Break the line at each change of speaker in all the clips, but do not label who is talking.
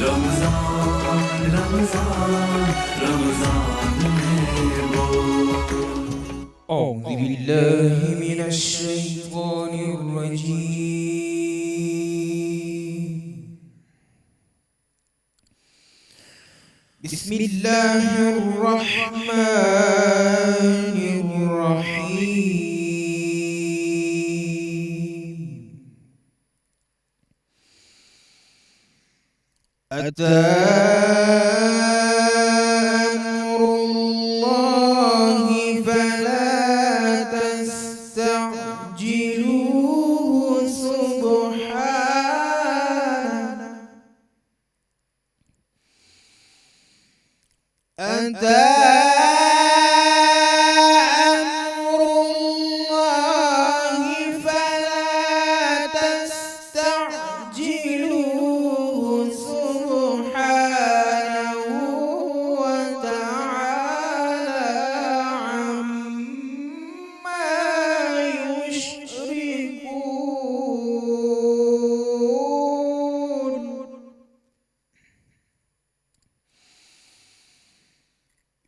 رمضان رمضان رمضان میں وہ
اعوذ باللہ من الشیطان الرجیم بسم اللہ الرحمن الرحیم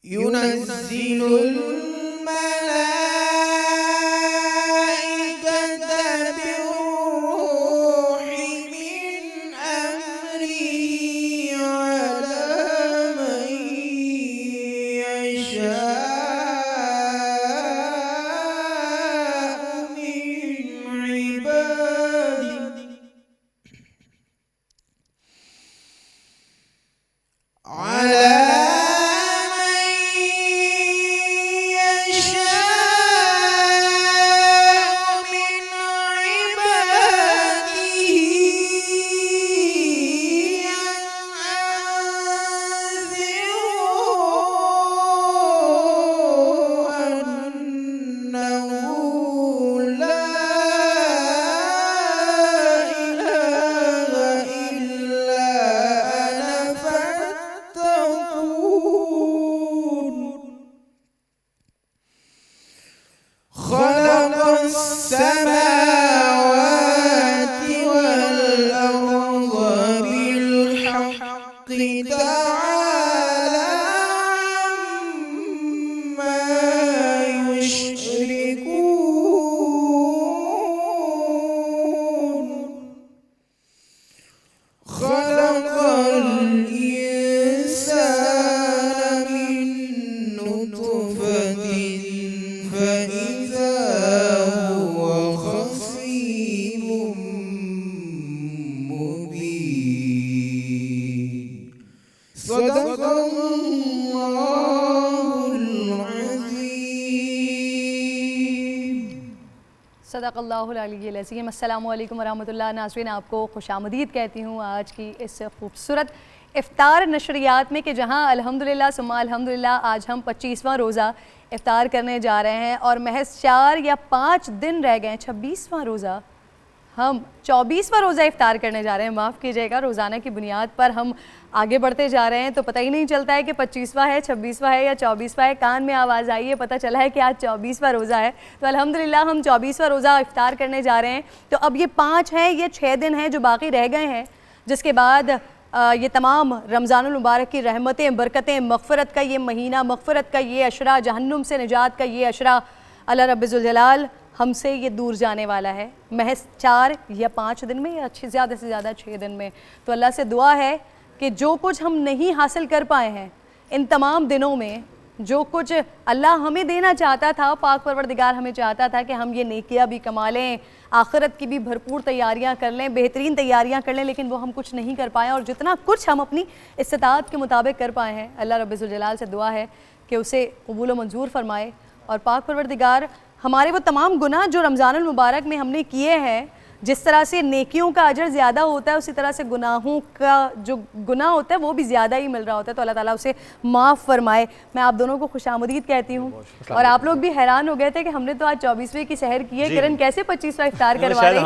ينزل الملائكة بالروح من أمره على من يشاء من عباده السماوات والأرض بالحق تعالى عما يشركون خلق الإنسان من نطفة فإذا هو خصيم مبين صدق الله العظيم
صدق اللہ العلی العظیم۔ السلام علیکم ورحمۃ اللہ۔ ناظرین، آپ کو خوش آمدید کہتی ہوں آج کی اس خوبصورت افطار نشریات میں کہ جہاں الحمدللہ ثم الحمدللہ آج ہم 25واں روزہ افطار کرنے جا رہے ہیں اور محض 4 یا 5 دن رہ گئے ہیں 26واں روزہ، ہم 24واں روزہ افطار کرنے جا رہے ہیں۔ معاف کیجیے گا، روزانہ کی بنیاد پر ہم آگے بڑھتے جا رہے ہیں تو پتہ ہی نہیں چلتا ہے کہ 25واں ہے، 26واں ہے یا 24واں ہے۔ کان میں آواز آئی ہے، پتہ چلا ہے کہ آج 24واں روزہ ہے، تو الحمدللہ ہم 24واں روزہ افطار کرنے جا رہے ہیں۔ تو اب یہ 5 ہیں، یہ 6 دن ہیں جو باقی رہ گئے ہیں، جس کے بعد یہ تمام رمضان المبارک کی رحمتیں، برکتیں، مغفرت کا یہ مہینہ، مغفرت کا یہ عشرہ، جہنم سے نجات کا یہ عشرہ، اللہ رب ذوالجلال ہم سے یہ دور جانے والا ہے محض 4 یا 5 دن میں یا زیادہ سے زیادہ 6 دن میں۔ تو اللہ سے دعا ہے کہ جو کچھ ہم نہیں حاصل کر پائے ہیں ان تمام دنوں میں، جو کچھ اللہ ہمیں دینا چاہتا تھا، پاک پروردگار ہمیں چاہتا تھا کہ ہم یہ نیکیاں بھی کما لیں، آخرت کی بھی بھرپور تیاریاں کر لیں، بہترین تیاریاں کر لیں، لیکن وہ ہم کچھ نہیں کر پائے، اور جتنا کچھ ہم اپنی استطاعت کے مطابق کر پائے ہیں، اللہ رب ذوالجلال سے دعا ہے کہ اسے قبول و منظور فرمائے، اور پاک پروردگار ہمارے وہ تمام گناہ جو رمضان المبارک میں ہم نے کیے ہیں، جس طرح سے نیکیوں کا اجر زیادہ ہوتا ہے اسی طرح سے گناہوں کا جو گناہ ہوتا ہے وہ بھی زیادہ ہی مل رہا ہوتا ہے، تو اللہ تعالیٰ اسے معاف فرمائے۔ میں آپ دونوں کو خوش آمدید کہتی ہوں، اور آپ لوگ بھی حیران ہو گئے تھے کہ ہم نے تو آج 24ویں کی سحر کی ہے، کرن کیسے 25واں افطار کروا رہے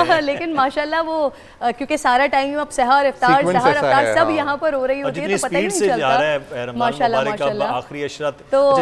ہیں، لیکن ماشاءاللہ وہ کیونکہ سارا ٹائم اب سحر افطار سب یہاں پر ہو رہی ہوتی ہے تو پتہ ہی نہیں چلتا۔ ماشاءاللہ ماشاءاللہ،
آخری عشرہ،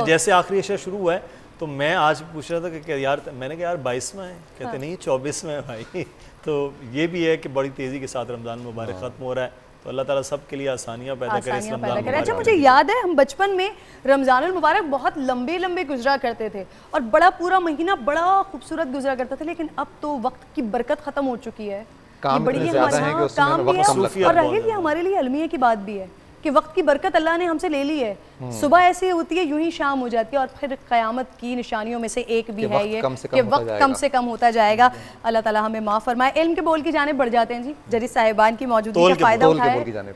جیسے آخری عشرہ شروع ہوا ہے تو میں آج پوچھ رہا تھا کہ یار میں نے کہا یار 22واں ہے, کہتے نہیں 24واں ہے بھائی. تو یہ بھی ہے کہ بڑی تیزی کے ساتھ رمضان مبارک ختم ہو رہا ہے, تو اللہ تعالیٰ سب کے لیے آسانیاں پیدا کرے اس رمضان مبارک.
اچھا مجھے یاد ہے ہم بچپن میں رمضان المبارک بہت لمبے لمبے گزرا کرتے تھے اور بڑا پورا مہینہ بڑا خوبصورت گزرا کرتا تھا, لیکن اب تو وقت کی برکت ختم ہو چکی ہے.
کام اتنے زیادہ ہیں کہ اس میں
کام بھی
وقت کم
ہے
لگتا
اور
ہے.
رہے یہ ہمارے لیے المیہ کی بات بھی ہے کہ وقت کی برکت اللہ نے ہم سے لے لی ہے. صبح ایسی ہوتی ہے یوں ہی شام ہو جاتی ہے, اور پھر قیامت کی نشانیوں میں سے ایک بھی ہے یہ کہ وقت کم سے کم ہوتا جائے گا. اللہ تعالیٰ ہمیں معاف فرمائے. علم کے بول کی جانب بڑھ جاتے ہیں جی, جریس صاحبان کی موجودگی کا فائدہ اٹھائے.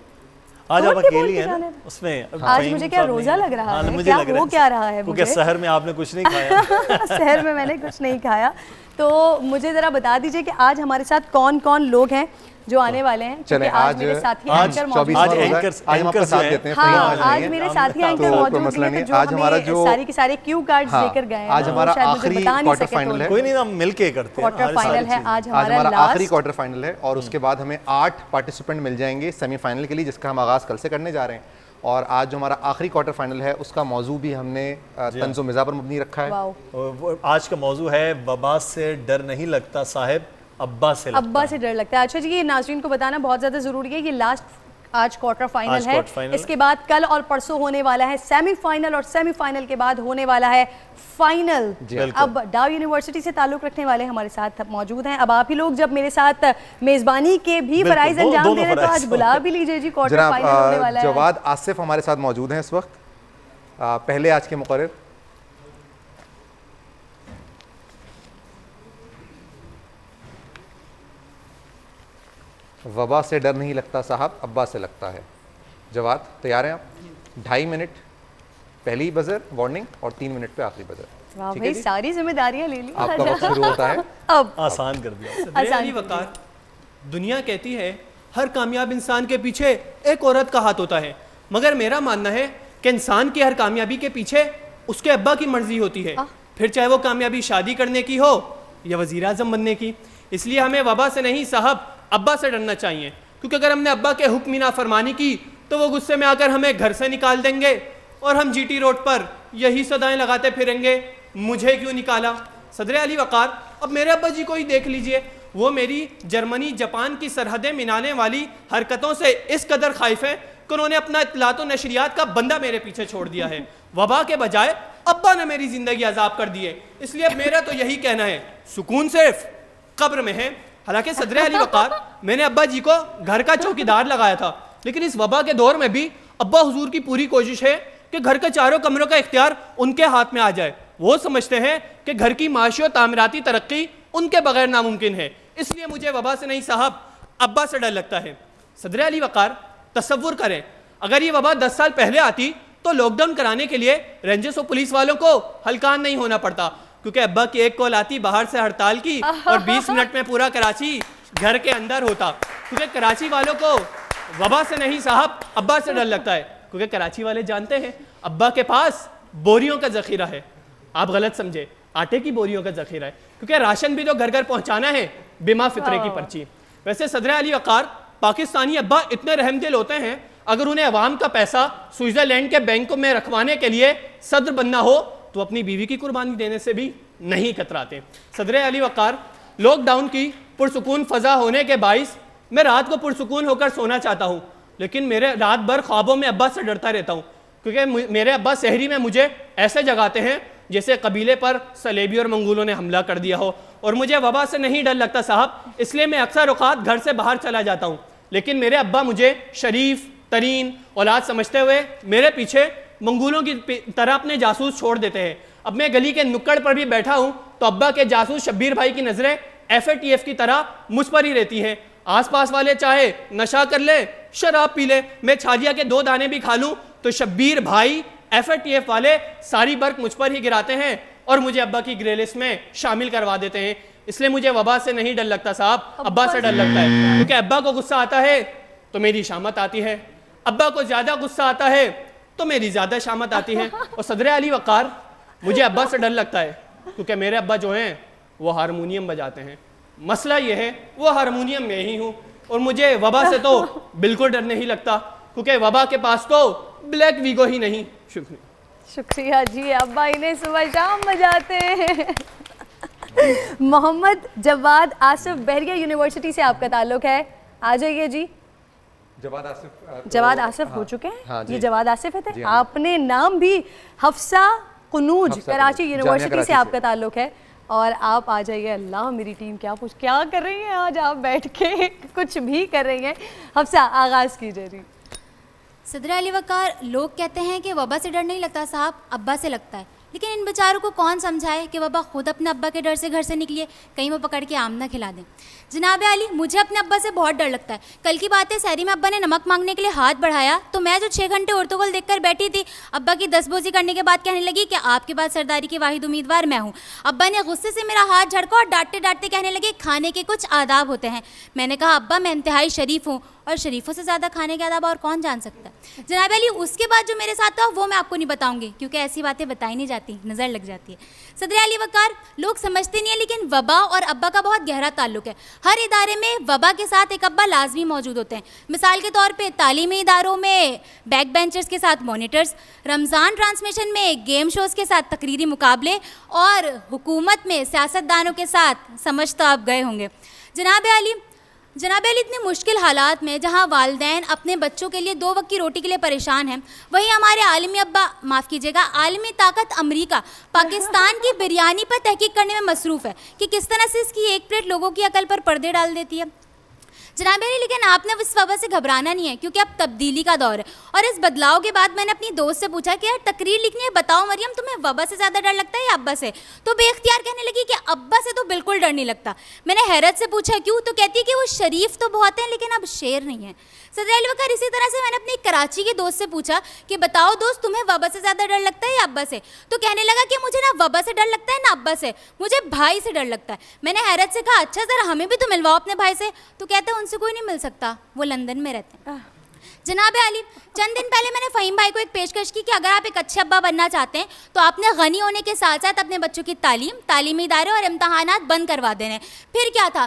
آج آپ اکیلی ہیں نا اس میں,
آج مجھے کیا روزہ لگ رہا ہے, کیا ہو کیا رہا ہے
کیونکہ سحر میں آپ نے کچھ نہیں کھایا.
سحر میں میں نے کچھ نہیں کھایا. تو مجھے ذرا بتا دیجئے کہ آج ہمارے ساتھ کون کون لوگ ہیں جو آنے والے ہیں.
چلیں
آج میرے ساتھی اینکر موجود ہیں. ہاں آج میرے ساتھی اینکر موجود ہیں جو ہمیں ساری کے سارے کیو کارڈز لے کر گئے ہیں.
آج ہمارا آخری کوارٹر فائنل ہے.
کوئی نہیں, ہم مل کے کرتے ہیں.
کوارٹر فائنل ہے آج
ہمارا آخری کوارٹر فائنل ہے, اور اس کے بعد ہمیں 8 پارٹیسپینٹ مل جائیں گے سیمی فائنل کے لیے, جس کا ہم آغاز کل سے کرنے جا رہے ہیں. اور آج جو ہمارا آخری کوارٹر فائنل ہے اس کا موضوع بھی ہم نے طنز و مزاح پر مبنی رکھا ہے.
آج کا موضوع ہے وبا سے ڈر نہیں لگتا صاحب, ابا سے
ڈر لگتا ہے. اچھا جی, یہ ناظرین کو بتانا بہت زیادہ ضروری ہے, یہ لاسٹ آج کوارٹر فائنل ہے. اس کے بعد کل اور پرسوں ہونے والا ہے سیمی فائنل, اور سیمی فائنل کے بعد ہونے والا ہے فائنل. اب ڈاؤ یونیورسٹی سے تعلق رکھنے والے ہمارے ساتھ موجود ہیں. اب آپ ہی لوگ جب میرے ساتھ میزبانی کے بھی فرائض انجام دے رہے ہیں تو آج بلا بھی لیجئے جی, کوارٹر فائنل ہونے والا ہے.
جواد آصف ہمارے ساتھ موجود ہیں اس وقت, پہلے آج کے مقرر. وبا سے ڈر نہیں لگتا صاحب, ابا سے لگتا ہے. جواد تیار ہیں آپ؟ 2.5 منٹ پہلی بزر وارننگ اور 3 منٹ پہ آخری بزر.
واہ بھائی, ساری ذمہ داریاں لے لی.
آپ کا وقت شروع ہوتا ہے.
اب
آسان کر دیا.
صدر علی وقار, دنیا کہتی ہے ہر کامیاب انسان کے پیچھے ایک عورت کا ہاتھ ہوتا ہے, مگر میرا ماننا ہے کہ انسان کی ہر کامیابی کے پیچھے اس کے ابا کی مرضی ہوتی ہے, پھر چاہے وہ کامیابی شادی کرنے کی ہو یا وزیر اعظم بننے کی. اس لیے ہمیں وبا سے نہیں صاحب ابا سے ڈرنا چاہیے, کیونکہ اگر ہم نے ابا کے حکم نافرمانی کی تو وہ غصے میں آ کر ہمیں گھر سے نکال دیں گے, اور ہم جی ٹی روڈ پر یہی صدائیں لگاتے پھریں گے, مجھے کیوں نکالا. صدر علی وقار, اب میرے ابا جی کو ہی دیکھ لیجئے, وہ میری جرمنی جاپان کی سرحدیں منانے والی حرکتوں سے اس قدر خائف ہیں کہ انہوں نے اپنا اطلاعات و نشریات کا بندہ میرے پیچھے چھوڑ دیا ہے. وبا کے بجائے ابا نے میری زندگی عذاب کر دی ہے, اس لیے میرا تو یہی کہنا ہے سکون صرف قبر میں ہے. حالانکہ صدر علی وقار, میں نے ابا جی کو گھر کا چوکیدار لگایا تھا, لیکن اس وبا کے دور میں بھی ابا حضور کی پوری کوشش ہے کہ گھر کے چاروں کمروں کا اختیار ان کے ہاتھ میں آ جائے. وہ سمجھتے ہیں کہ گھر کی معاشی و تعمیراتی ترقی ان کے بغیر ناممکن ہے, اس لیے مجھے وبا سے نہیں صاحب ابا سے ڈر لگتا ہے. صدر علی وقار, تصور کریں اگر یہ وبا 10 سال پہلے آتی تو لاک ڈاؤن کرانے کے لیے رینجرز و پولیس والوں کو ہلکان نہیں ہونا پڑتا, کیونکہ ابا کی ایک کال آتی باہر سے ہڑتال کی اور 20 منٹ میں پورا کراچی گھر کے اندر ہوتا. کیونکہ کراچی والوں کو وبا سے نہیں صاحب ابا سے ڈر لگتا ہے, کیونکہ کراچی والے جانتے ہیں ابا کے پاس بوریوں کا ذخیرہ ہے. آپ غلط سمجھے, آٹے کی بوریوں کا ذخیرہ ہے, کیونکہ راشن بھی تو گھر گھر پہنچانا ہے بما فطرے کی پرچی. ویسے صدر علی وقار, پاکستانی ابا اتنے رحم دل ہوتے ہیں, اگر انہیں عوام کا پیسہ سوئٹزرلینڈ کے بینکوں میں رکھوانے کے لیے صدر بننا ہو تو اپنی بیوی کی قربانی دینے سے بھی نہیں کتراتے. صدر علی وقار, لاک ڈاؤن کی پرسکون فضا ہونے کے باعث میں رات کو پرسکون ہو کر سونا چاہتا ہوں, لیکن میرے رات بھر خوابوں میں ابا سے ڈرتا رہتا ہوں, کیونکہ میرے ابا سحری میں مجھے ایسے جگاتے ہیں جیسے قبیلے پر صلیبی اور منگولوں نے حملہ کر دیا ہو. اور مجھے وبا سے نہیں ڈر لگتا صاحب, اس لیے میں اکثر اوقات گھر سے باہر چلا جاتا ہوں, لیکن میرے ابا مجھے شریف ترین اولاد سمجھتے ہوئے میرے پیچھے منگولوں کی طرح اپنے جاسوس چھوڑ دیتے ہیں. اب میں گلی کے نکڑ پر بھی بیٹھا ہوں تو ابا کے جاسوس شبیر بھائی کی نظریں FATF کی طرح مجھ پر ہی رہتی ہیں. آس پاس والے چاہے نشہ کر لے, شراب پی لے, میں چھالیا کے 2 دانے بھی کھا لوں تو شبیر بھائی FATF والے ساری برق مجھ پر ہی گراتے ہیں اور مجھے ابا کی گرے لسٹ میں شامل کروا دیتے ہیں. اس لیے مجھے وبا سے نہیں ڈر لگتا صاحب, ابا سے ڈر لگتا ہے, کیونکہ ابا کو غصہ آتا ہے تو میری شامت آتی ہے, ابا کو زیادہ غصہ آتا ہے تو میری زیادہ شامت آتی ہے. اور صدر علی وقار, مجھے ابا سے ڈر لگتا ہے کیونکہ میرے ابا جو ہیں وہ ہارمونیم بجاتے ہیں. مسئلہ یہ ہے وہ ہارمونیم میں ہی ہوں, اور مجھے وبا سے تو بالکل ڈر نہیں لگتا, کیونکہ وبا کے پاس تو بلیک ویگو ہی نہیں. شکریہ.
شکریہ جی, ابا انہیں صبح شام بجاتے ہیں. محمد جواد آصف بحریہ یونیورسٹی سے آپ کا تعلق ہے, آ جائیے جی. جواد آصف ہو چکے ہیں, یہ جواد آصف ہے. آپ نے نام بھی حفصہ قنوج کراچی یونیورسٹی سے آپ کا تعلق ہے, اور آپ آ جائیے. اللہ میری ٹیم کیا کر رہی ہیں آج, آپ بیٹھ کے کچھ بھی کر رہی ہیں. حفصہ آغاز کیجیے جی.
صدر علی وقار, لوگ کہتے ہیں کہ وبا سے ڈر نہیں لگتا صاحب, ابا سے لگتا ہے. لیکن ان بیچاروں کو کون سمجھائے کہ وبا خود اپنے ابا کے ڈر سے گھر سے نکلیے, کہیں وہ پکڑ کے آم نہ کھلا دیں. جناب علی, مجھے اپنے ابا سے بہت ڈر لگتا ہے. کل کی بات ہے, سحری میں ابا نے نمک مانگنے کے لیے ہاتھ بڑھایا تو میں جو 6 گھنٹے اردوغل دیکھ کر بیٹھی تھی, ابا کی 10 بوزی کرنے کے بعد کہنے لگی کہ آپ کے بعد سرداری کی واحد امیدوار میں ہوں. ابا نے غصے سے میرا ہاتھ جھڑکا اور ڈانٹتے ڈانٹتے کہنے لگے کھانے کے کچھ آداب ہوتے ہیں. میں نے کہا ابا میں انتہائی شریف ہوں, اور شریفوں سے زیادہ کھانے کے آداب اور کون جان سکتا ہے. جناب علی, اس کے بعد جو میرے ساتھ تھا وہ میں آپ کو نہیں بتاؤں گی, کیونکہ ایسی باتیں بتائی نہیں جاتی, نظر لگ جاتی ہے. صدر علی وقار, لوگ سمجھتے نہیں ہیں لیکن وبا اور ابا کا بہت گہرا تعلق ہے. ہر ادارے میں وبا کے ساتھ ایک ابا لازمی موجود ہوتے ہیں. مثال کے طور پہ تعلیمی اداروں میں بیک بینچرز کے ساتھ مانیٹرز, رمضان ٹرانسمیشن میں گیم شوز کے ساتھ تقریری مقابلے, اور حکومت میں سیاستدانوں کے ساتھ سمجھ تو آپ گئے ہوں گے. جناب علی, اتنے مشکل حالات میں جہاں والدین اپنے بچوں کے لیے 2 وقت کی روٹی کے لیے پریشان ہیں, وہیں ہمارے عالمی ابا, معاف کیجیے گا, عالمی طاقت امریکہ پاکستان کی بریانی پر تحقیق کرنے میں مصروف ہے کہ کس طرح سے اس کی ایک پلیٹ لوگوں کی عقل پر پردے ڈال دیتی ہے. جناب علی, لیکن آپ نے اس وبا سے گھبرانا نہیں ہے, کیونکہ اب تبدیلی کا دور ہے. اور اس بدلاؤ کے بعد میں نے اپنی دوست سے پوچھا کہ یار تقریر لکھنی ہے, بتاؤ مریم تمہیں وبا سے زیادہ ڈر لگتا ہے یا ابا سے؟ تو بے اختیار کہنے لگی کہ ابا سے تو بالکل ڈر نہیں لگتا. میں نے حیرت سے پوچھا کیوں, تو کہتی ہے کہ وہ شریف تو بہت ہیں لیکن اب شیر نہیں ہیں. صدر علی وقار, اسی طرح سے میں نے اپنی کراچی کے دوست سے پوچھا کہ بتاؤ دوست تمہیں وبا سے زیادہ ڈر لگتا ہے یا ابا سے؟ تو کہنے لگا کہ مجھے نہ وبا سے ڈر لگتا ہے نہ ابا سے, مجھے بھائی سے ڈر لگتا ہے. میں نے حیرت سے کہا اچھا ذرا ہمیں بھی تو ملواؤ اپنے بھائی سے. تو کہتے ہیں ان سے کوئی نہیں مل سکتا, وہ لندن میں رہتے ہیں. جناب علی, چند دن پہلے میں نے فہیم بھائی کو ایک پیشکش کی کہ اگر آپ ایک اچھے ابا بننا چاہتے ہیں تو آپ نے غنی ہونے کے ساتھ ساتھ اپنے بچوں کی تعلیم, تعلیمی ادارے اور امتحانات بند کروا دینے. پھر کیا تھا,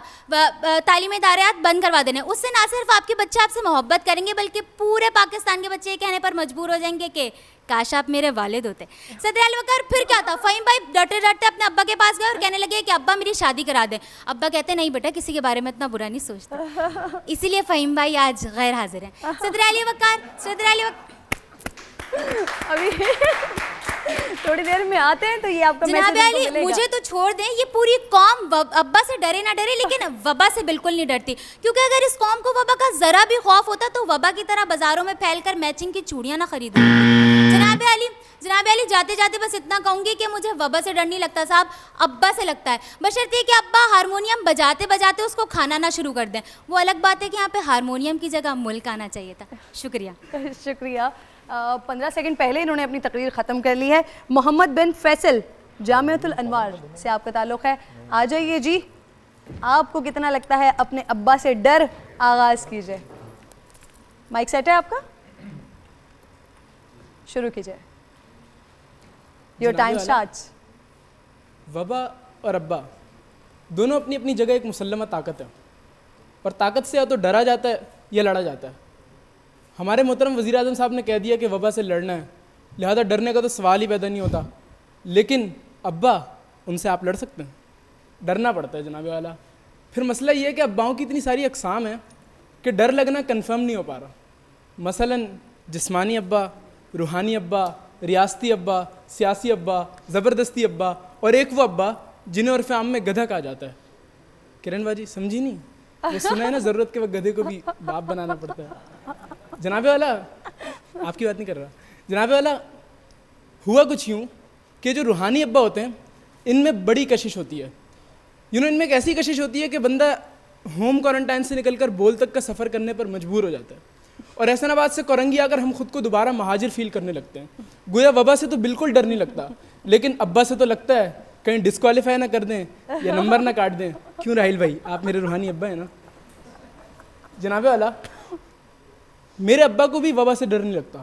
تعلیمی ادارات بند کروا دینے, اس سے نہ صرف آپ کے بچے آپ سے محبت کریں گے بلکہ پورے پاکستان کے بچے یہ کہنے پر مجبور ہو جائیں گے کہ کاش آپ میرے والد ہوتے. صدر علی وقار, پھر کیا تھا, فہیم بھائی ڈرتے ڈرتے اپنے ابا کے پاس گئے اور کہنے لگے کہ ابا میری شادی کرا دیں. ابا کہتے نہیں بیٹا کسی کے بارے میں اتنا برا نہیں سوچتا, اسی لیے فہیم بھائی آج غیر حاضر ہیں. صدر علی وقار,
ابھی تھوڑی دیر میں آتے ہیں تو یہ آپ کا
جناب علی مجھے تو چھوڑ دیں, یہ پوری قوم ابا سے ڈرے نہ ڈرے لیکن وبا سے بالکل نہیں ڈرتی, کیونکہ اگر اس قوم کو وبا کا ذرا بھی خوف ہوتا تو وبا کی طرح بازاروں میں پھیل کر میچنگ کی چوڑیاں نہ خریدیں. جناب علی جاتے جاتے بس اتنا کہوں گی کہ مجھے وبا سے ڈر نہیں لگتا صاحب, ابا سے لگتا ہے. بشرطیہ کہ ابا ہارمونیم بجاتے بجاتے اس کو کھانا نہ شروع کر دیں. وہ الگ بات ہے کہ یہاں پہ ہارمونیم کی جگہ ملک آنا چاہیے تھا. شکریہ.
شکریہ. 15 سیکنڈ پہلے انہوں نے اپنی تقریر ختم کر لی ہے. محمد بن فیصل, جامعۃ الانوار سے آپ کا تعلق ہے, آ جائیے جی. آپ کو کتنا لگتا ہے اپنے ابا سے ڈر, آغاز کیجئے. مائک سیٹ ہے آپ کا, شروع کیجئے. Your time starts.
وبا اور ابا دونوں اپنی اپنی جگہ ایک مسلمہ طاقت ہے, اور طاقت سے یا تو ڈرا جاتا ہے یا لڑا جاتا ہے. ہمارے محترم وزیر اعظم صاحب نے کہہ دیا کہ وبا سے لڑنا ہے, لہذا ڈرنے کا تو سوال ہی پیدا نہیں ہوتا. لیکن ابا, ان سے آپ لڑ سکتے ہیں, ڈرنا پڑتا ہے جناب والا. پھر مسئلہ یہ ہے کہ اباؤں کی اتنی ساری اقسام ہیں کہ ڈر لگنا کنفرم نہیں ہو پا رہا. مثلا جسمانی ابا, روحانی ابا, ریاستی ابا, سیاسی ابا, زبردستی ابا, اور ایک وہ ابا جنہیں عرف عام میں گدھا کہا جاتا ہے. کرن باجی سمجھی نہیں, یہ سنا ہے نا, ضرورت کے وقت گدھے کو بھی باپ بنانا پڑتا ہے. جناب والا, آپ کی بات نہیں کر رہا. جناب والا, ہوا کچھ یوں کہ جو روحانی ابا ہوتے ہیں ان میں بڑی کشش ہوتی ہے. ان میں ایک ایسی کشش ہوتی ہے کہ بندہ ہوم کوارنٹائن سے نکل کر بول تک کا سفر کرنے پر مجبور ہو جاتا ہے. اور احسن آباد سے کورنگی آ کر ہم خود کو دوبارہ مہاجر فیل کرنے لگتے ہیں. گویا وبا سے تو بالکل ڈر نہیں لگتا, لیکن ابا سے تو لگتا ہے کہیں ڈسکوالیفائی نہ کر دیں یا نمبر نہ کاٹ دیں. کیوں راہیل بھائی, آپ میرے روحانی ابا ہیں نا. جناب والا, میرے ابا کو بھی وبا سے ڈر نہیں لگتا.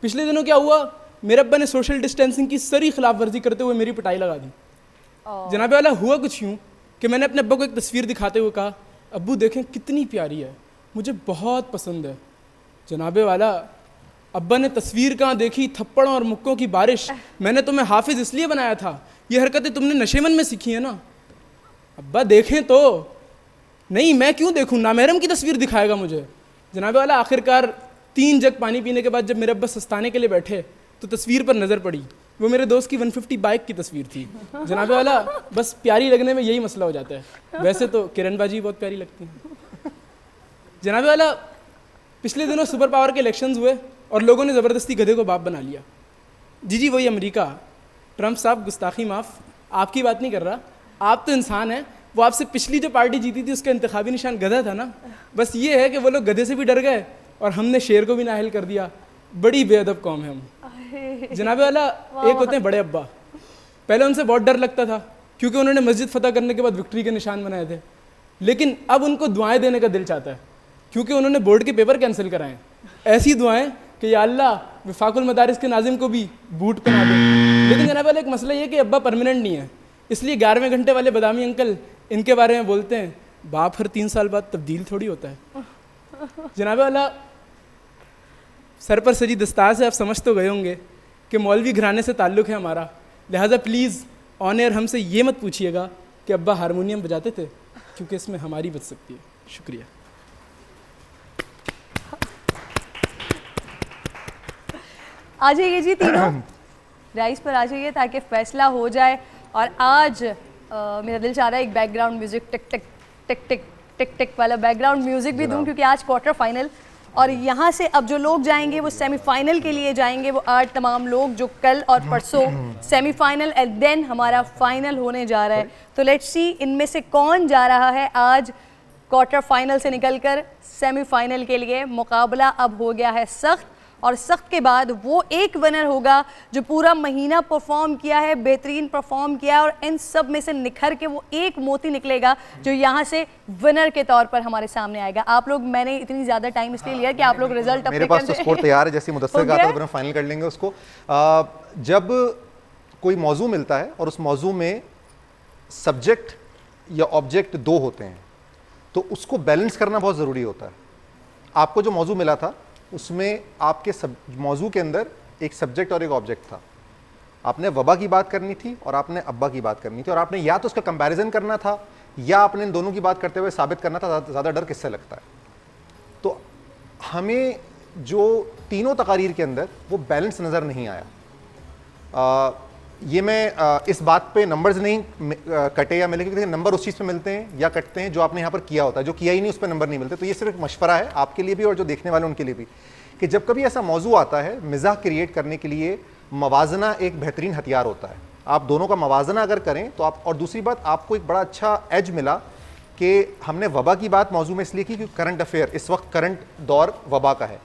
پچھلے دنوں کیا ہوا, میرے ابا نے سوشل ڈسٹینسنگ کی سری خلاف ورزی کرتے ہوئے میری پٹائی لگا دی. جناب والا, ہوا کچھ یوں کہ میں نے اپنے ابا کو ایک تصویر دکھاتے ہوئے کہا, ابو دیکھیں کتنی پیاری ہے, مجھے بہت پسند ہے. جناب والا, ابا نے تصویر کہاں دیکھی, تھپڑوں اور مکوں کی بارش, میں نے تمہیں حافظ اس لیے بنایا تھا, یہ حرکتیں تم نے نشیمن میں سیکھی ہیں نا. ابا دیکھیں تو. نہیں میں کیوں دیکھوں, نامحرم کی تصویر دکھائے گا مجھے. جناب والا آخر کار 3 جگ پانی پینے کے بعد جب میرے ابا سستانے کے لیے بیٹھے تو تصویر پر نظر پڑی, وہ میرے دوست کی 150 بائک کی تصویر تھی. جناب والا بس پیاری لگنے میں یہی مسئلہ ہو جاتا ہے, ویسے تو کرن باجی بہت پیاری لگتی ہیں. جناب والا پچھلے دنوں سپر پاور کے الیکشنز ہوئے اور لوگوں نے زبردستی گدھے کو باپ بنا لیا. جی وہی امریکہ. ٹرمپ صاحب گستاخی معاف, آپ کی بات نہیں کر رہا, آپ تو انسان ہیں. وہ آپ سے پچھلی جو پارٹی جیتی تھی اس کا انتخابی نشان گدھا تھا نا. بس یہ ہے کہ وہ لوگ گدھے سے بھی ڈر گئے اور ہم نے شیر کو بھی نااہل کر دیا. بڑی بے ادب قوم ہے ہم. جناب والا ایک ہوتے ہیں بڑے ابا. پہلے ان سے بہت ڈر لگتا تھا کیونکہ انہوں نے مسجد فتح کرنے کے بعد وکٹری کے نشان بنائے تھے, لیکن اب ان کو دعائیں دینے کا دل چاہتا ہے کیونکہ انہوں نے بورڈ کے پیپر کینسل کرائے. ایسی دعائیں کہ یا اللہ وفاق المدارس کے ناظم کو بھی بوٹ پہنا دے. لیکن جناب والا ایک مسئلہ یہ کہ ابا پرماننٹ نہیں ہے, اس لیے 11ویں گھنٹے والے بادامی انکل ان کے بارے میں بولتے ہیں باپ ہر 3 سال بعد تبدیل تھوڑی ہوتا ہے. جناب والا سر پر سجی دستار سے آپ سمجھ تو گئے ہوں گے کہ مولوی گھرانے سے تعلق ہے ہمارا, لہٰذا پلیز آن ایئر ہم سے یہ مت پوچھیے گا کہ ابا ہارمونیم بجاتے تھے, کیونکہ اس میں ہماری بچ سکتی ہے. شکریہ.
آ جائیے جی تینوں رائس پر آ جائیے تاکہ فیصلہ ہو جائے. اور آج میرا دل چاہ رہا ہے ایک بیک گراؤنڈ میوزک ٹک ٹک ٹک ٹک ٹک ٹک والا بیک گراؤنڈ میوزک بھی دوں, کیونکہ آج کوارٹر فائنل, اور یہاں سے اب جو لوگ جائیں گے وہ سیمی فائنل کے لیے جائیں گے. وہ 8 تمام لوگ جو کل اور پرسوں سیمی فائنل اینڈ دین ہمارا فائنل ہونے جا رہا ہے. تو لیٹس سی ان میں سے کون جا رہا ہے آج کوارٹر فائنل سے نکل کر سیمی فائنل کے لیے. مقابلہ اب ہو گیا ہے سخت, اور سخت کے بعد وہ ایک ونر ہوگا جو پورا مہینہ پرفارم کیا ہے, بہترین پرفارم کیا ہے, اور ان سب میں سے نکھر کے وہ ایک موتی نکلے گا جو یہاں سے ونر کے طور پر ہمارے سامنے آئے گا. آپ لوگ, میں نے اتنی زیادہ ٹائم اس لیے لیا کہ آپ لوگ رزلٹ
میرے پاس تو اسکور تیار ہے, جیسے مدثر کہا تھا تو فائنل کر لیں گے اس کو. جب کوئی موضوع ملتا ہے اور اس موضوع میں سبجیکٹ یا آبجیکٹ 2 ہوتے ہیں تو اس کو بیلنس کرنا بہت ضروری ہوتا ہے. آپ کو جو موضوع ملا تھا اس میں آپ کے موضوع کے اندر ایک سبجیکٹ اور ایک آبجیکٹ تھا. آپ نے وبا کی بات کرنی تھی اور آپ نے ابا کی بات کرنی تھی, اور آپ نے یا تو اس کا کمپیریزن کرنا تھا یا آپ نے ان دونوں کی بات کرتے ہوئے ثابت کرنا تھا زیادہ ڈر کس سے لگتا ہے. تو ہمیں جو تینوں تقاریر کے اندر وہ بیلنس نظر نہیں آیا. یہ میں اس بات پہ نمبرز نہیں کٹے یا ملے, کیونکہ نمبر اس چیز پہ ملتے ہیں یا کٹتے ہیں جو آپ نے یہاں پر کیا ہوتا ہے, جو کیا ہی نہیں اس پہ نمبر نہیں ملتے. تو یہ صرف ایک مشورہ ہے آپ کے لیے بھی اور جو دیکھنے والے ان کے لیے بھی, کہ جب کبھی ایسا موضوع آتا ہے مزاح کریٹ کرنے کے لیے موازنہ ایک بہترین ہتھیار ہوتا ہے. آپ دونوں کا موازنہ اگر کریں تو آپ, اور دوسری بات آپ کو ایک بڑا اچھا ایج ملا کہ ہم نے وبا کی بات موضوع میں اس لیے کی کیونکہ کرنٹ افیئر اس وقت کرنٹ دور وبا کا ہے,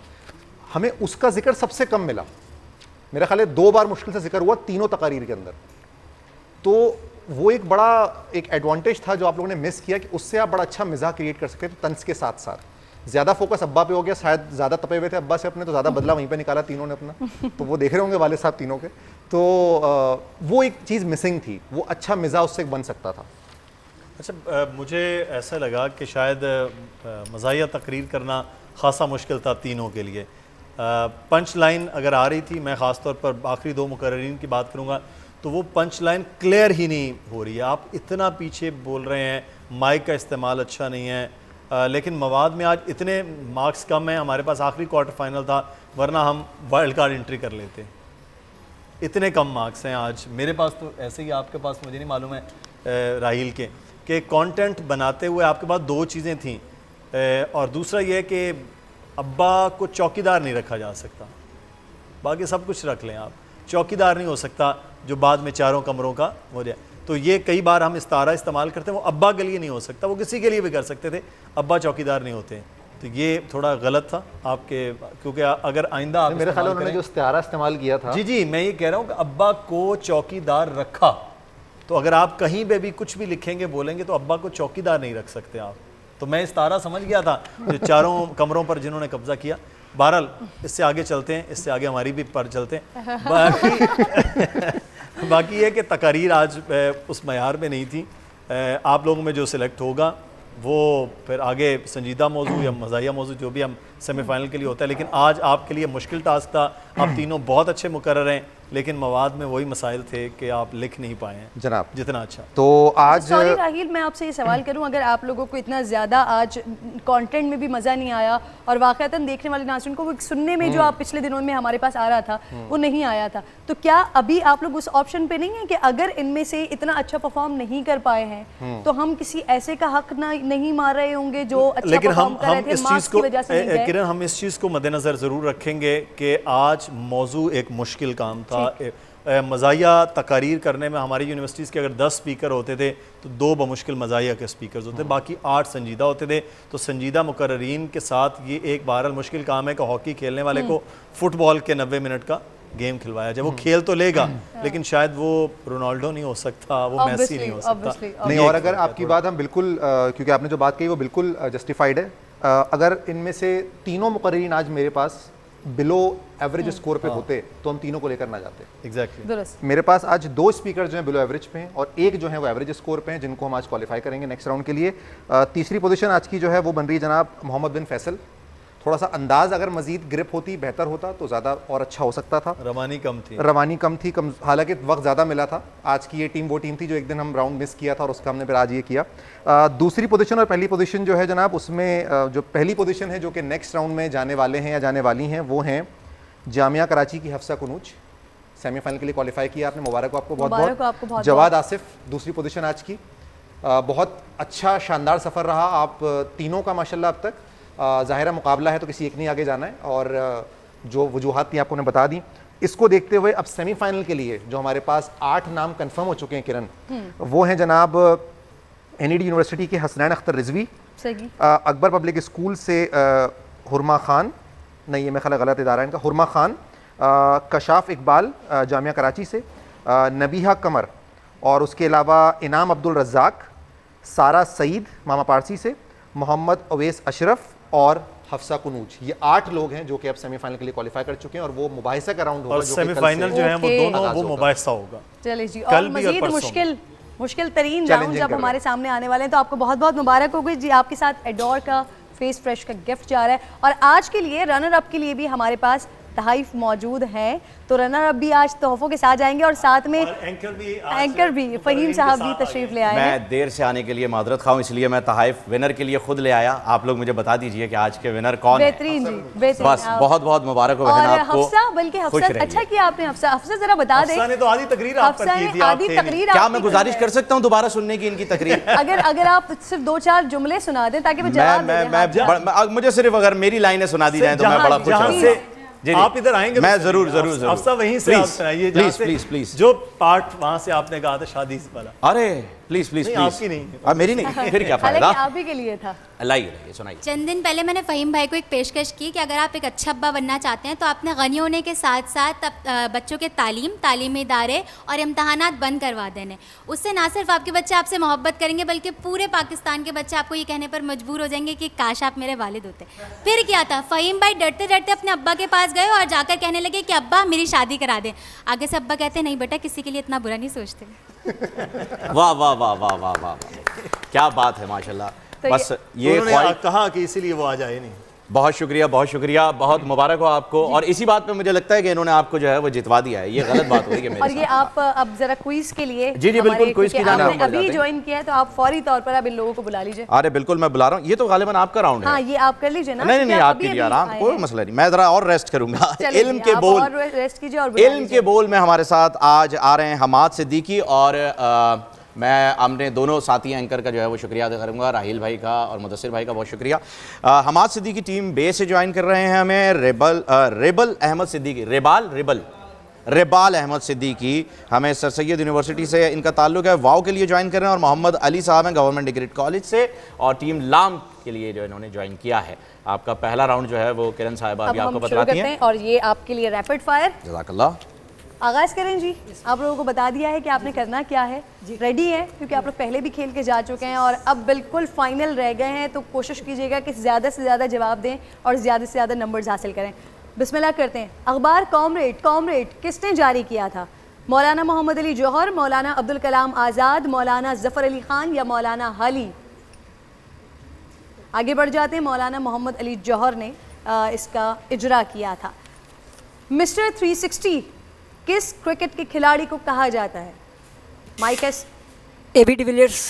ہمیں اس کا ذکر سب سے کم ملا. میرا خیال ہے 2 بار مشکل سے ذکر ہوا تینوں تقاریر کے اندر. تو وہ ایک بڑا ایک ایڈوانٹیج تھا جو آپ لوگوں نے مس کیا کہ اس سے آپ بڑا اچھا مزاح کریٹ کر سکتے تھے طنز کے ساتھ ساتھ. زیادہ فوکس ابا پہ ہو گیا, شاید زیادہ تپے ہوئے تھے ابا سے اپنے, تو زیادہ بدلہ وہیں پہ نکالا تینوں نے اپنا. تو وہ دیکھ رہے ہوں گے والد صاحب تینوں کے, تو وہ ایک چیز مسنگ تھی, وہ اچھا مزاح اس سے بن سکتا تھا.
اچھا مجھے ایسا لگا کہ شاید مزاحیہ تقریر کرنا خاصا مشکل تھا تینوں کے لیے. پنچ لائن اگر آ رہی تھی, میں خاص طور پر آخری 2 مقررین کی بات کروں گا, تو وہ پنچ لائن کلیئر ہی نہیں ہو رہی ہے. آپ اتنا پیچھے بول رہے ہیں, مائک کا استعمال اچھا نہیں ہے, لیکن مواد میں آج اتنے مارکس کم ہیں. ہمارے پاس آخری کوارٹر فائنل تھا, ورنہ ہم وائلڈ کارڈ انٹری کر لیتے. اتنے کم مارکس ہیں آج میرے پاس, تو ایسے ہی آپ کے پاس, مجھے نہیں معلوم ہے راہیل کے, کہ کانٹینٹ بناتے ہوئے آپ کے پاس 2 چیزیں تھیں, اور دوسرا یہ کہ ابا کو چوکیدار نہیں رکھا جا سکتا. باقی سب کچھ رکھ لیں آپ, چوکیدار نہیں ہو سکتا جو بعد میں 4 کمروں کا ہو جائے. تو یہ کئی بار ہم استعارہ استعمال کرتے ہیں, وہ ابا کے لیے نہیں ہو سکتا, وہ کسی کے لیے بھی کر سکتے تھے, ابا چوکیدار نہیں ہوتے. تو یہ تھوڑا غلط تھا آپ کے, کیونکہ اگر آئندہ آپ
میرے خیال انہوں نے جو استعارہ استعمال کیا تھا,
جی میں یہ کہہ رہا ہوں کہ ابا کو چوکیدار رکھا, تو اگر آپ کہیں پہ بھی کچھ بھی لکھیں گے بولیں گے تو ابا کو چوکیدار نہیں رکھ سکتے آپ. تو میں استعارہ سمجھ گیا تھا جو 4 کمروں پر جنہوں نے قبضہ کیا. بہرحال اس سے آگے چلتے ہیں, اس سے آگے ہماری بھی پر چلتے ہیں. باقی یہ کہ تقاریر آج اس معیار میں نہیں تھی. آپ لوگوں میں جو سلیکٹ ہوگا وہ پھر آگے سنجیدہ موضوع یا مزاحیہ موضوع جو بھی ہم سیمی فائنل کے لیے ہوتا ہے. لیکن آج آپ کے لیے مشکل ٹاسک تھا. آپ تینوں بہت اچھے مقرر ہیں لیکن مواد میں وہی مسائل تھے کہ آپ لکھ نہیں پائے ہیں
جناب
جتنا اچھا.
تو آج
سوری راہیل, میں آپ سے یہ سوال کروں, اگر آپ لوگوں کو اتنا زیادہ آج کانٹینٹ میں بھی مزہ نہیں آیا اور واقعتاً دیکھنے والے ناظرین کو وہ سننے میں جو آپ پچھلے دنوں میں ہمارے پاس آ رہا تھا وہ نہیں آیا تھا, تو کیا ابھی آپ لوگ اس آپشن پہ نہیں ہیں کہ اگر ان میں سے اتنا اچھا پرفارم نہیں کر پائے ہیں تو ہم کسی ایسے کا حق نہیں مار رہے ہوں گے جو اچھا
لیکن
پرفارم کر رہے تھے مارکس کی وجہ سے نہیں گئے؟
کرن ہم اس چیز کو مد نظر ضرور رکھیں گے کہ آج موضوع ایک مشکل کام تھا. مزاحیہ تقاریر کرنے میں ہماری یونیورسٹیز کے اگر 10 سپیکر ہوتے تھے تو 2 بمشکل مزاحیہ کے سپیکرز ہوتے, باقی 8 سنجیدہ ہوتے تھے. تو سنجیدہ مقررین کے ساتھ یہ ایک بہرحال مشکل کام ہے کہ ہاکی کھیلنے والے کو فٹ بال کے 90 منٹ کا گیم کھلوایا جائے. وہ کھیل تو لے گا لیکن شاید وہ رونالڈو نہیں ہو سکتا, وہ میسی نہیں ہو سکتا.
نہیں, اور اگر آپ کی بات ہم بالکل, کیونکہ آپ نے جو بات کہی وہ بالکل جسٹیفائڈ ہے. اگر ان میں سے تینوں مقررین آج میرے پاس بلو ایوریج اسکور پہ ہوتے تو ہم تینوں کو لے کر نہ جاتے.
ایگزیکٹلی.
میرے پاس آج 2 اسپیکر جو ہیں بلو ایوریج پہ ہیں اور ایک جو ہے وہ ایوریج اسکور پہ ہیں جن کو ہم آج کوالیفائی کریں گے نیکسٹ راؤنڈ کے لیے. تیسری پوزیشن آج کی جو ہے وہ بن رہی ہے جناب محمد بن فیصل. تھوڑا سا انداز اگر مزید گرپ ہوتی بہتر ہوتا تو زیادہ اور اچھا ہو سکتا تھا. روانی کم تھی, حالانکہ وقت زیادہ ملا تھا. آج کی یہ ٹیم وہ ٹیم تھی جو ایک دن ہم راؤنڈ مس کیا تھا اور اس کا ہم نے پھر آج یہ کیا. دوسری پوزیشن اور پہلی پوزیشن جو ہے جناب اس میں جو پہلی پوزیشن ہے جو کہ نیکسٹ راؤنڈ میں جانے والے ہیں یا جانے والی ہیں وہ ہیں جامعہ کراچی کی حفصہ کنوج. سیمی فائنل کے لیے کوالیفائی کیا آپ نے, مبارک ہو آپ کو بہت بہت. جواد آصف دوسری پوزیشن آج کی. بہت اچھا شاندار سفر رہا آپ تینوں کا ماشاءاللہ اب تک. ظاہرہ مقابلہ ہے تو کسی ایک نہیں آگے جانا ہے اور جو وجوہات تھیں آپ کو نے بتا دیں. اس کو دیکھتے ہوئے اب سیمی فائنل کے لیے جو ہمارے پاس 8 نام کنفرم ہو چکے ہیں کرن, وہ ہیں جناب NED یونیورسٹی کے حسنین اختر رضوی, اکبر پبلک اسکول سے حرمہ خان, نہیں یہ میں خیال غلط ادارہ ہے ان کا, حرمہ خان, کشاف اقبال جامعہ کراچی سے, نبیہہ قمر, اور اس کے علاوہ انعام عبد الرزاق, سارہ سعید ماما پارسی سے, محمد اویس اشرف اور حفصہ کنوج. یہ 8 لوگ ہیں جو کہ اب سیمی فائنل کے لیے کوالیفائی کر چکے ہیں اور وہ مباحثہ کا راؤنڈ ہوگا
اور سیمی فائنل جو ہیں وہ دونوں وہ مباحثہ ہوگا.
چلے جی, اور مزید مشکل ترین راؤنڈ جب ہمارے سامنے آنے والے ہیں تو آپ کو بہت بہت مبارک ہوگی جی. آپ کے ساتھ ایڈور کا فیس فریش کا گفٹ جا رہا ہے اور آج کے لیے رنر اپ کے لیے بھی ہمارے پاس تحائف موجود ہیں. تو رنر اپ بھی آج تحفوں کے ساتھ جائیں گے اور ساتھ میں اینکر بھی فہیم صاحب بھی تشریف لے آئے ہیں.
میں دیر سے آنے کے لیے معذرت خواہ ہوں, اس لیے میں تحائف ونر کے لیے خود لے آیا. آپ لوگ مجھے بتا دیجئے کہ آج کے ونر کون ہیں.
بہترین جی, بہترین.
بس بہت بہت مبارک ہو بہن آپ کو.
حفصہ, بلکہ حفصہ اچھا کیا آپ نے. حفصہ ذرا بتا دیں.
حفصہ نے تو آدھی تقریر آپ پر کی تھی.
کیا میں گزارش کر سکتا ہوں دوبارہ سننے کی ان کی تقریر؟
اگر آپ صرف 2-4 جملے سنا دیں تاکہ میں جواب دے دیں.
مجھے صرف اگر میری لائنیں سنا دی جائیں تو میں بڑا خوش ہوں.
آپ ادھر آئیں گے
میں ضرور
حفصہ وہیں سے آپ سنائیے
پلیز
جو پارٹ وہاں سے آپ نے کہا تھا شادی سے پہلا.
ارے پلیز
آپ کی نہیں,
میری نہیں, پھر کیا فائدہ,
آپ ہی کے لیے تھا.
لائیے سنائیے.
چند دن پہلے میں نے فہیم بھائی کو ایک پیشکش کی کہ اگر آپ ایک اچھا ابا بننا چاہتے ہیں تو آپ نے غنی ہونے کے ساتھ ساتھ بچوں کے تعلیمی ادارے اور امتحانات بند کروا دینے. اس سے نہ صرف آپ کے بچے آپ سے محبت کریں گے بلکہ پورے پاکستان کے بچے آپ کو یہ کہنے پر مجبور ہو جائیں گے کہ کاش آپ میرے والد ہوتے. پھر کیا تھا, فہیم بھائی ڈرتے ڈرتے اپنے ابا کے پاس گئے اور جا کر کہنے لگے کہ ابا میری شادی کرا دیں. آگے سے ابا کہتے نہیں بیٹا کسی کے لیے اتنا برا نہیں سوچتے.
واہ واہ واہ واہ واہ واہ, کیا بات ہے ماشاءاللہ. بس یہ
کہا کہ اسی لیے وہ آ جائے نہیں.
بہت شکریہ, بہت مبارک ہو آپ کو. اور اسی بات پہ مجھے لگتا ہے کہ انہوں نے آپ کو جو ہے وہ جتوا دیا ہے. یہ غلط بات ہوئی کہ میرے
اور یہ آپ اب ذرا کوئز کے لیے
جی بالکل کوئز کی جانب
ہم ابھی جوائن کیا ہے تو آپ فوری طور پر اب ان لوگوں کو بلا لیجیے.
ارے بالکل میں بلا رہا ہوں, یہ تو غالباً آپ کا راؤنڈ ہے.
ہاں یہ آپ کر لیجیے نا.
نہیں آپ کے لیے آرام, کوئی مسئلہ نہیں, میں ذرا اور ریسٹ کروں گا. علم کے بول میں ہمارے ساتھ آج آ رہے ہیں حماد صدیقی, اور میں اپنے دونوں ساتھی اینکر کا جو ہے وہ شکریہ ادا کروں گا, راہیل بھائی کا اور مدثر بھائی کا بہت شکریہ. حماد صدیقی ٹیم بے سے جوائن کر رہے ہیں ہمیں. ریبال احمد صدیقی ہمیں سر سید یونیورسٹی سے ان کا تعلق ہے, واؤ کے لیے جوائن کر رہے ہیں. اور محمد علی صاحب ہیں گورنمنٹ ڈگری کالج سے, اور ٹیم لام کے لیے جو انہوں نے جوائن کیا ہے. آپ کا پہلا راؤنڈ جو ہے وہ کرن صاحبہ ابھی آپ کو بتلاتی ہیں,
اور یہ آپ کے لیے ریپڈ فائر.
جزاک اللہ.
آغاز کریں جی. آپ لوگوں کو بتا دیا ہے کہ آپ نے کرنا کیا ہے, ریڈی ہے کیونکہ آپ لوگ پہلے بھی کھیل کے جا چکے ہیں اور اب بالکل فائنل رہ گئے ہیں, تو کوشش کیجیے گا کہ زیادہ سے زیادہ جواب دیں اور زیادہ سے زیادہ نمبرز حاصل کریں. بسم اللہ کرتے ہیں. اخبار کامریڈ کس نے جاری کیا تھا؟ مولانا محمد علی جوہر, مولانا عبدالکلام آزاد, مولانا ظفر علی خان یا مولانا حالی؟ آگے بڑھ جاتے ہیں. مولانا محمد علی جوہر نے اس کا اجرا کیا تھا. مسٹر 360 کس کرکٹ کے کھلاڑی کو کہا جاتا ہے؟ مائکس.
A B de Villiers.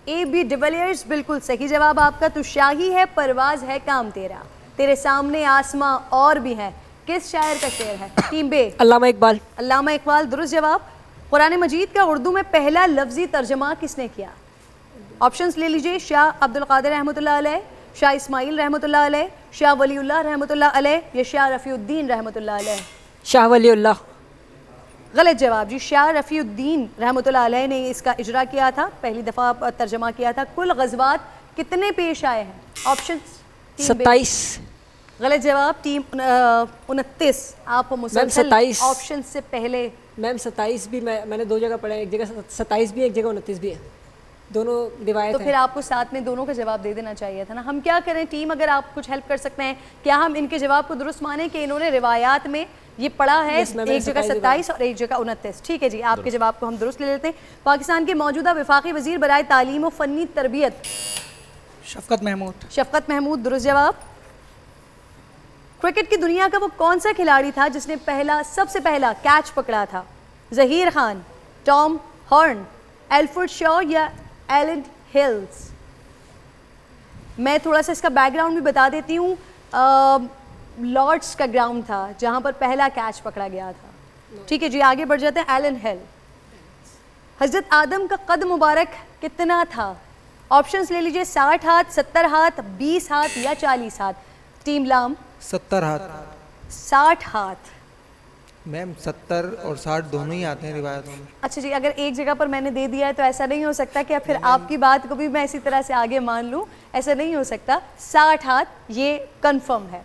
A B de Villiers بالکل صحیح جواب آپ کا. تو شاہی ہے پرواز ہے کام تیرا، تیرے سامنے آسماں اور بھی ہیں، کس شاعر کا شعر ہے؟ ٹیم بے.
علامہ اقبال.
علامہ اقبال درست جواب. قرآن مجید کا اردو میں پہلا لفظی ترجمہ کس نے کیا؟ آپشنز لے لیجئے. شاہ عبد القادر رحمۃ اللہ علیہ، شاہ اسماعیل رحمۃ اللہ علیہ، شاہ ولی اللہ رحمۃ اللہ علیہ، یا شاہ رفیع الدین رحمۃ اللہ علیہ؟
شاہ ولی اللہ.
غلط جواب جی، شاہ رفیع الدین رحمۃ اللہ علیہ نے اس کا اجرا کیا تھا، پہلی دفعہ ترجمہ کیا تھا. کل غزوات کتنے پیش آئے ہیں؟ آپشنز.
27.
غلط جواب. ٹیم 29. آپ مسلسل
27
آپشن سے پہلے.
میم 27 بھی میں نے 2 جگہ پڑھا ہے، ایک جگہ 27 بھی ہے، ایک جگہ 29 بھی ہے، دونوں روایت
تو
ہیں.
پھر آپ کو ساتھ میں دونوں کا جواب دے دینا چاہیے تھا نا. ہم کیا کریں ٹیم، اگر آپ کچھ ہیلپ کر سکتے ہیں کیا ہم ان کے جواب کو درست مانیں کہ انہوں نے روایات میں یہ پڑھا ہے ایک جگہ 27 اور ایک جگہ 29؟ ٹھیک ہے جی، آپ کے جواب کو ہم درست لے لیتے ہیں. پاکستان کے موجودہ وفاقی وزیر برائے تعلیم و فنی تربیت؟
شفقت محمود.
شفقت محمود درست جواب. کرکٹ کی دنیا کا وہ کون سا کھلاڑی تھا جس نے سب سے پہلا کیچ پکڑا تھا؟ Zaheer Khan, Tom horn, Alfred شاء یا ایلن ہلز؟ میں تھوڑا سا اس کا بیک گراؤنڈ بھی بتا دیتی ہوں. لارڈس کا گراؤنڈ تھا جہاں پر پہلا کیچ پکڑا گیا تھا. ٹھیک ہے جی، آگے بڑھ جاتے ہیں. ایلن ہل. حضرت آدم کا قد مبارک کتنا تھا؟ آپشنز لے لیجئے. 60 ہاتھ، 70 ہاتھ، 20 ہاتھ یا 40 ہاتھ؟ ٹیم لام.
70 ہاتھ.
60 ہاتھ.
میم 70 اور 60 دونوں ہی آتے ہیں روایتوں میں.
اچھا جی، اگر ایک جگہ پر میں نے دے دیا ہے تو ایسا نہیں ہو سکتا کہ پھر آپ کی بات کو بھی میں اسی طرح سے آگے مان لوں، ایسا نہیں ہو سکتا. 60 ہاتھ یہ کنفرم ہے.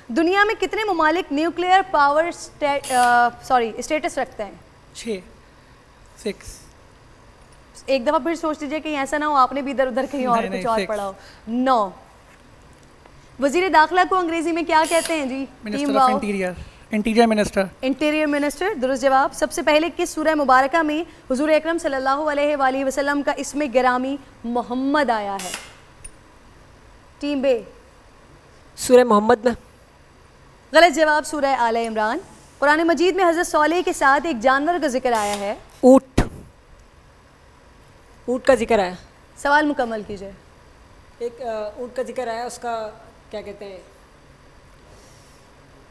دنیا میں کتنے ممالک نیوکلیئر پاور اسٹیٹس رکھتے ہیں؟
6.
ایک دفعہ پھر سوچ لیجئے کہیں ایسا نہ ہو آپ نے بھی ادھر ادھر کہیں اور کچھ اور پڑھا ہو. 9. وزیر داخلہ کو انگریزی میں کیا کہتے ہیں جی؟
Minister of interior. Interior minister.
Interior minister درست جواب. سب سے پہلے کس سورہ مبارکہ میں حضور اکرم صلی اللہ علیہ وآلہ وسلم کا اسم گرامی محمد آیا ہے؟ ٹیم بے.
سورہ محمد میں.
غلط جواب. سورہ آل عمران. قرآن مجید میں حضرت صالح کے ساتھ ایک جانور کا ذکر آیا ہے؟
اونٹ. اونٹ کا ذکر آیا.
سوال مکمل کیجئے.
ایک اونٹ کا ذکر آیا، اس کا کیا کہتے ہیں،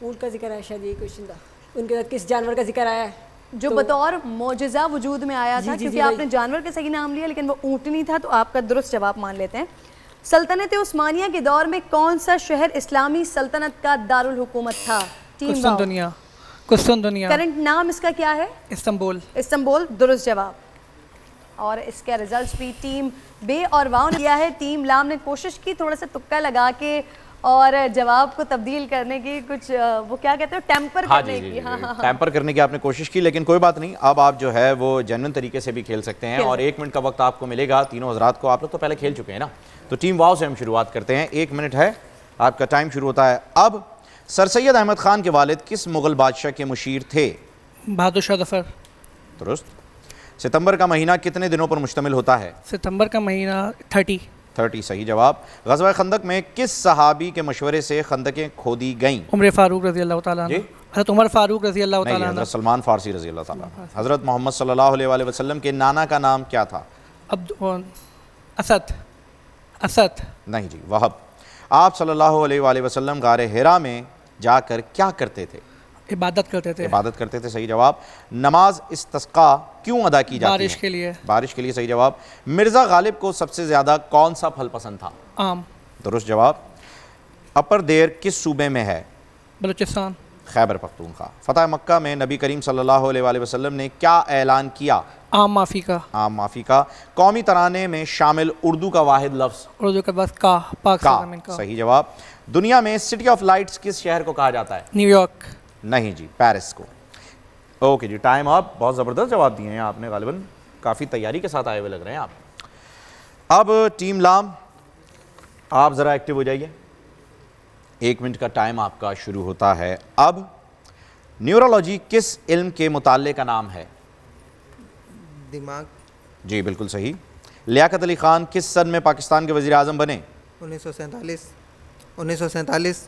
اونٹ کا ذکر آیا شاید یہ کوشچن تھا. ان کے ساتھ کس جانور کا ذکر آیا ہے
جو بطور معجزہ وجود میں آیا تھا؟ کیونکہ آپ نے جانور کا صحیح نام لیا لیکن وہ اونٹنی تھا، تو آپ کا درست جواب مان لیتے ہیں. سلطنت عثمانیہ کے دور میں کون سا شہر اسلامی سلطنت کا دارالحکومت تھا؟
قسطنطنیہ.
کرنٹ نام اس کا کیا ہے؟
استنبول.
استنبول درست جواب. اور اس کے ریزلٹس بھی ٹیم بے اور واؤ نے کیا ہے. ٹیم لام نے کوشش کی تھوڑا سا تکا لگا کے اور جواب کو تبدیل کرنے کی، کچھ وہ کیا کہتے ہیں ٹیمپر کرنے کی.
ٹیمپر کرنے کی آپ نے کوشش کی، لیکن کوئی بات نہیں، اب آپ جو ہے وہ جنون طریقے سے بھی کھیل سکتے ہیں. اور 1 منٹ کا وقت آپ کو ملے گا تینوں حضرات کو. آپ لوگ تو پہلے کھیل چکے ہیں نا، تو ٹیم واؤ سے ہم شروعات کرتے ہیں. 1 منٹ ہے آپ کا ٹائم شروع ہوتا ہے اب. سر سید احمد خان کے والد کس مغل بادشاہ کے مشیر تھے؟
بہادر شاہ ظفر.
درست. ستمبر کا مہینہ کتنے دنوں پر مشتمل ہوتا ہے؟
ستمبر کا مہینہ 30.
صحیح جواب. غزوہ خندق میں کس صحابی کے مشورے سے خندقیں کھودی گئیں؟
عمر فاروق رضی اللہ تعالیٰ عنہ. حضرت عمر فاروق رضی اللہ تعالیٰ عنہ.
حضرت سلمان فارسی رضی اللہ تعالیٰ عنہ. حضرت محمد صلی اللہ علیہ وآلہ وسلم کے نانا کا نام کیا تھا؟
اسد.
نہیں جی، وہب. آپ صلی اللہ علیہ وآلہ وسلم غار حرا میں جا کر کیا کرتے تھے؟
عبادت کرتے تھے.
صحیح جواب. نماز استسقاء کیوں ادا کی جاتی ہے؟ بارش کے لیے. صحیح جواب. مرزا غالب کو سب سے زیادہ کون سا پھل پسند تھا؟
آم.
درست جواب. اپر دیر کس صوبے میں ہے؟
بلوچستان.
خیبر پختونخوا. فتح مکہ میں نبی کریم صلی اللہ علیہ وآلہ وسلم نے کیا اعلان کیا؟
عام معافی کا.
قومی ترانے میں شامل اردو کا واحد لفظ؟
اردو کے بعد کا.
صحیح جواب. دنیا میں سٹی آف لائٹس کس شہر کو کہا جاتا ہے؟
New York.
نہیں جی، پیرس کو. اوکے جی، ٹائم آپ. بہت زبردست جواب دیے ہیں آپ نے، غالباً کافی تیاری کے ساتھ آئے ہوئے لگ رہے ہیں آپ. اب ٹیم لام آپ ذرا ایکٹیو ہو جائیے. 1 منٹ کا ٹائم آپ کا شروع ہوتا ہے اب. نیورولوجی کس علم کے مطالعے کا نام ہے؟
دماغ.
جی بالکل صحیح. لیاقت علی خان کس سن میں پاکستان کے وزیر اعظم بنے؟
1947 1947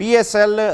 PSL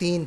3।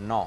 9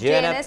JNS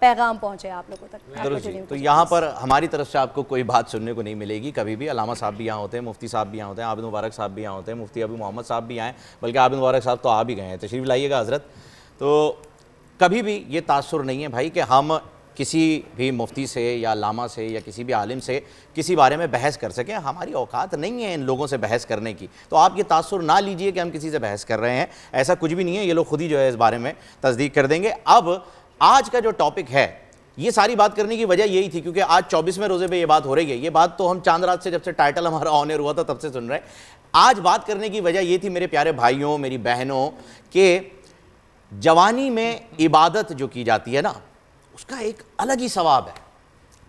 پیغام پہنچے آپ لوگوں تک.
درست جی. تو یہاں پر ہماری طرف سے آپ کو کوئی بات سننے کو نہیں ملے گی کبھی بھی. علامہ صاحب بھی یہاں ہوتے ہیں, مفتی صاحب بھی یہاں ہوتے ہیں, عابد مبارک صاحب بھی یہاں ہوتے ہیں, مفتی ابو محمد صاحب بھی آئے, بلکہ عابد مبارک صاحب تو آ بھی گئے ہیں, تشریف لائیے گا حضرت. تو کبھی بھی یہ تاثر نہیں ہے بھائی کہ ہم کسی بھی مفتی سے یا علامہ سے یا کسی بھی عالم سے کسی بارے میں بحث کر سکیں. ہماری اوقات نہیں ہے ان لوگوں سے بحث کرنے کی. تو آپ یہ تاثر نہ لیجئے کہ ہم کسی سے بحث کر رہے ہیں, ایسا کچھ بھی نہیں ہے. یہ لوگ خود ہی جو ہے اس بارے میں تصدیق کر دیں گے. اب آج کا جو ٹاپک ہے, یہ ساری بات کرنے کی وجہ یہی تھی کیونکہ آج 24ویں روزے پہ یہ بات ہو رہی ہے. یہ بات تو ہم چاند رات سے جب سے ٹائٹل ہمارا آن ایئر ہوا تھا تب سے سن رہے ہیں. آج بات کرنے کی وجہ یہ تھی میرے پیارے بھائیوں, میری بہنوں, کہ جوانی میں عبادت جو کی جاتی ہے نا, اس کا ایک الگ ہی ثواب ہے,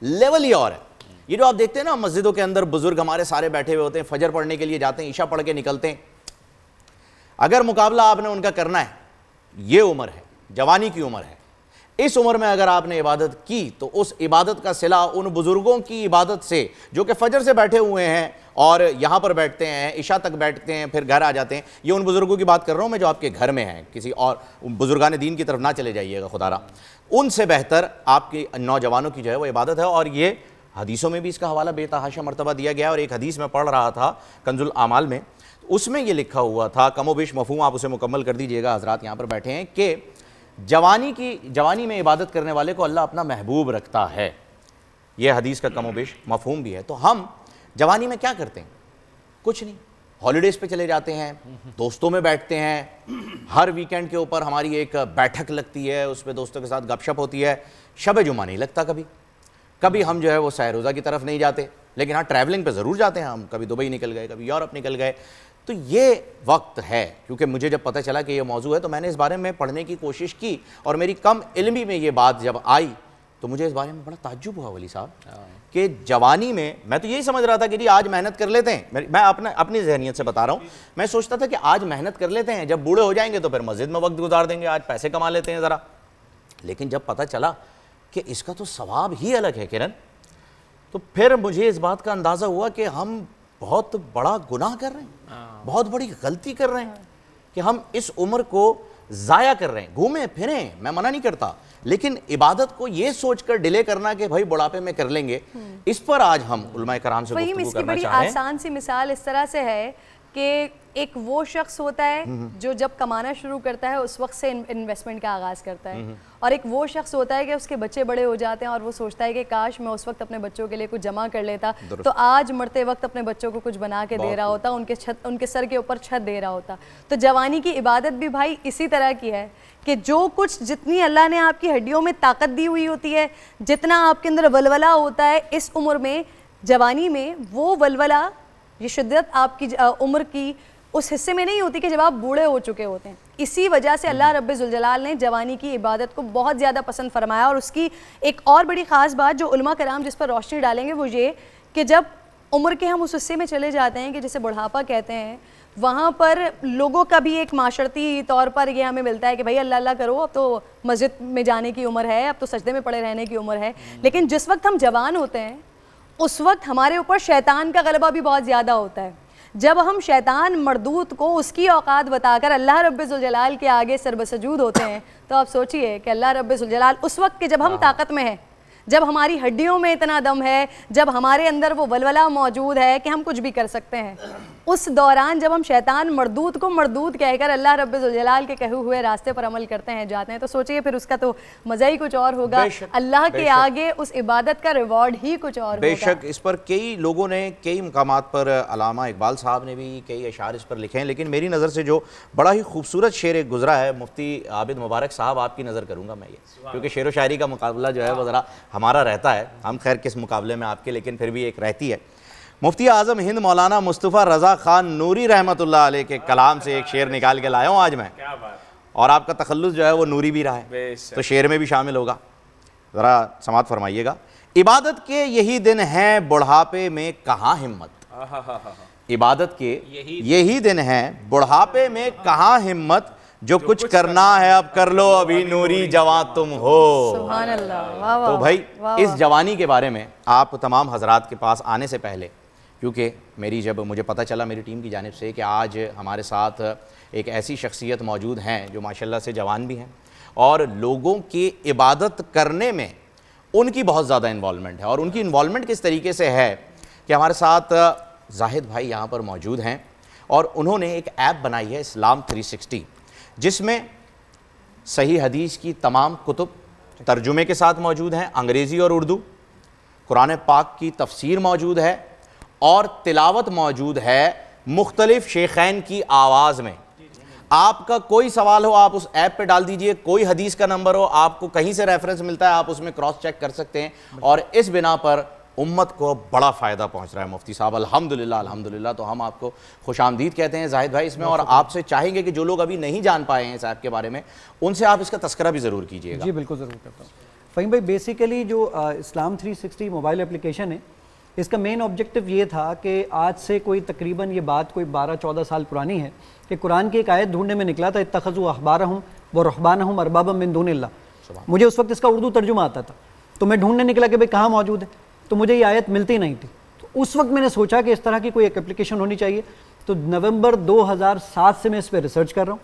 لیول ہی اور ہے. یہ جو آپ دیکھتے ہیں نا مسجدوں کے اندر بزرگ ہمارے سارے بیٹھے ہوئے ہوتے ہیں, فجر پڑھنے کے لیے جاتے ہیں, عشاء پڑھ کے نکلتے ہیں. اگر مقابلہ آپ نے ان کا کرنا ہے, یہ عمر ہے, جوانی کی عمر ہے, اس عمر میں اگر آپ نے عبادت کی تو اس عبادت کا صلہ ان بزرگوں کی عبادت سے جو کہ فجر سے بیٹھے ہوئے ہیں اور یہاں پر بیٹھتے ہیں, عشاء تک بیٹھتے ہیں, پھر گھر آ جاتے ہیں. یہ ان بزرگوں کی بات کر رہا ہوں میں جو آپ کے گھر میں ہیں, کسی اور بزرگان دین کی طرف نہ چلے جائیے گا خدا را. ان سے بہتر آپ کی نوجوانوں کی جو ہے وہ عبادت ہے. اور یہ حدیثوں میں بھی اس کا حوالہ بے تحاشا مرتبہ دیا گیا ہے. اور ایک حدیث میں پڑھ رہا تھا کنز الاعمال میں, اس میں یہ لکھا ہوا تھا, کم و بیش مفہوم آپ اسے مکمل کر دیجئے گا حضرات یہاں پر بیٹھے ہیں, کہ جوانی میں عبادت کرنے والے کو اللہ اپنا محبوب رکھتا ہے. یہ حدیث کا کم و بیش مفہوم بھی ہے. تو ہم جوانی میں کیا کرتے ہیں؟ کچھ نہیں. ہالیڈیز پہ چلے جاتے ہیں, دوستوں میں بیٹھتے ہیں, ہر ویکینڈ کے اوپر ہماری ایک بیٹھک لگتی ہے, اس پہ دوستوں کے ساتھ گپ شپ ہوتی ہے. شب جمعہ نہیں لگتا کبھی ہم جو ہے وہ سہ روزہ کی طرف نہیں جاتے, لیکن ہاں ٹریولنگ پہ ضرور جاتے ہیں ہم. کبھی دبئی نکل گئے, کبھی یورپ نکل گئے. تو یہ وقت ہے, کیونکہ مجھے جب پتہ چلا کہ یہ موضوع ہے تو میں نے اس بارے میں پڑھنے کی کوشش کی, اور میری کم علمی میں یہ بات جب آئی تو مجھے اس بارے میں بڑا تعجب ہوا ولی صاحب, کہ جوانی میں تو یہی سمجھ رہا تھا کہ جی آج محنت کر لیتے ہیں. میں اپنی ذہنیت سے بتا رہا ہوں, میں سوچتا تھا کہ آج محنت کر لیتے ہیں, جب بوڑھے ہو جائیں گے تو پھر مسجد میں وقت گزار دیں گے, آج پیسے کما لیتے ہیں ذرا. لیکن جب پتہ چلا کہ اس کا تو ثواب ہی الگ ہے کرن, تو پھر مجھے اس بات کا اندازہ ہوا کہ ہم بہت بڑا گناہ کر رہے ہیں, بہت بڑی غلطی کر رہے ہیں, کہ ہم اس عمر کو ضائع کر رہے ہیں. گھومیں پھریں, میں منع نہیں کرتا, لیکن عبادت کو یہ سوچ کر ڈیلے کرنا کہ بھائی بڑھاپے میں کر لیں گے, اس پر آج ہم علماء کرام سے گفتگو کرنا
بڑی
چاہ رہے ہیں.
آسان سی مثال اس طرح سے ہے کہ ایک وہ شخص ہوتا ہے جو جب کمانا شروع کرتا ہے اس وقت سے انویسٹمنٹ کا آغاز کرتا ہے, اور ایک وہ شخص ہوتا ہے کہ اس کے بچے بڑے ہو جاتے ہیں اور وہ سوچتا ہے کہ کاش میں اس وقت اپنے بچوں کے لیے کچھ جمع کر لیتا, تو آج مرتے وقت اپنے بچوں کو کچھ بنا کے دے رہا ہوتا, ان کے سر کے اوپر چھت دے رہا ہوتا. تو جوانی کی عبادت بھی بھائی اسی طرح کی ہے کہ جو کچھ جتنی اللہ نے آپ کی ہڈیوں میں طاقت دی ہوئی ہوتی ہے, جتنا آپ کے اندر ولولہ ہوتا ہے اس عمر میں, جوانی میں, وہ ولولہ, یہ شدت آپ کی عمر کی اس حصے میں نہیں ہوتی کہ جب آپ بوڑھے ہو چکے ہوتے ہیں. اسی وجہ سے اللہ رب ذوالجلال نے جوانی کی عبادت کو بہت زیادہ پسند فرمایا. اور اس کی ایک اور بڑی خاص بات جو علماء کرام جس پر روشنی ڈالیں گے وہ یہ کہ جب عمر کے ہم اس حصے میں چلے جاتے ہیں کہ جسے بڑھاپا کہتے ہیں, وہاں پر لوگوں کا بھی ایک معاشرتی طور پر یہ ہمیں ملتا ہے کہ بھائی اللہ اللہ کرو, اب تو مسجد میں جانے کی عمر ہے, اب تو سجدے میں پڑے رہنے کی عمر ہے. لیکن جس وقت ہم جوان ہوتے ہیں اس وقت ہمارے اوپر شیطان کا غلبہ بھی بہت زیادہ ہوتا ہے. جب ہم شیطان مردود کو اس کی اوقات بتا کر اللہ رب ذوالجلال کے آگے سر بسجود ہوتے ہیں, تو آپ سوچئے کہ اللہ رب ذوالجلال اس وقت کے جب ہم طاقت میں ہیں, جب ہماری ہڈیوں میں اتنا دم ہے, جب ہمارے اندر وہ ولولہ موجود ہے کہ ہم کچھ بھی کر سکتے ہیں, اس دوران جب ہم شیطان مردود کو مردود کہہ کر اللہ رب ذوالجلال کے کہے ہوئے راستے پر عمل کرتے ہیں, جاتے ہیں, تو سوچئے پھر اس کا تو مزہ ہی کچھ اور ہوگا. اللہ کے آگے اس عبادت کا ریوارڈ ہی کچھ اور ہوگا.
بے شک اس پر کئی لوگوں نے کئی مقامات پر, علامہ اقبال صاحب نے بھی کئی اشعار اس پر لکھے ہیں, لیکن میری نظر سے جو بڑا ہی خوبصورت شعر ایک گزرا ہے, مفتی عابد مبارک صاحب آپ کی نظر کروں گا میں یہ, کیونکہ شعر و شاعری کا مقابلہ جو ہے وہ ذرا ہمارا رہتا ہے, ہم خیر کس مقابلے میں آپ کے, لیکن پھر بھی ایک رہتی ہے. مفتی اعظم ہند مولانا مصطفیٰ رضا خان نوری رحمۃ اللہ علیہ کے کلام سے ایک شعر نکال کے لایا ہوں آج میں, اور آپ کا تخلص جو ہے وہ نوری بھی رہا ہے تو شعر میں بھی شامل ہوگا, ذرا سماعت فرمائیے گا. عبادت کے یہی دن ہیں بڑھاپے میں کہاں ہمت, عبادت کے یہی دن ہیں بڑھاپے میں کہاں ہمت, جو کچھ کرنا ہے اب کر لو ابھی نوری جوان تم ہو.
سبحان اللہ.
تو بھائی اس جوانی کے بارے میں آپ تمام حضرات کے پاس آنے سے پہلے, کیونکہ جب مجھے پتہ چلا میری ٹیم کی جانب سے کہ آج ہمارے ساتھ ایک ایسی شخصیت موجود ہیں جو ماشاءاللہ سے جوان بھی ہیں اور لوگوں کی عبادت کرنے میں ان کی بہت زیادہ انوالومنٹ ہے. اور ان کی انوالومنٹ کس طریقے سے ہے کہ ہمارے ساتھ زاہد بھائی یہاں پر موجود ہیں اور انہوں نے ایک ایپ بنائی ہے اسلام 360 جس میں صحیح حدیث کی تمام کتب ترجمے کے ساتھ موجود ہیں, انگریزی اور اردو, قرآن پاک کی تفسیر موجود ہے اور تلاوت موجود ہے مختلف شیخین کی آواز میں. آپ کا کوئی سوال ہو آپ اس ایپ پہ ڈال دیجئے, کوئی حدیث کا نمبر ہو آپ کو کہیں سے ریفرنس ملتا ہے آپ اس میں کراس چیک کر سکتے ہیں, اور اس بنا پر امت کو بڑا فائدہ پہنچ رہا ہے مفتی صاحب الحمدللہ الحمدللہ. تو ہم آپ کو خوش آمدید کہتے ہیں زاہد بھائی اس میں, اور آپ سے چاہیں گے کہ جو لوگ ابھی نہیں جان پائے ہیں اس ایپ کے بارے میں ان سے آپ اس کا تذکرہ بھی ضرور کیجئے گا.
جی بالکل ضرور کرتا ہوں. فہیم بھائی بیسیکلی جو اسلام 360 موبائل اپلیکیشن ہے اس کا مین آبجیکٹو یہ تھا کہ آج سے کوئی تقریباً یہ بات کوئی 12-14 سال پرانی ہے کہ قرآن کی ایک آیت ڈھونڈنے میں نکلا تھا اتخذوا احبارہم ورہبانہم اربابا من دون اللہ. مجھے اس وقت اس کا اردو ترجمہ آتا تھا تو میں ڈھونڈنے نکلا کہ بھئی کہاں موجود ہے, تو مجھے یہ آیت ملتی نہیں تھی. تو اس وقت میں نے سوچا کہ اس طرح کی کوئی ایک اپلیکیشن ہونی چاہیے. تو نومبر 2007 سے میں اس پہ ریسرچ کر رہا ہوں.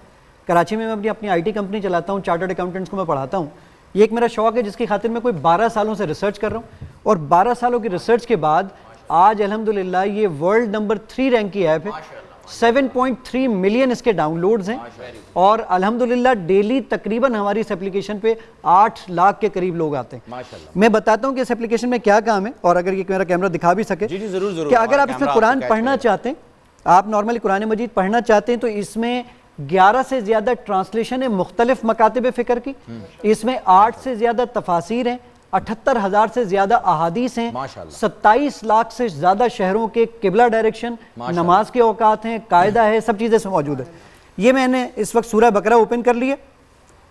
کراچی میں اپنی آئی ٹی کمپنی چلاتا ہوں, چارٹرڈ اکاؤنٹنٹس کو میں پڑھاتا ہوں. یہ ایک میرا شوق ہے جس کی خاطر میں کوئی 12 سالوں سے ریسرچ کر رہا ہوں, اور 12 سالوں کی ریسرچ کے بعد آج الحمدللہ یہ ورلڈ نمبر 3 رینک کی ایپ ہے. 7.3 ملین اس کے ڈاؤن لوڈز ہیں, اور الحمدللہ ڈیلی تقریباً ہماری اس اپلیکیشن پہ 8 لاکھ کے قریب لوگ آتے ہیں. میں بتاتا ہوں کہ اس اپلیکیشن میں کیا کام ہے, اور اگر یہ میرا کیمرہ دکھا بھی سکے کہ اگر آپ اس میں قرآن پڑھنا چاہتے ہیں, آپ نارملی قرآن مجید پڑھنا چاہتے ہیں تو اس میں 11 سے زیادہ ٹرانسلیشن ہے مختلف مکاتب فکر کی, اس میں 8 سے زیادہ تفاسیر ہیں, 78,000 سے زیادہ احادیث ہیں, 27 لاکھ سے زیادہ شہروں کے قبلہ ڈائریکشن, نماز کے اوقات ہیں, قاعدہ ہے, سب چیزیں اس میں موجود ہے. یہ میں نے اس وقت سورہ بقرہ اوپن کر لی ہے,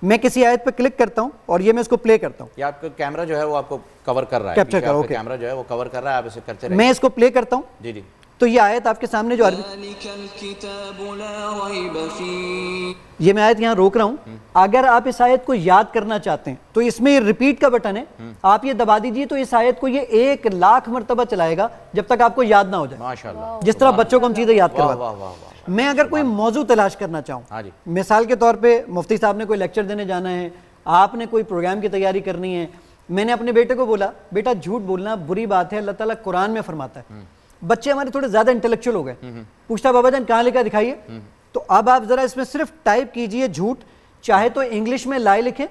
میں کسی آیت پہ کلک کرتا ہوں اور یہ میں اس کو پلے کرتا ہوں.
یہ آپ کا کیمرہ جو ہے وہ آپ کو کور کر رہا ہے,
کیپچر کر رہا ہے,
کیمرہ جو ہے وہ کور کر رہا ہے, آپ اسے کرتے رہیے.
میں اس کو پلے کرتا ہوں.
جی جی.
تو یہ آیت آپ کے سامنے جو یہ میں آیت یہاں روک رہا ہوں. اگر آپ اس آیت کو یاد کرنا چاہتے ہیں تو اس میں یہ ریپیٹ کا بٹن ہے, آپ یہ دبا دیجئے تو اس آیت کو یہ 1 لاکھ مرتبہ چلائے گا جب تک آپ کو یاد نہ ہو جائے.
ماشاءاللہ.
جس طرح بچوں کو ہم چیزیں یاد کرواتے ہیں. میں اگر کوئی موضوع تلاش کرنا چاہوں, مثال کے طور پہ مفتی صاحب نے کوئی لیکچر دینے جانا ہے, آپ نے کوئی پروگرام کی تیاری کرنی ہے, میں نے اپنے بیٹے کو بولا بیٹا جھوٹ بولنا بری بات ہے, اللہ تعالیٰ قرآن میں فرماتا ہے. بچے ہمارے تھوڑے زیادہ انٹلیکچوئل ہو گئے, پوچھتا بابا جان کہاں لکھا دکھائیے. تو اب آپ ذرا اس میں صرف ٹائپ کیجئے جھوٹ, چاہے تو انگلش میں لائے لکھیں,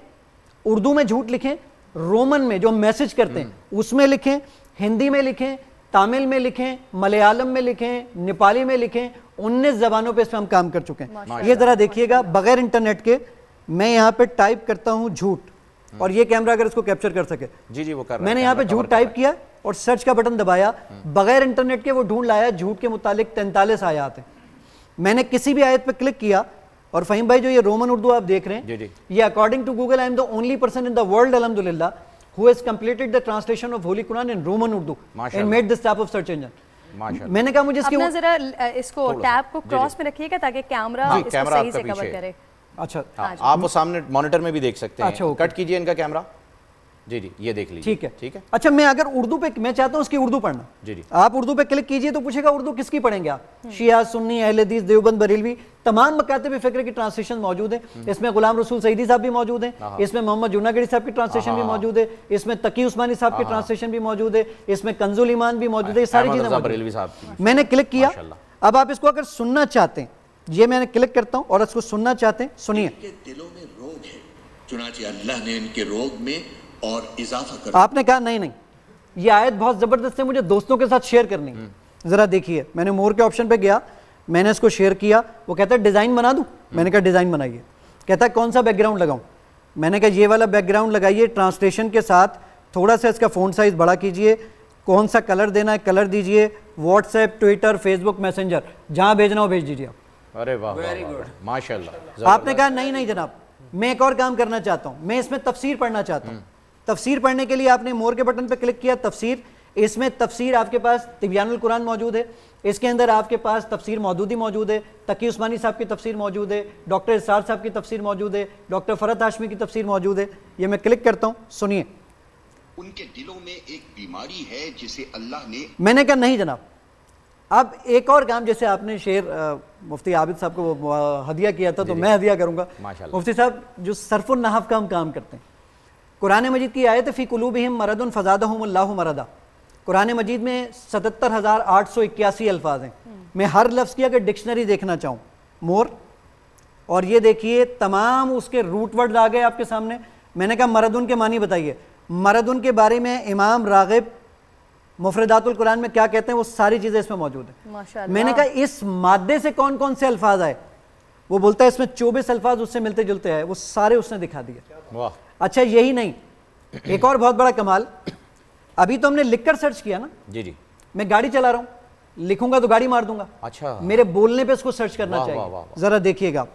اردو میں جھوٹ لکھیں, رومن میں جو ہم میسج کرتے ہیں اس میں لکھیں, ہندی میں لکھیں, تامل میں لکھیں, ملیالم میں لکھیں, نیپالی میں لکھیں, 19 زبانوں پہ اس پہ ہم کام کر چکے ہیں. یہ ذرا دیکھیے گا بغیر انٹرنیٹ کے, میں یہاں پہ ٹائپ کرتا ہوں جھوٹ, اور یہ کیمرہ اگر اس کو کیپچر کر سکے.
جی جی وہ کر رہا ہے.
میں نے یہاں پہ جھوٹ ٹائپ کیا اور سرچ کا بٹن دبایا, بغیر انٹرنیٹ کے وہ ڈھونڈ لایا جھوٹ کے متعلق 43 آیات ہیں. میں نے کسی بھی آیت پہ کلک کیا, اور فہیم بھائی جو یہ رومن اردو آپ دیکھ رہے ہیں, یہ according to Google I am the only person in the world alhamdulillah who has completed the translation of Holy Quran in Roman Urdu and made this type of search engine. میں نے کہا مجھے اس کی
اپنا ذرا اس کو ٹیب کو cross میں رکھیے گا تاکہ کیمرہ اس کو صحیح سے کور کرے.
اچھا
آپ وہ سامنے مانیٹر میں بھی دیکھ سکتے ہیں. کٹ کیجئے ان کا کیمرہ. جی جی یہ دیکھ لیجیے.
ٹھیک ہے
ٹھیک ہے.
اچھا میں اگر اردو پہ میں چاہتا ہوں اس کی اردو پڑھنا,
جی جی
آپ اردو پہ کلک کیجئے تو پوچھے گا اردو کس کی پڑھیں گے آپ, شیعہ, سنی, اہل حدیث, دیوبند, بریلوی, تمام مکاتب فکر کی ٹرانسلیشن موجود ہیں. اس میں غلام رسول سعیدی صاحب بھی موجود ہیں, اس میں محمد جوناگڑی صاحب کی ٹرانسلیشن بھی موجود ہے, اس میں تقی عثمانی صاحب کی ٹرانسلیشن بھی موجود ہے, اس میں کنز الایمان بھی موجود ہے. یہ ساری چیزیں موجود ہیں. میں نے کلک کیا. اب آپ اس کو اگر سننا چاہتے ہیں, یہ میں نے کلک کرتا ہوں اور اس کو سننا چاہتے ہیں, سنیے.
دلوں میں روگ ہے, چنانچہ اللہ نے ان کے روگ میں اور اضافہ کر.
آپ نے کہا نہیں نہیں یہ آیت بہت زبردست ہے, مجھے دوستوں کے ساتھ شیئر کرنی ہے. ذرا دیکھیے, میں نے مور کے آپشن پہ گیا, میں نے اس کو شیئر کیا, وہ کہتا ہے ڈیزائن بنا دوں. میں نے کہا ڈیزائن بنائیے. کہتا ہے کون سا بیک گراؤنڈ لگاؤں. میں نے کہا یہ والا بیک گراؤنڈ لگائیے, ٹرانسلیشن کے ساتھ تھوڑا سا اس کا فونٹ سائز بڑا کیجئے, کون سا کلر دینا ہے کلر دیجئے, واٹس ایپ, ٹویٹر, فیس بک, میسنجر, جہاں بھیجنا ہو بھیج دیجئے آپ.
ارے واہ ماشاءاللہ.
آپ نے کہا نہیں نہیں جناب میں ایک اور کام کرنا چاہتا ہوں, میں اس میں تفسیر پڑھنا چاہتا ہوں. تفسیر پڑھنے کے لیے آپ نے مور کے بٹن پہ کلک کیا, تفسیر. اس میں تفسیر آپ کے پاس تبیان القرآن موجود ہے, اس کے اندر آپ کے پاس تفسیر مودودی موجود ہے, تقی عثمانی صاحب کی تفسیر موجود ہے, ڈاکٹر اسرار صاحب کی تفسیر موجود ہے, ڈاکٹر فرحت ہاشمی کی تفسیر موجود ہے. یہ میں کلک کرتا ہوں, سنیے.
ان کے دلوں میں ایک بیماری ہے جسے اللہ نے.
میں نے کہا نہیں جناب, اب ایک اور کام، جیسے آپ نے شعر مفتی عابد صاحب کو ہدیہ کیا تھا تو میں ہدیہ کروں گا. مفتی صاحب جو صرف النحو کا ہم کام کرتے ہیں، قرآن مجید کی آیت فی قلوبہم مرض فزادہم اللہ مرضا. قرآن مجید میں 77,881 الفاظ ہیں. میں ہر لفظ کی اگر ڈکشنری دیکھنا چاہوں مور، اور یہ دیکھیے تمام اس کے روٹ ورڈ آ گئے آپ کے سامنے. میں نے کہا مردن کے معنی بتائیے. مردن کے بارے میں امام راغب مفردات القرآن میں کیا کہتے ہیں، وہ ساری چیزیں اس میں موجود ہیں. میں نے کہا اس مادے سے کون کون سے الفاظ آئے، وہ بولتا ہے اس میں 24 الفاظ اس سے ملتے جلتے آئے، وہ سارے اس نے دکھا دیے. اچھا یہی نہیں، ایک اور بہت بڑا کمال، ابھی تو ہم نے لکھ کر سرچ کیا نا. جی جی. میں گاڑی چلا رہا ہوں، لکھوں گا تو گاڑی مار دوں گا. اچھا. میرے بولنے پہ اس کو سرچ کرنا چاہیے. ذرا دیکھیے گا،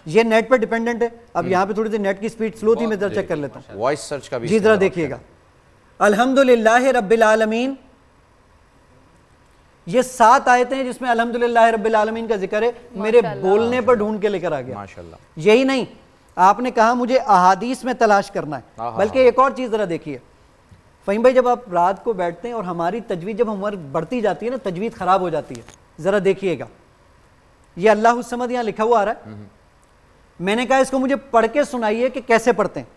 یہ نیٹ پہ ڈیپینڈنٹ ہے. اب یہاں پہ تھوڑی سی نیٹ کی سپیڈ سلو تھی، میں ذرا چیک کر لیتا ہوں.
وائس سرچ کا بھی
جی ذرا دیکھیے گا. الحمدللہ رب العالمین، یہ 7 آیتیں ہیں جس میں الحمدللہ رب العالمین کا ذکر ہے. میرے بولنے پر ڈھونڈ کے لے کر آ گیا. ماشاءاللہ. یہی نہیں، آپ نے کہا مجھے احادیث میں تلاش کرنا ہے، بلکہ ایک اور چیز ذرا دیکھیے فہیم بھائی، جب آپ رات کو بیٹھتے ہیں اور ہماری تجوید جب عمر بڑھتی جاتی ہے نا، تجوید خراب ہو جاتی ہے. ذرا دیکھیے گا، یہ اللہ الصمد یہاں لکھا ہوا آ رہا ہے. میں نے کہا اس کو مجھے پڑھ کے سنائیے کہ کیسے پڑھتے ہیں.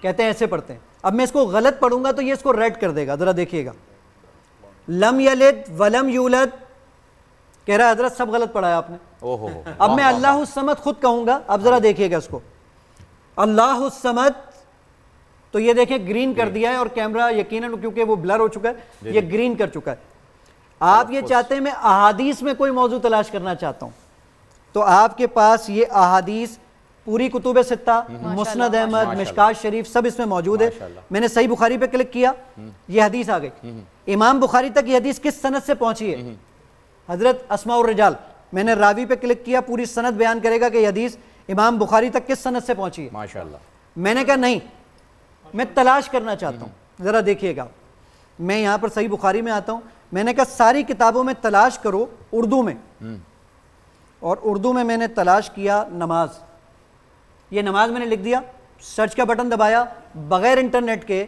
کہتے ہیں ایسے پڑھتے ہیں. اب میں اس کو غلط پڑھوں گا تو یہ اس کو ریڈ کر دے گا. ذرا دیکھیے گا، لم یلد ولم یولد، کہہ رہا ہے حضرت سب غلط پڑھا ہے آپ نے. اب میں اللہ الصمد خود کہوں گا. اب ذرا دیکھیے گا اس کو، اللہ الصمد، تو یہ دیکھیں گرین کر دیا ہے، اور کیمرہ یقیناً کیونکہ وہ بلر ہو چکا ہے یہ گرین کر چکا ہے. آپ یہ چاہتے ہیں میں احادیث میں کوئی موضوع تلاش کرنا چاہتا ہوں، تو آپ کے پاس یہ احادیث پوری کتب ستہ، مسند احمد، مشکات شریف، سب اس میں موجود ہے. میں نے صحیح بخاری پہ کلک کیا، یہ حدیث آ گئی. امام بخاری تک یہ حدیث کس سند سے پہنچی ہے؟ حضرت اسماء الرجال. میں نے راوی پہ کلک کیا، پوری سند بیان کرے گا کہ یہ حدیث امام بخاری تک کس سند سے پہنچی ہے. ماشاءاللہ. میں نے کہا نہیں، میں تلاش کرنا چاہتا ہوں. ذرا دیکھیے گا، میں یہاں پر صحیح بخاری میں آتا ہوں. میں نے کہا ساری کتابوں میں تلاش کرو اردو میں، اور اردو میں نے تلاش کیا نماز. یہ نماز میں نے لکھ دیا، سرچ کا بٹن دبایا، بغیر انٹرنیٹ کے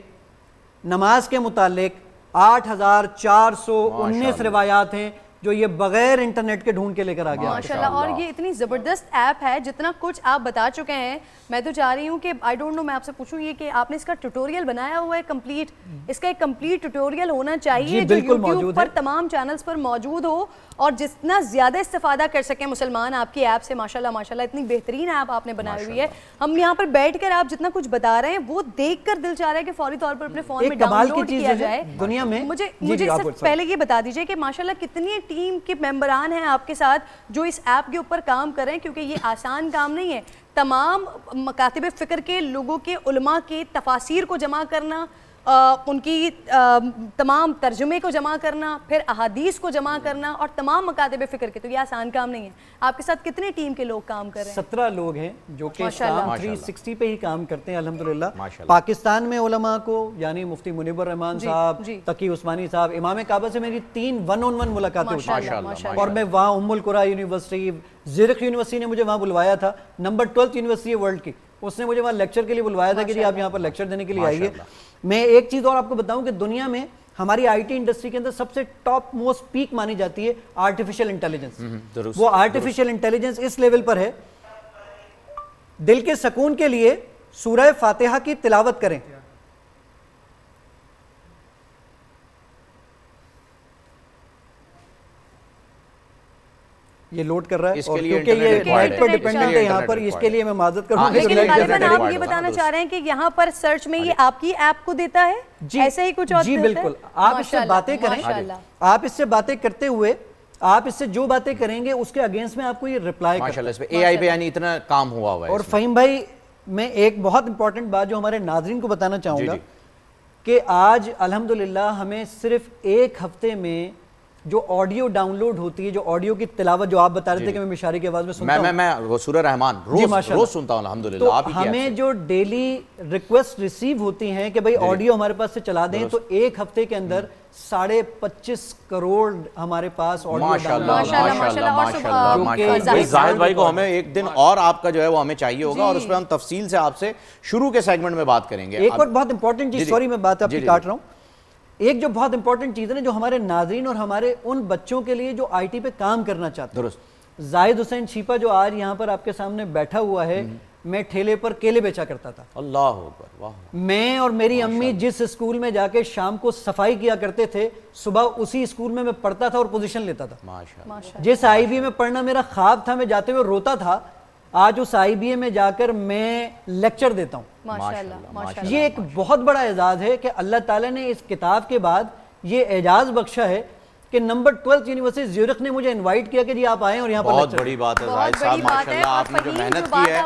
نماز کے متعلق 8,419 روایات ہیں جو یہ بغیر انٹرنیٹ کے ڈھونڈ کے لے کر آ گیا.
ماشاءاللہ. اور یہ اتنی زبردست ایپ ہے، جتنا کچھ آپ بتا چکے ہیں میں تو چاہ رہی ہوں کہ آئی ڈونٹ نو، میں آپ سے پوچھوں یہ کہ آپ نے اس کا ٹیوٹوریل بنایا ہوا ہے کمپلیٹ، اس کا ایک کمپلیٹ ٹیوٹوریل ہونا چاہیے جو یوٹیوب پر تمام چینلز پر موجود ہو، اور جتنا زیادہ استفادہ کر سکیں مسلمان آپ کی ایپ سے. ماشاءاللہ ماشاءاللہ اتنی بہترین ایپ آپ نے بنائی ہوئی ہے. ہم یہاں پر بیٹھ کر آپ جتنا کچھ بتا رہے ہیں وہ دیکھ کر دل چاہ رہا ہے کہ فوری طور پر اپنے فون میں ڈاؤن لوڈ کیا جائے دنیا میں. مجھے صرف پہلے یہ بتا دیجئے کہ ماشاءاللہ کتنی ٹیم کے ممبران ہیں آپ کے ساتھ جو اس ایپ کے اوپر کام کر رہے ہیں، کیونکہ یہ آسان کام نہیں ہے. تمام مکاتب فکر کے لوگوں کے علماء کے تفاسیر کو جمع کرنا، ان کی تمام ترجمے کو جمع کرنا، پھر احادیث کو جمع کرنا، اور تمام مکاتب فکر کے، تو یہ آسان کام نہیں ہے. آپ کے ساتھ کتنے ٹیم کے لوگ کام کر رہے ہیں؟
17 لوگ ہیں جو کہ اسلام 360 پہ ہی کام کرتے ہیں الحمدللہ. پاکستان میں علماء کو یعنی مفتی منیب الرحمان صاحب، تقی عثمانی صاحب، امام کعبہ سے میری 3 1-on-1 ملاقاتیں ہوئی ہیں، اور میں وہاں ام القرى یونیورسٹی، زرق یونیورسٹی نے مجھے وہاں بلوایا تھا، نمبر 12 یونیورسٹی ہے ورلڈ کی، اس نے مجھے وہاں لیکچر کے لیے بلوایا تھا کہ جی آپ یہاں پر لیکچر دینے کے لیے آئیے. میں ایک چیز اور آپ کو بتاؤں کہ دنیا میں ہماری آئی ٹی انڈسٹری کے اندر سب سے ٹاپ موسٹ پیک مانی جاتی ہے آرٹیفیشل انٹیلیجنس. وہ آرٹیفیشل انٹیلیجنس اس لیول پر ہے، دل کے سکون کے لیے سورہ فاتحہ کی تلاوت کریں. یہ لوڈ کر رہا ہے اور کیونکہ یہ نیٹ پر ڈیپینڈنٹ ہے یہاں پر، اس کے لیے میں معذرت کروں.
لیکن غالباً آپ یہ بتانا چاہ رہے ہیں کہ یہاں پر سرچ میں یہ آپ کی ایپ کو دیتا ہے، ایسے ہی کچھ اور؟
جی بالکل. آپ اس سے باتیں کریں، آپ اس سے باتیں کرتے ہوئے آپ اس سے جو باتیں کریں گے اس کے اگینسٹ میں آپ کو یہ رپلائی کریں.
ماشاءاللہ اس پہ اے آئی پہ یعنی اتنا کام ہوا ہوا ہے.
اور فہیم بھائی میں ایک بہت امپورٹنٹ بات جو ہمارے ناظرین کو بتانا چاہوں گا کہ آج الحمدللہ ہمیں صرف 1 ہفتے میں جو آڈیو ڈاؤن لوڈ ہوتی ہے، جو آڈیو کی تلاوت جو آپ بتا رہے تھے کہ میں مشاری کی آواز میں سنتا ہوں،
میں سورہ رحمان روز سنتا ہوں الحمدللہ.
تو ہمیں جو ڈیلی ریکویسٹ ریسیو ہوتی ہیں کہ بھئی آڈیو ہمارے پاس سے چلا دیں، تو 1 ہفتے کے اندر 25.5 کروڑ ہمارے پاس آڈیو ڈاؤن
لوڈ. زاہد بھائی کو ہمیں ایک دن اور آپ کا جو ہے وہ ہمیں چاہیے ہوگا، اور اس پہ ہم تفصیل سے آپ سے شروع کے سیگمنٹ میں بات کریں گے.
ایک اور بہت امپورٹنٹ چیز، سوری میں بات آپ کی کاٹ رہا ہوں، ایک جو بہت امپورٹنٹ چیز ہے نا جو ہمارے ناظرین اور ہمارے ان بچوں کے لیے جو آئی ٹی پہ کام کرنا چاہتے ہیں،
درست،
زاہد حسین چھیپا جو آج یہاں پر آپ کے سامنے بیٹھا ہوا ہے، میں ٹھیلے پر کیلے بیچا کرتا تھا.
اللہ اکبر، واہ.
میں اور میری امی جس اسکول میں جا کے شام کو صفائی کیا کرتے تھے، صبح اسی اسکول میں پڑھتا تھا اور پوزیشن لیتا تھا.
ماشاءاللہ.
جس آئی بی اے میں پڑھنا میرا خواب تھا، میں جاتے ہوئے روتا تھا، آج اس آئی بی اے میں جا کر میں لیکچر دیتا ہوں.
ماشاءاللہ.
یہ ایک بہت بڑا اعزاز ہے کہ اللہ تعالیٰ نے اس کتاب کے بعد یہ اعزاز بخشا ہے کہ نمبر 12 یونیورسٹی زیورخ نے مجھے انوائٹ کیا کہ جی آپ آئیں اور یہاں پر
بہت بڑی بات ہے زاہد صاحب، ماشاءاللہ آپ نے جو محنت کی ہے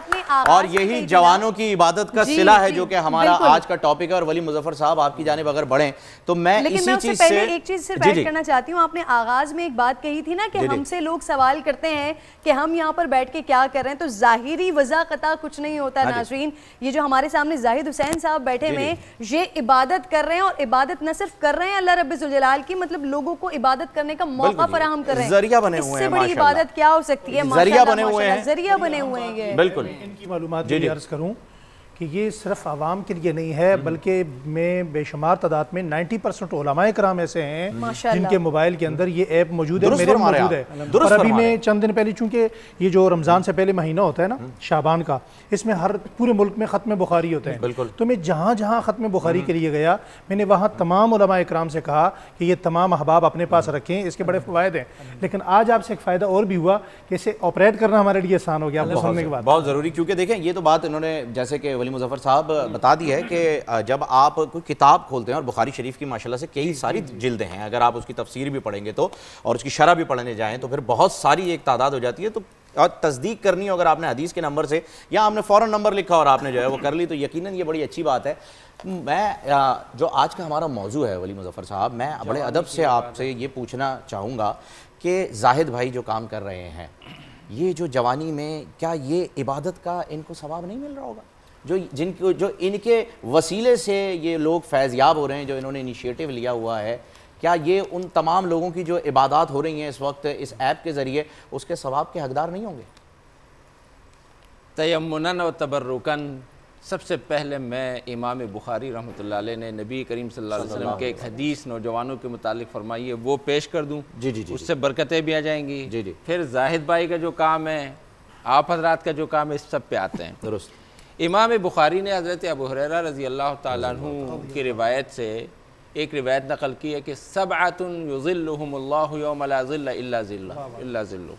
اور یہی جوانوں کی عبادت کا صلہ ہے جو کہ ہمارا آج کا ٹاپک ہے. اور ولی مظفر صاحب آپ کی جانب اگر بڑھیں تو میں اسی چیز سے
پہلے ایک چیز صرف ایڈ کرنا چاہتی ہوں. آپ نے آغاز میں ایک بات کہی تھی نا کہ ہم سے لوگ سوال کرتے ہیں کہ ہم یہاں پر بیٹھ کے کیا کر رہے ہیں، تو ظاہری وضاحت کچھ نہیں ہوتا ناظرین. یہ جو ہمارے سامنے زاہد حسین صاحب بیٹھے ہوئے ہیں، یہ عبادت کر رہے ہیں، اور عبادت نہ صرف کر رہے ہیں اللہ رب ذوالجلال کی، مطلب لوگوں کو عبادت کرنے کا موقع فراہم کر رہے ہیں.
ذریعہ بنے ہوئے ہیں.
اس سے بڑی عبادت کیا ہو سکتی ہے؟
ذریعہ بنے ہوئے ہیں،
ذریعہ بنے ہوئے ہیں.
بالکل.
ان کی معلومات بھی عرض کروں کہ یہ صرف عوام کے لیے نہیں ہے، بلکہ میں بے شمار تعداد میں 90% علماء کرام ایسے ہیں جن کے موبائل کے اندر یہ ایپ موجود ہے، میرے موجود ہے. اور ابھی میں چند دن پہلے، چونکہ یہ جو رمضان سے پہلے مہینہ ہوتا ہے نا شعبان کا، اس میں ہر پورے ملک میں ختم بخاری ہوتے ہیں، تو میں جہاں جہاں ختم بخاری کے لیے گیا، میں نے وہاں تمام علماء کرام سے کہا کہ یہ تمام احباب اپنے پاس رکھیں، اس کے بڑے فوائد ہیں. لیکن آج آپ سے ایک فائدہ اور بھی ہوا کہ اسے آپریٹ کرنا ہمارے لیے آسان ہو گیا. آپ کو سننے کے بعد
بہت ضروری، کیونکہ دیکھیں یہ تو بات انہوں نے جیسے کہ ولی مظفر صاحب بتا دی ہے کہ جب آپ کوئی کتاب کھولتے ہیں، اور بخاری شریف کی ماشاءاللہ سے کئی ساری جلدیں ہیں، اگر آپ اس کی تفسیر بھی پڑھیں گے تو اور اس کی شرح بھی پڑھنے جائیں تو پھر بہت ساری ایک تعداد ہو جاتی ہے. تو اور تصدیق کرنی ہو اگر آپ نے حدیث کے نمبر سے یا آپ نے فوراً نمبر لکھا اور آپ نے جو ہے وہ کر لی تو یقیناً یہ بڑی اچھی بات ہے. میں جو آج کا ہمارا موضوع ہے ولی مظفر صاحب، میں بڑے ادب سے آپ سے یہ پوچھنا چاہوں گا کہ زاہد بھائی جو کام کر رہے ہیں، یہ جو جوانی میں، کیا یہ عبادت کا ان کو ثواب نہیں مل رہا ہوگا؟ جو ان کے وسیلے سے یہ لوگ فیض یاب ہو رہے ہیں، جو انہوں نے انیشیٹو لیا ہوا ہے، کیا یہ ان تمام لوگوں کی جو عبادات ہو رہی ہیں اس وقت اس ایپ کے ذریعے، اس کے ثواب کے حقدار نہیں ہوں گے؟
تیمناً و تبرکاً سب سے پہلے میں امام بخاری رحمۃ اللہ علیہ نے نبی کریم صلی اللہ علیہ وسلم کے ایک حدیث نوجوانوں کے متعلق فرمائی ہے، وہ پیش کر دوں.
جی.
اس سے برکتیں بھی آ جائیں گی.
جی.
پھر زاہد بھائی کا جو کام ہے، آپ حضرات کا جو کام ہے، اس سب پہ آتے ہیں.
درست.
امام بخاری نے حضرت ابو ہریرہ رضی اللہ تعالیٰ عنہ کی روایت سے ایک روایت نقل کی ہے کہ سبعۃ یظلھم اللہ یوم لا ظل الا ظلہ،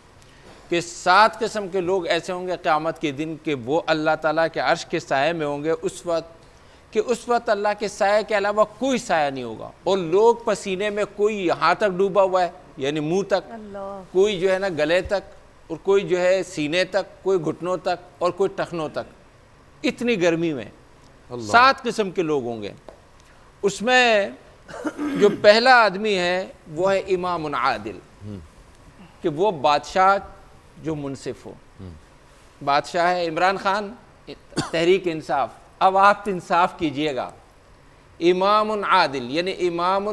کہ 7 قسم کے لوگ ایسے ہوں گے قیامت کے دن کہ وہ اللہ تعالیٰ کے عرش کے سائے میں ہوں گے اس وقت اللہ کے سائے کے علاوہ کوئی سایہ نہیں ہوگا. اور لوگ پسینے میں، کوئی یہاں تک ڈوبا ہوا ہے یعنی منہ تک، کوئی جو ہے نا گلے تک، اور کوئی جو ہے سینے تک، کوئی گھٹنوں تک، اور کوئی ٹخنوں تک. اتنی گرمی میں 7 قسم کے لوگ ہوں گے. اس میں جو پہلا آدمی ہے وہ ہے امام عادل، کہ وہ بادشاہ جو منصف ہو. بادشاہ ہے عمران خان، تحریک انصاف، اب آپ انصاف کیجئے گا. امام عادل یعنی امام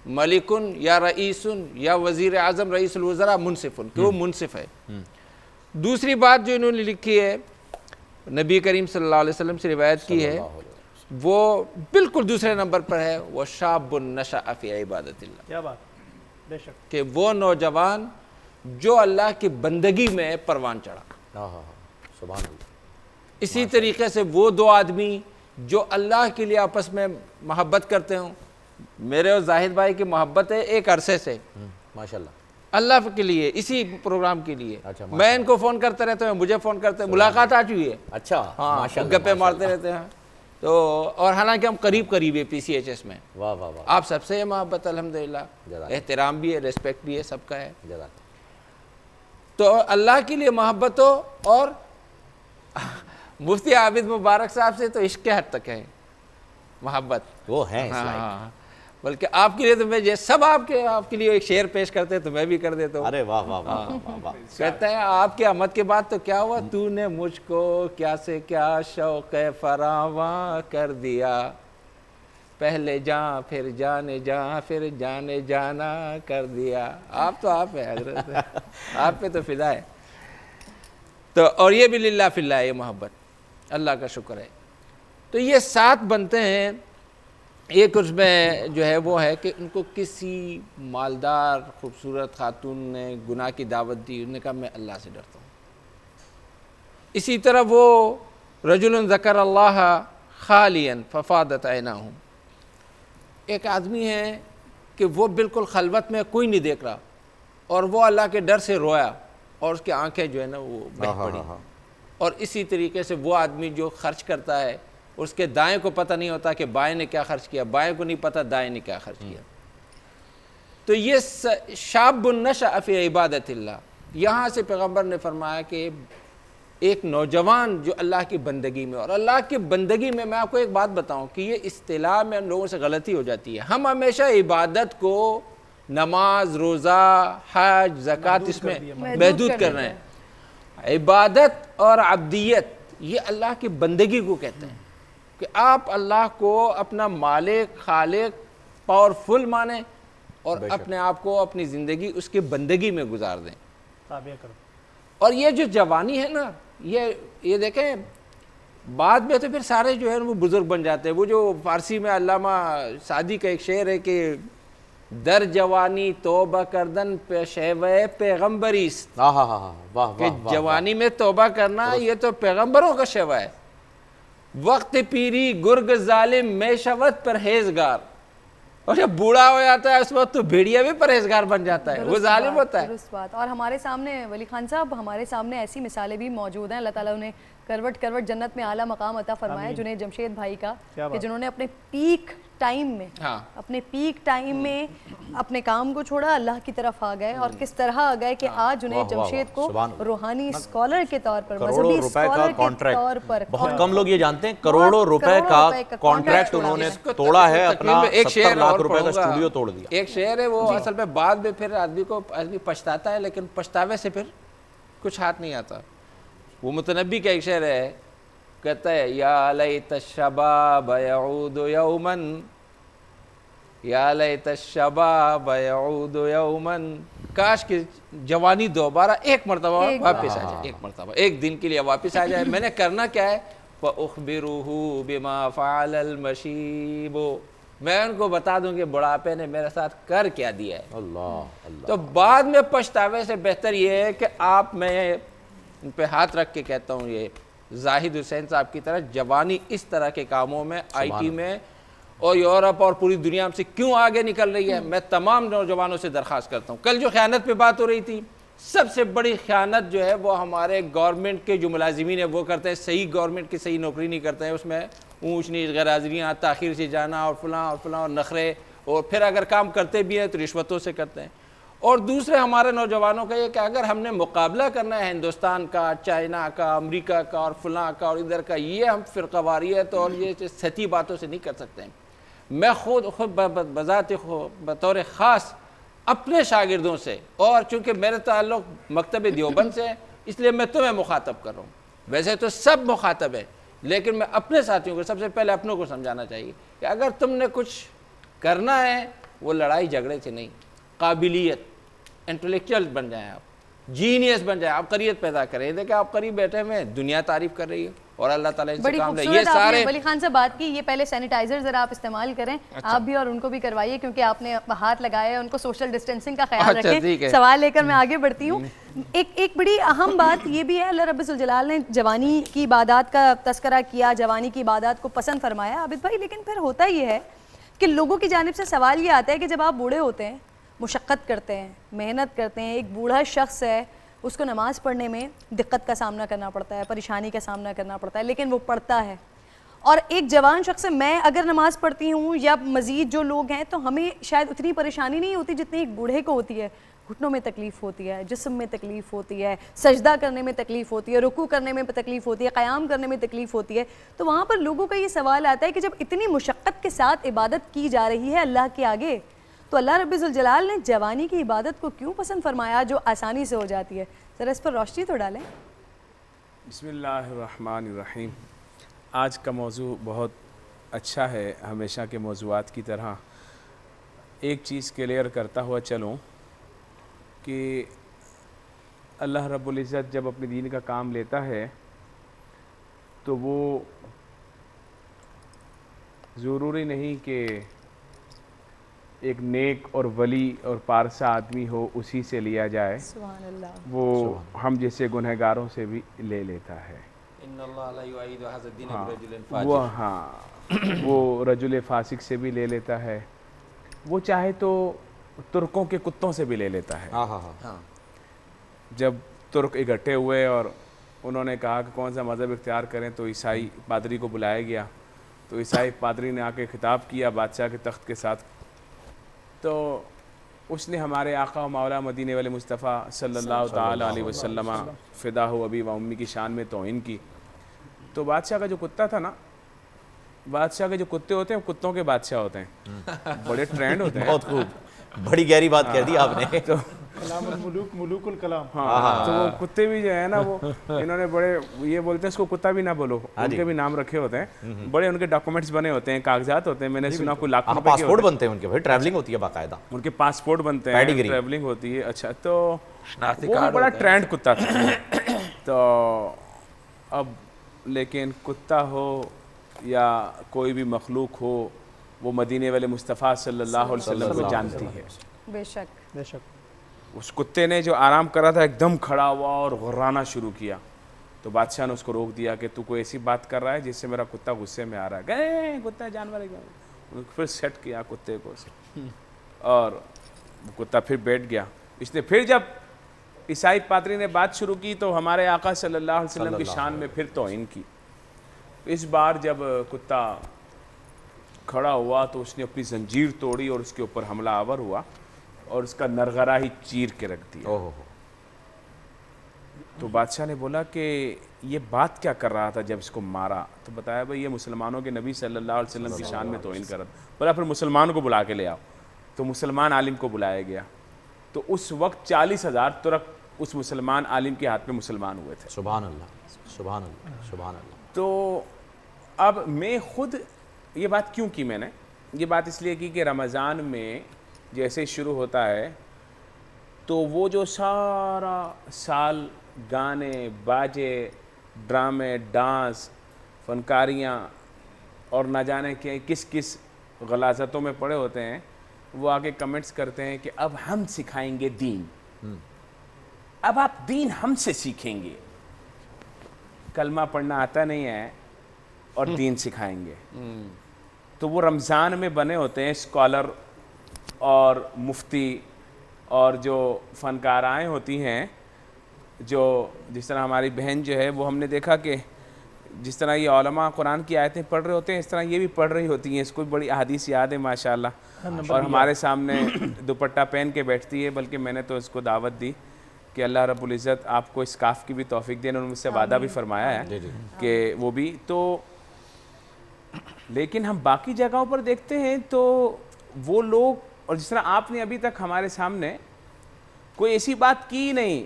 ملکن یا رئیسن یا وزیر اعظم، رئیس الوزراء، منصفن، کہ وہ منصف ہے. دوسری بات جو انہوں نے لکھی ہے، نبی کریم صلی اللہ علیہ وسلم سے روایت کی ہے، وہ بالکل دوسرے نمبر پر ہے، وہ شاب نشأ فی عبادت اللہ.
کیا بات، بے شک،
کہ وہ نوجوان جو اللہ کی بندگی میں پروان چڑھا.
سبحان اللہ.
اسی طریقے سے وہ 2 آدمی جو اللہ کے لیے آپس میں محبت کرتے ہوں. میرے اور زاہد بھائی کی محبت ہے ایک عرصے سے،
ماشاءاللہ،
اللہ کے لیے، اسی پروگرام کے لیے. میں ان کو فون کرتے رہتا ہوں، مجھے فون کرتے ہیں، ملاقات آ چکی ہے.
اچھا،
ہاں، گپے مارتے رہتے ہیں. تو اور حالانکہ ہم قریب ہے PCHS میں.
واہ واہ واہ.
آپ سب سے محبت الحمدللہ، احترام بھی ہے، ریسپیکٹ بھی ہے، سب کا ہے. تو اللہ کے لیے محبت ہو. اور مفتی عابد مبارک صاحب سے تو عشق کے حد تک ہے محبت،
وہ ہے.
بلکہ آپ کے لیے تو میں یہ سب آپ کے لیے ایک شعر پیش کرتے تو میں بھی کر دیتا ہوں.
ارے واہ واہ واہ.
کہتے ہیں آپ کے آمد کے بعد تو کیا ہوا، تو نے مجھ کو کیا سے کیا شوق فراواں کر دیا، پہلے جاں پھر جانے جاں پھر جانے جانا کر دیا. آپ تو آپ ہے حضرت، آپ پہ تو فدا ہے. تو اور یہ بھی للہ فی اللہ، یہ محبت اللہ کا شکر ہے. تو یہ 7 بنتے ہیں ایک اس میں جو ہے وہ ہے کہ ان کو کسی مالدار خوبصورت خاتون نے گناہ کی دعوت دی، انہوں نے کہا میں اللہ سے ڈرتا ہوں۔ اسی طرح وہ رجل ذکر اللہ خالیا ففاضت عیناہ، ایک آدمی ہے کہ وہ بالکل خلوت میں کوئی نہیں دیکھ رہا اور وہ اللہ کے ڈر سے رویا اور اس کی آنکھیں جو ہے نا وہ بہہ پڑی۔ اور اسی طریقے سے وہ آدمی جو خرچ کرتا ہے اس کے دائیں کو پتہ نہیں ہوتا کہ بائیں نے کیا خرچ کیا، بائیں کو نہیں پتہ دائیں نے کیا خرچ کیا۔ تو یہ شاب نشأ فی عبادت اللہ، یہاں سے پیغمبر نے فرمایا کہ ایک نوجوان جو اللہ کی بندگی میں، اور اللہ کی بندگی میں میں آپ کو ایک بات بتاؤں کہ یہ اصطلاح میں ہم لوگوں سے غلطی ہو جاتی ہے، ہم ہمیشہ عبادت کو نماز، روزہ، حج، زکوٰۃ اس میں محدود کر رہے ہیں۔ عبادت اور عبدیت یہ اللہ کی بندگی کو کہتے ہیں کہ آپ اللہ کو اپنا مالک، خالق، پاورفل مانیں اور اپنے آپ کو، اپنی زندگی اس کی بندگی میں گزار دیں۔ اور یہ جو جوانی ہے نا، یہ دیکھیں بعد میں تو پھر سارے جو ہے وہ بزرگ بن جاتے ہیں۔ وہ جو فارسی میں علامہ سعدی کا ایک شعر ہے کہ در جوانی توبہ کردن پیشوے پیغمبریست، کہ جوانی میں توبہ کرنا یہ تو پیغمبروں کا شیوا ہے۔ وقت پیری گرگ ظالم میں شوت پرہیزگار، اور جب بوڑھا ہو جاتا ہے اس وقت تو بھیڑیا بھی پرہیزگار بن جاتا ہے، وہ ظالم ہوتا ہے۔
درست بات۔ اور ہمارے سامنے ولی خان صاحب، ہمارے سامنے ایسی مثالیں بھی موجود ہیں، اللہ تعالیٰ نے کروٹ کروٹ جنت میں اعلیٰ مقام عطا فرمایا جنید جمشید بھائی کا، کہ جنہوں نے اپنے پیک ٹائم میں اپنے کام کو چھوڑا، اللہ کی طرف آ گئے، اور کس طرح آ گئے کہ آج جنید جمشید کو روحانی اسکالر کے طور پر، مذہبی اسکالر کے طور پر،
بہت کم لوگ یہ جانتے ہیں کروڑوں روپے کا کانٹریکٹ انہوں نے توڑا ہے، اپنا 70 لاکھ روپے کا اسٹوڈیو توڑ دیا۔
ایک شعر ہے وہ اصل میں بعد میں پھر آدمی پچھتاتا ہے، لیکن پچھتاوے سے پھر کچھ ہاتھ نہیں آتا۔ وہ متنبی کا ایک شعر ہے، کہتا ہے یا لیت الشباب یعود یوما، یا لیت الشباب یعود یوما، کاش کہ جوانی دوبارہ ایک مرتبہ واپس آ جائے، ایک مرتبہ ایک دن کے لیے واپس آ جائے۔ میں نے کرنا کیا ہے، فَأُخْبِرُهُ بِمَا فَعَلَ الْمَشِيبُ، میں ان کو بتا دوں کہ بڑھاپے نے میرے ساتھ کر کیا دیا ہے۔ تو بعد میں پچھتاوے سے بہتر یہ ہے کہ آپ، میں ان پہ ہاتھ رکھ کے کہتا ہوں، یہ زاہد حسین صاحب کی طرح جوانی اس طرح کے کاموں میں، آئی ٹی میں، اور یورپ اور پوری دنیا سے کیوں آگے نکل رہی ہے، میں تمام نوجوانوں سے درخواست کرتا ہوں۔ کل جو خیانت پہ بات ہو رہی تھی، سب سے بڑی خیانت جو ہے وہ ہمارے گورنمنٹ کے جو ملازمین ہیں وہ کرتے ہیں، صحیح گورنمنٹ کی صحیح نوکری نہیں کرتے ہیں، اس میں اونچ نیچ، غیر حاضریاں، تاخیر سے جانا، اور فلاں اور فلاں، اور نخرے، اور پھر اگر کام کرتے بھی ہیں تو رشوتوں سے کرتے ہیں۔ اور دوسرے ہمارے نوجوانوں کا یہ کہ اگر ہم نے مقابلہ کرنا ہے ہندوستان کا، چائنا کا، امریکہ کا، اور فلاں کا، اور ادھر کا، یہ ہم فرقہ واریت اور یہ سطحی باتوں سے نہیں کر سکتے ہیں۔ میں خود بذات بطور خاص اپنے شاگردوں سے، اور چونکہ میرے تعلق مکتب دیوبند سے ہے اس لیے میں تمہیں مخاطب کر رہا ہوں، ویسے تو سب مخاطب ہیں، لیکن میں اپنے ساتھیوں کو سب سے پہلے اپنوں کو سمجھانا چاہیے کہ اگر تم نے کچھ کرنا ہے وہ لڑائی جھگڑے سے نہیں، قابلیت، انٹلیکچوئل بن جائیں، آپ جینیس بن جائیں، آپ قریت پیدا کریں۔ دیکھیں آپ قریب بیٹھے ہوئے ہیں، دنیا تعریف کر رہی ہے اور اللہ تعالیٰ ان سے کام لے۔ یہ سارے
ولی خان سے بات کی، یہ پہلے سینیٹائزر ذرا آپ استعمال کریں، آپ بھی اور ان کو بھی کروائیے، کیونکہ آپ نے ہاتھ لگایا ہے، ان کو سوشل ڈسٹینسنگ کا خیال رکھیں۔ سوال لے کر میں آگے بڑھتی ہوں۔ ایک بڑی اہم بات یہ بھی ہے، اللہ رب الجلال نے جوانی کی عبادات کا تذکرہ کیا، جوانی کی عبادات کو پسند فرمایا عابد بھائی، لیکن پھر ہوتا یہ ہے کہ لوگوں کی جانب سے سوال یہ آتا ہے کہ جب آپ بوڑھے ہوتے ہیں، مشقت کرتے ہیں، محنت کرتے ہیں، ایک بوڑھا شخص ہے اس کو نماز پڑھنے میں دقت کا سامنا کرنا پڑتا ہے، پریشانی کا سامنا کرنا پڑتا ہے، لیکن وہ پڑھتا ہے۔ اور ایک جوان شخص سے، میں اگر نماز پڑھتی ہوں یا مزید جو لوگ ہیں، تو ہمیں شاید اتنی پریشانی نہیں ہوتی جتنی ایک بوڑھے کو ہوتی ہے۔ گھٹنوں میں تکلیف ہوتی ہے، جسم میں تکلیف ہوتی ہے، سجدہ کرنے میں تکلیف ہوتی ہے، رکوع کرنے میں تکلیف ہوتی ہے، قیام کرنے میں تکلیف ہوتی ہے۔ تو وہاں پر لوگوں کا یہ سوال آتا ہے کہ جب اتنی مشقت کے ساتھ عبادت کی جا رہی ہے اللہ کے آگے، تو اللہ رب الجلال نے جوانی کی عبادت کو کیوں پسند فرمایا جو آسانی سے ہو جاتی ہے؟ ذرا اس پر روشنی تو ڈالیں۔
بسم اللہ الرحمن الرحیم۔ آج کا موضوع بہت اچھا ہے، ہمیشہ کے موضوعات کی طرح۔ ایک چیز کلیئر کرتا ہوا چلوں کہ اللہ رب العزت جب اپنے دین کا کام لیتا ہے تو وہ ضروری نہیں کہ ایک نیک اور ولی اور پارسا آدمی ہو اسی سے لیا جائے،
سبحان اللہ،
وہ ہم جیسے گنہگاروں سے بھی لے لیتا ہے۔ وہ رجل فاسق سے بھی لے لیتا ہے، وہ چاہے تو ترکوں کے کتوں سے بھی لے لیتا ہے۔ جب ترک اکٹھے ہوئے اور انہوں نے کہا کہ کون سا مذہب اختیار کریں تو عیسائی پادری کو بلایا گیا، تو عیسائی پادری نے آ کے خطاب کیا بادشاہ کے تخت کے ساتھ، تو اس نے ہمارے آقا و مولا مدینے والے مصطفیٰ صلی اللہ تعالی علیہ وسلم فدا ہو ابی و امی کی شان میں توہین کی۔ تو بادشاہ کا جو کتا تھا نا، بادشاہ کے جو کتے ہوتے ہیں وہ کتوں کے بادشاہ ہوتے ہیں، بڑے ٹرینڈ ہوتے ہیں۔
بہت خوب، بڑی گہری بات کہہ دی آپ نے۔
کلام الملوک ملوک الکلام۔
ہاں، تو وہ کتے بھی جو ہے نا، وہ انہوں نے بڑے یہ بولتے ہیں اس کو کتا بھی نہ بولو، ان کے بھی نام رکھے ہوتے ہیں، بڑے ان کے ڈاکومنٹس بنے ہوتے ہیں، کاغذات ہوتے ہیں، میں نے سنا کوئی لاکھوں روپے کے
پاسپورٹ بنتے ہیں ان کے، بھائی ٹریولنگ ہوتی ہے باقاعدہ،
ان کے پاسپورٹ بنتے ہیں، ٹریولنگ ہوتی ہے۔ اچھا، تو وہ بڑا ٹرینڈ کتا تھا۔ تو اب لیکن کتا ہو یا کوئی بھی مخلوق ہو، وہ مدینے والے مصطفیٰ صلی اللہ علیہ وسلم کو جانتی ہے۔
بے شک،
بے شک۔
اس کتے نے جو آرام کرا تھا ایک دم کھڑا ہوا اور غرانا شروع کیا، تو بادشاہ نے اس کو روک دیا کہ تو کوئی ایسی بات کر رہا ہے جس سے میرا کتا غصے میں آ رہا ہے، گئے کتا جانور ہے، پھر سیٹ کیا کتے کو، اور کتا پھر بیٹھ گیا۔ اس نے پھر جب عیسائی پادری نے بات شروع کی تو ہمارے آقا صلی اللہ علیہ وسلم کی شان میں پھر توہین کی۔ اس بار جب کتا کھڑا ہوا تو اس نے اپنی زنجیر توڑی اور اس کے اوپر حملہ آور ہوا اور اس کا نرغرہ ہی چیر کے رکھ دیا۔ تو بادشاہ نے بولا کہ یہ بات کیا کر رہا تھا جب اس کو مارا؟ تو بتایا بھائی یہ مسلمانوں کے نبی صلی اللہ علیہ وسلم کی شان میں توہین کر رہا تھا۔ بولا پھر مسلمان کو بلا کے لے آؤ، تو مسلمان عالم کو بلایا گیا، تو اس وقت 40,000 ترک اس مسلمان عالم کے ہاتھ میں مسلمان ہوئے تھے۔
سبحان اللہ، سبحان اللہ، سبحان اللہ۔
تو اب میں خود یہ بات کیوں کی، میں نے یہ بات اس لیے کی کہ رمضان میں جیسے شروع ہوتا ہے تو وہ جو سارا سال گانے باجے ڈرامے ڈانس فنکاریاں اور نہ جانے کہ کس کس غلاظتوں میں پڑے ہوتے ہیں، وہ آگے کمنٹس کرتے ہیں کہ اب ہم سکھائیں گے دین، اب آپ دین ہم سے سیکھیں گے، کلمہ پڑھنا آتا نہیں ہے اور دین سکھائیں گے۔ تو وہ رمضان میں بنے ہوتے ہیں اسکالر اور مفتی اور جو فنکارائیں ہوتی ہیں، جو جس طرح ہماری بہن جو ہے وہ ہم نے دیکھا کہ جس طرح یہ علماء قرآن کی آیتیں پڑھ رہے ہوتے ہیں اس طرح یہ بھی پڑھ رہی ہوتی ہیں، اس کو بڑی احادیث یاد ہے ماشاءاللہ، اور ہمارے سامنے دوپٹہ پہن کے بیٹھتی ہے، بلکہ میں نے تو اس کو دعوت دی کہ اللہ رب العزت آپ کو اس کاف کی بھی توفیق دے، انہوں نے مجھ سے وعدہ بھی فرمایا ہے کہ وہ بھی تو، لیکن ہم باقی جگہوں پر دیکھتے ہیں تو وہ لوگ، اور جس طرح آپ نے ابھی تک ہمارے سامنے کوئی ایسی بات کی نہیں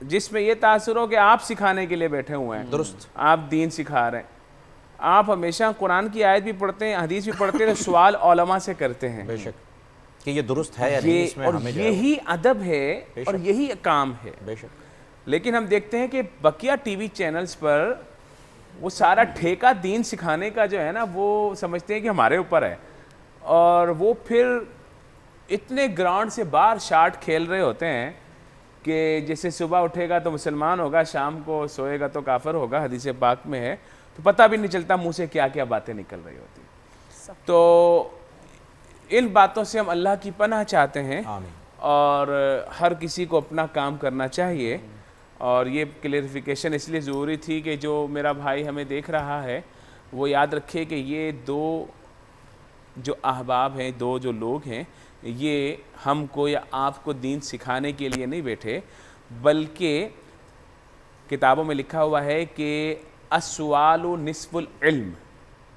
جس میں یہ تاثر ہو کہ آپ سکھانے کے لیے بیٹھے ہوئے ہیں، درست آپ دین سکھا رہے ہیں، آپ ہمیشہ قرآن کی آیت بھی پڑھتے ہیں، حدیث بھی پڑھتے ہیں، سوال علماء سے کرتے ہیں
بے شک کہ یہ درست ہے یا نہیں، اس میں
اور
ہمیں
یہی ادب ہے اور یہی کام ہے۔
بے شک۔
لیکن ہم دیکھتے ہیں کہ بقیہ ٹی وی چینلز پر وہ سارا ٹھیکہ دین سکھانے کا جو ہے نا وہ سمجھتے ہیں کہ ہمارے اوپر ہے، اور وہ پھر اتنے گراؤنڈ سے باہر شاٹ کھیل رہے ہوتے ہیں کہ جیسے صبح اٹھے گا تو مسلمان ہوگا، شام کو سوئے گا تو کافر ہوگا، حدیث پاک میں ہے، تو پتہ بھی نہیں چلتا منہ سے کیا کیا باتیں نکل رہی ہوتی ہیں۔ تو ان باتوں سے ہم اللہ کی پناہ چاہتے ہیں، اور ہر کسی کو اپنا کام کرنا چاہیے، اور یہ کلیریفیکیشن اس لیے ضروری تھی کہ جو میرا بھائی ہمیں دیکھ رہا ہے وہ یاد رکھے کہ یہ دو جو احباب ہیں، دو جو لوگ ہیں، یہ ہم کو یا آپ کو دین سکھانے کے لیے نہیں بیٹھے، بلکہ کتابوں میں لکھا ہوا ہے کہ السؤال نصف العلم،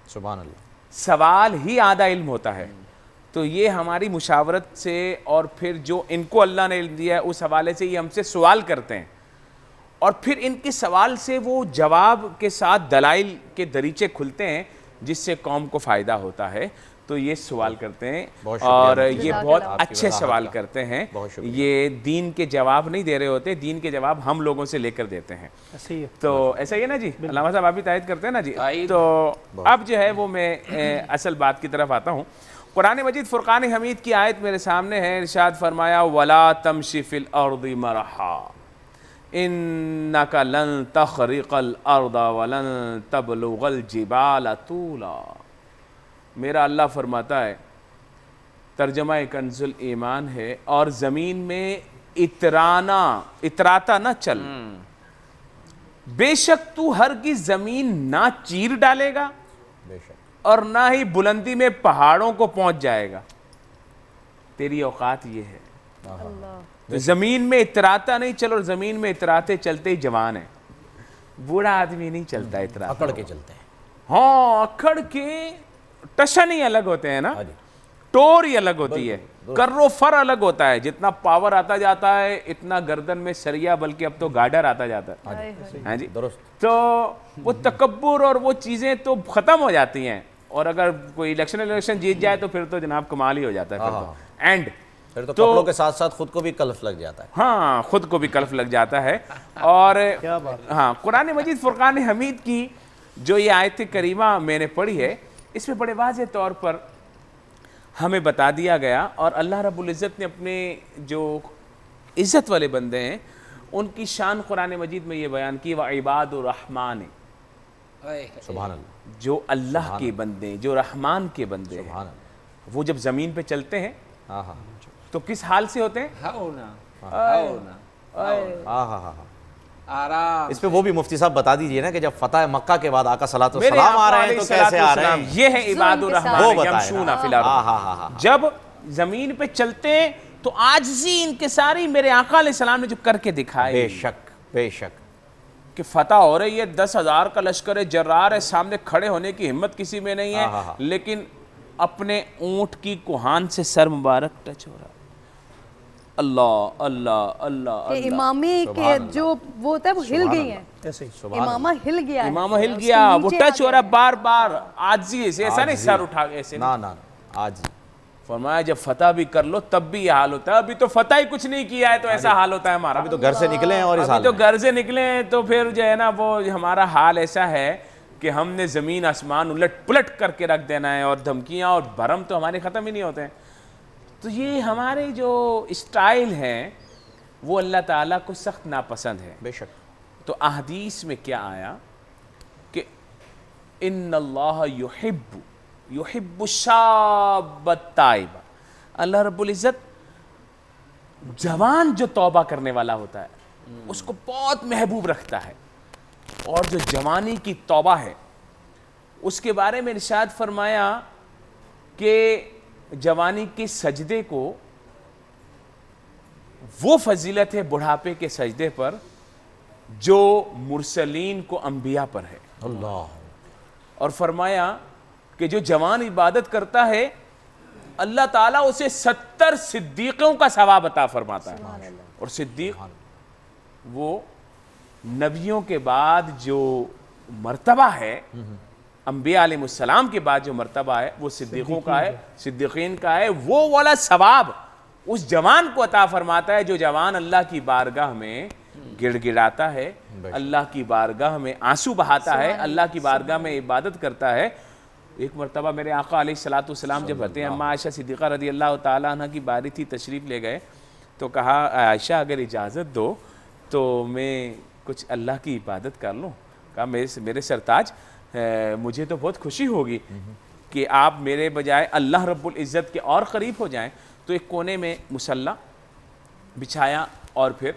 سبحان اللہ،
سوال ہی آدھا علم ہوتا ہے۔ تو یہ ہماری مشاورت سے، اور پھر جو ان کو اللہ نے علم دیا ہے اس حوالے سے یہ ہم سے سوال کرتے ہیں، اور پھر ان کے سوال سے وہ جواب کے ساتھ دلائل کے دریچے کھلتے ہیں جس سے قوم کو فائدہ ہوتا ہے۔ تو یہ سوال کرتے ہیں اور یہ بہت اچھے سوال کرتے ہیں. یہ دین کے جواب نہیں دے رہے ہوتے, دین کے جواب ہم لوگوں سے لے کر دیتے ہیں. تو ایسا ہی ہے نا جی, علامہ صاحب آپ بھی تائید کرتے ہیں نا جی. تو اب جو ہے وہ میں اصل بات کی طرف آتا ہوں. قرآن مجید فرقان حمید کی آیت میرے سامنے ہے. ارشاد فرمایا وَلَا تَمْشِ فِي الْأَرْضِ مَرَحًا إِنَّكَ لَن تَخْرِقَ الْأَرْضَ وَلَن تَبْلُغَ الْجِبَالَ طُولًا. میرا اللہ فرماتا ہے, ترجمہ کنز الایمان ہے, اور زمین میں اتراتا نہ چل, بے شک تو ہرگز زمین نہ چیر ڈالے گا اور نہ ہی بلندی میں پہاڑوں کو پہنچ جائے گا. تیری اوقات یہ ہے, زمین میں اتراتا نہیں چل, اور زمین میں اتراتے چلتے ہی جوان ہے. بوڑھا آدمی نہیں چلتا اتراتا,
اکڑ کے چلتے ہیں.
ہاں اکڑ کے ٹشن ہی الگ ہوتے ہیں نا, ٹور ہی الگ ہوتی ہے, کرو فر الگ ہوتا ہے. جتنا پاور آتا جاتا ہے اتنا گردن میں سریا, بلکہ اب تو گارڈر آتا جاتا ہے. ہاں جی درست. تو وہ تکبر اور وہ چیزیں تو ختم ہو جاتی ہیں, اور اگر کوئی الیکشن جیت جائے تو پھر تو جناب کمال ہی ہو جاتا ہے. اینڈ
پھر تو کپڑوں کے ساتھ ساتھ خود کو بھی کلف لگ جاتا ہے.
ہاں خود کو بھی کلف لگ جاتا ہے. اور ہاں قرآن مجید فرقان حمید کی جو یہ آیت کریمہ میں نے پڑھی ہے, اس میں بڑے واضح طور پر ہمیں بتا دیا گیا, اور اللہ رب العزت نے اپنے جو عزت والے بندے ہیں ان کی شان قرآن مجید میں یہ بیان کی, وعباد الرحمن,
سبحان اللہ,
جو اللہ کے بندے, جو رحمان کے بندے ہیں, وہ جب زمین پہ چلتے ہیں تو کس حال سے ہوتے ہیں؟
اس پہ وہ بھی مفتی صاحب بتا دیجئے نا کہ جب فتح مکہ کے بعد آقا صلی اللہ علیہ وسلم آ رہے ہیں تو کیسے آ رہے ہیں.
یہ ہے عباد الرحمن یمشون فی الارض. جب زمین پہ چلتے ہیں تو عاجزی ان کے ساری میرے آقا علیہ السلام نے جو کر کے دکھائے.
بے شک بے شک,
کہ فتح ہو رہی ہے, 10,000 کا لشکر جرار ہے, سامنے کھڑے ہونے کی ہمت کسی میں نہیں ہے, لیکن اپنے اونٹ کی کوہان سے سر مبارک ٹچ ہو رہا ہے. اللہ اللہ اللہ,
کہ امامی کے جو وہ ہوتا ہے وہ ہل گئی ہیں, امامہ ہل گیا ہے,
امامہ ہل گیا, وہ ٹچ ہو رہا ہے بار بار. عاجزی سے, ایسا نہیں سر اٹھا کے ایسے,
نا نا عاجزی.
فرمایا جب فتح بھی کر لو تب بھی یہ حال ہوتا ہے. ابھی تو فتح ہی کچھ نہیں کیا ہے تو ایسا حال ہوتا ہے ہمارا.
ابھی تو گھر سے نکلے ہیں اور اس حال
میں, ابھی تو گھر سے نکلے ہیں تو پھر جو ہے نا وہ ہمارا حال ایسا ہے کہ ہم نے زمین آسمان الٹ پلٹ کر کے رکھ دینا ہے, اور دھمکیاں اور بھرم تو ہمارے ختم ہی نہیں ہوتے ہیں. تو یہ ہمارے جو اسٹائل ہیں وہ اللہ تعالیٰ کو سخت ناپسند ہے.
بے شک.
تو احادیث میں کیا آیا کہ ان اللہ یحب الشاب التائب, اللہ رب العزت جوان جو توبہ کرنے والا ہوتا ہے اس کو بہت محبوب رکھتا ہے, اور جو جوانی کی توبہ ہے اس کے بارے میں ارشاد فرمایا کہ جوانی کے سجدے کو وہ فضیلت ہے بڑھاپے کے سجدے پر جو مرسلین کو انبیاء پر ہے.
اللہ.
اور فرمایا کہ جو جوان عبادت کرتا ہے اللہ تعالیٰ اسے 70 صدیقوں کا ثواب عطا فرماتا ہے. اور صدیق وہ نبیوں کے بعد جو مرتبہ ہے, انبیاء علیہ السلام کے بعد جو مرتبہ ہے وہ صدیقوں کا ہے, صدیقین کا ہے. وہ والا ثواب اس جوان کو عطا فرماتا ہے جو جوان اللہ کی بارگاہ میں گڑ گڑاتا ہے, اللہ کی بارگاہ میں آنسو بہاتا ہے, اللہ کی بارگاہ میں عبادت کرتا ہے. ایک مرتبہ میرے آقا علیہ السلام جب رہتے ہیں اما عائشہ صدیقہ رضی اللہ تعالیٰ عنہ کی باری تھی, تشریف لے گئے تو کہا عائشہ اگر اجازت دو تو میں کچھ اللہ کی عبادت کر لوں. کہا میرے سرتاج مجھے تو بہت خوشی ہوگی کہ آپ میرے بجائے اللہ رب العزت کے اور قریب ہو جائیں. تو ایک کونے میں مصلی بچھایا اور پھر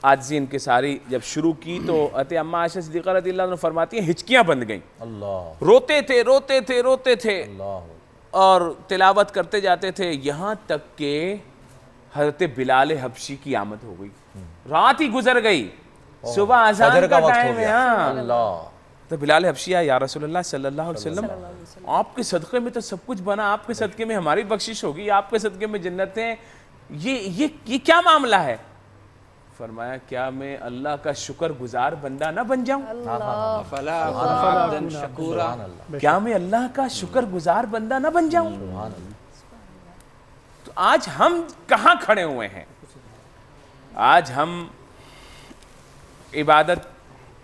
عاجزی ان کے ساری جب شروع کی تو اما عائشہ صدیقہ رضی اللہ عنہ فرماتی ہیں ہچکیاں بند گئیں.
اللہ.
روتے تھے روتے تھے روتے تھے اور تلاوت کرتے جاتے تھے, یہاں تک کہ حضرت بلال حبشی کی آمد ہو گئی. رات ہی گزر گئی, صبح اذان کا ٹائم ہے. ہاں تو بلال حبشی آیا, یا رسول اللہ صلی اللہ علیہ وسلم آپ کے صدقے میں تو سب کچھ بنا, آپ کے صدقے میں ہماری بخشش ہوگی, آپ کے صدقے میں جنتیں, یہ کیا معاملہ ہے؟ فرمایا کیا میں اللہ کا شکر گزار بندہ نہ بن جاؤں؟
افلا اکون عبدا شکورا،
کیا میں اللہ کا شکر گزار بندہ نہ بن جاؤں؟ تو آج ہم کہاں کھڑے ہوئے ہیں؟ آج ہم عبادت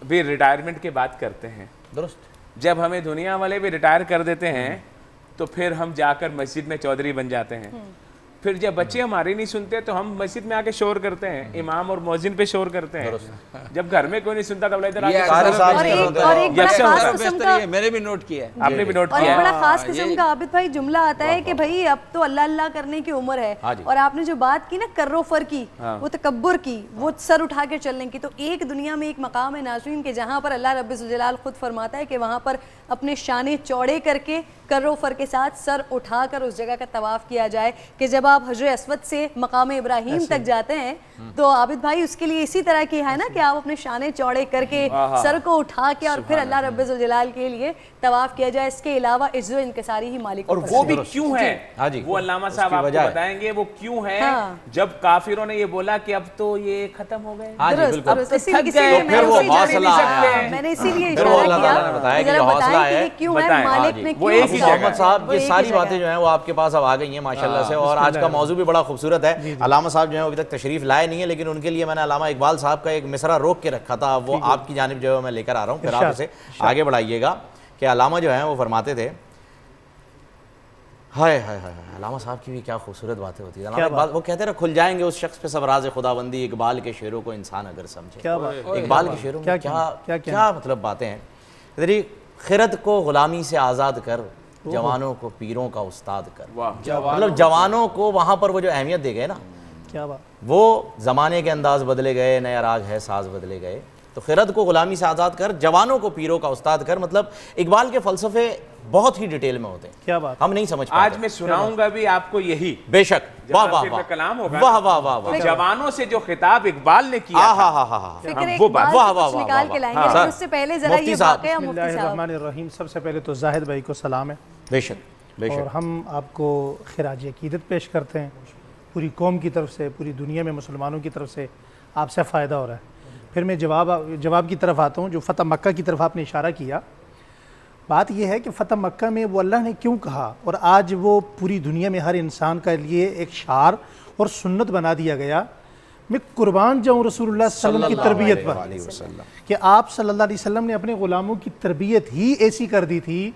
بھی ریٹائرمنٹ کی بات کرتے ہیں،
درست،
جب ہمیں دنیا والے بھی ریٹائر کر دیتے ہیں تو پھر ہم جا کر مسجد میں چودھری بن جاتے ہیں، پھر جب بچے ہماری نہیں سنتے تو ہم مسجد میں آ کے شور کرتے ہیں، امام اور مؤذن پہ شور کرتے ہیں، جب گھر میں کوئی نہیں سنتا تو ادھر
میں نے بھی نوٹ کیا ہے،
آپ نے بھی نوٹ
اور
کیا
ایک
ہے۔
بڑا خاص قسم کا عابد بھائی جملہ آتا ہے کہ بھائی اب تو اللہ اللہ کرنے کی عمر ہے، اور آپ نے جو بات کی نا کرو فر کی، وہ تکبر کی، وہ سر اٹھا کے چلنے کی، تو ایک دنیا میں ایک مقام ہے ناظرین کہ جہاں پر اللہ رب الجلال خود فرماتا ہے کہ وہاں پر اپنے شانے چوڑے کر کے کرو فر کے ساتھ سر اٹھا کر اس جگہ کا طواف کیا جائے، کہ جب آپ حجر اسود سے مقام ابراہیم تک جاتے ہیں تو عابد بھائی اس کے لیے اسی طرح کی ہے نا کہ آپ اپنے شانے چوڑے کر کے سر کو اٹھا کے اور پھر اللہ رب الجلال کے لیے طواف کیا جائے۔ اس کے علاوہ عز و انکساری ہی مالک،
اور وہ بھی کیوں ہے، وہ علامہ صاحب آپ کو بتائیں گے وہ کیوں ہے، جب کافروں نے یہ بولا کہ اب تو یہ ختم ہو گئے،
میں نے اسی لیے اشارہ کیا کہ کیوں ہے مالک نے کیوں۔
محمد صاحب یہ ساری باتیں جو ہیں وہ آپ کے پاس اب آ گئی ہیں ماشاءاللہ سے، اور آج کا موضوع بھی بڑا خوبصورت ہے۔ علامہ صاحب جو ہیں ابھی تک تشریف لائے نہیں ہیں، لیکن ان کے لیے میں نے علامہ اقبال صاحب کا ایک مصرع روک کے رکھا تھا، وہ آپ کی جانب جو ہے میں لے کر آ رہا ہوں، پھر آپ اسے آگے بڑھائیے گا کہ علامہ جو ہیں وہ فرماتے تھے، ہائے ہائے ہائے، علامہ صاحب کی بھی کیا خوبصورت باتیں ہوتی ہیں۔ علامہ اقبال وہ کہتے ہیں کھل جائیں گے اس شخص پہ سب راز خداوندی، اقبال کے شعروں کو انسان اگر سمجھے۔ اقبال کے شعروں میں کیا مطلب باتیں ہیں۔ ادھر خرد کو غلامی سے آزاد کر، جوانوں کو پیروں کا استاد کر۔ مطلب جوانوں کو وہاں پر وہ جو اہمیت دے گئے نا، وہ زمانے کے انداز بدلے گئے، نیا راگ ہے ساز بدلے گئے، تو خرد کو غلامی سے آزاد کر، جوانوں کو پیروں کا استاد کر۔ مطلب اقبال کے فلسفے بہت ہی ڈیٹیل میں ہوتے ہیں، کیا بات، ہم نہیں سمجھ پاتے۔
آج میں سناؤں گا بھی آپ کو یہی،
بے شک، واہ واہ واہ،
کلام ہوگا،
واہ واہ واہ واہ،
جوانوں سے جو خطاب اقبال نے کیا وہ بات
نکال کے لائیں گے، اس سے پہلے ذرا یہ واقعہ
بسم اللہ الرحمن الرحیم۔ سب سے پہلے تو زاہد بھائی کو سلام ہے،
بے شک بے شک،
اور ہم آپ کو خراج عقیدت پیش کرتے ہیں، پوری قوم کی طرف سے، پوری دنیا میں مسلمانوں کی طرف سے آپ سے فائدہ ہو رہا ہے۔ پھر میں جواب کی طرف آتا ہوں، جو فتح مکہ کی طرف آپ نے اشارہ کیا۔ بات یہ ہے کہ فتح مکہ میں وہ اللہ نے کیوں کہا، اور آج وہ پوری دنیا میں ہر انسان کے لیے ایک شعار اور سنت بنا دیا گیا۔ میں قربان جاؤں رسول اللہ صلی اللہ علیہ وسلم کی تربیت پر، کہ آپ صلی اللہ علیہ وسلم نے اپنے غلاموں کی تربیت ہی ایسی کر دی تھی،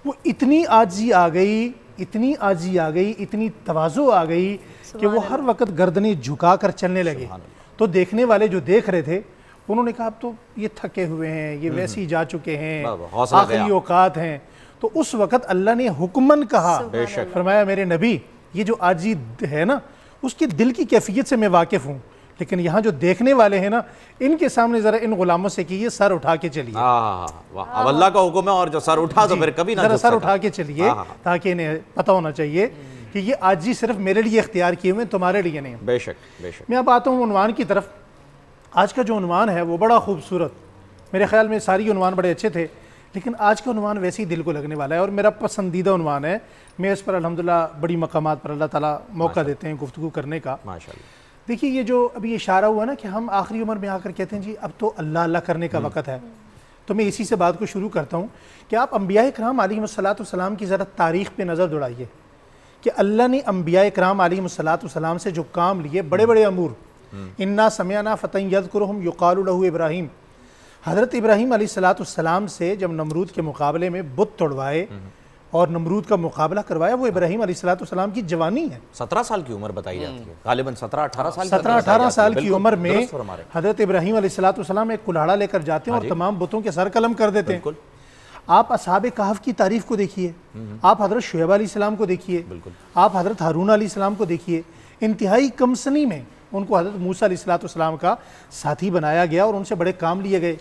وہ اتنی عاجزی آ گئی، اتنی عاجزی آ گئی، اتنی تواضع آ گئی کہ وہ ہر وقت گردنیں جھکا کر چلنے لگے۔ تو دیکھنے والے جو دیکھ رہے تھے انہوں نے کہا اب تو یہ تھکے ہوئے ہیں، یہ ویسی جا چکے ہیں، آخری اوقات ہیں۔ تو اس وقت اللہ نے حکمن کہا، فرمایا میرے نبی یہ جو عاجزی ہے نا اس کے دل کی کیفیت سے میں واقف ہوں، لیکن یہاں جو دیکھنے والے ہیں نا ان کے سامنے ذرا ان غلاموں سے کیجئے سر اٹھا کے چلیے۔
اب اللہ کا حکم ہے، اور جو سر اٹھا تو پھر کبھی نہ
ذرا سر اٹھا کے چلیے، تاکہ انہیں پتہ ہونا چاہیے کہ یہ عاجزی صرف میرے لیے اختیار کیے ہوئے، تمہارے لیے نہیں۔
بے شک بے شک۔
میں اب آتا ہوں عنوان کی طرف۔ آج کا جو عنوان ہے وہ بڑا خوبصورت، میرے خیال میں ساری عنوان بڑے اچھے تھے، لیکن آج کا عنوان ویسے ہی دل کو لگنے والا ہے اور میرا پسندیدہ عنوان ہے۔ میں اس پر الحمدللہ بڑی مقامات پر اللہ تعالیٰ موقع دیتے ہیں گفتگو کرنے کا۔ دیکھیے یہ جو ابھی اشارہ ہوا نا کہ ہم آخری عمر میں آ کر کہتے ہیں جی اب تو اللہ اللہ کرنے کا وقت ہے، تو میں اسی سے بات کو شروع کرتا ہوں کہ آپ انبیاء کرام علیہم السلام کی ذرا تاریخ پہ نظر دوڑائیے کہ اللہ نے انبیاء کرام علیہم السلام سے جو کام لیے، بڑے بڑے امور، انا سمعنا فتى یذکرہم یقال لہ ابراہیم، حضرت ابراہیم علیہ السلام سے جب نمرود کے مقابلے میں بت توڑوائے اور نمرود کا مقابلہ کروایا، وہ ابراہیم علیہ السلام کی جوانی ہے،
17 سال کی عمر بتائی جاتی ہے، غالباً 17-18
سال کی عمر میں حضرت ابراہیم علیہ السلام ایک کلاڑا لے کر جاتے ہیں اور تمام بتوں کے سر قلم کر دیتے ہیں۔ آپ اصحاب کہف کی تعریف کو دیکھیے، آپ حضرت شعیب علیہ السلام کو دیکھیے، آپ حضرت ہارون علیہ السلام کو دیکھیے، انتہائی کم سنی میں ان کو حضرت موسیٰ علیہ السلام کا ساتھی بنایا گیا اور ان سے بڑے کام لیے گئے۔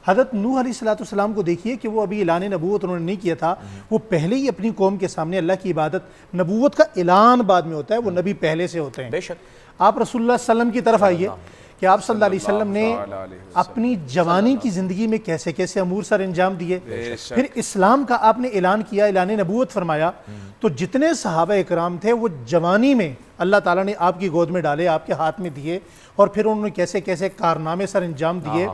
حضرت نوح علیہ السلام کو دیکھیے کہ وہ ابھی اعلان نبوت انہوں نے نہیں کیا تھا، وہ پہلے ہی اپنی قوم کے سامنے اللہ کی عبادت، نبوت کا اعلان بعد میں ہوتا ہے، وہ نبی پہلے سے ہوتے ہیں۔
بے شک۔
آپ رسول اللہ صلی اللہ علیہ وسلم کی طرف آئیے کہ آپ صلی اللہ علیہ وسلم نے اپنی جوانی کی زندگی میں کیسے کیسے امور سر انجام دیے. پھر اسلام کا آپ نے اعلان کیا, اعلان نبوت فرمایا, تو جتنے صحابہ اکرام تھے وہ جوانی میں اللہ تعالیٰ نے آپ کی گود میں ڈالے, آپ کے ہاتھ میں دیے, اور پھر انہوں نے کیسے کیسے کارنامے سر انجام دیے.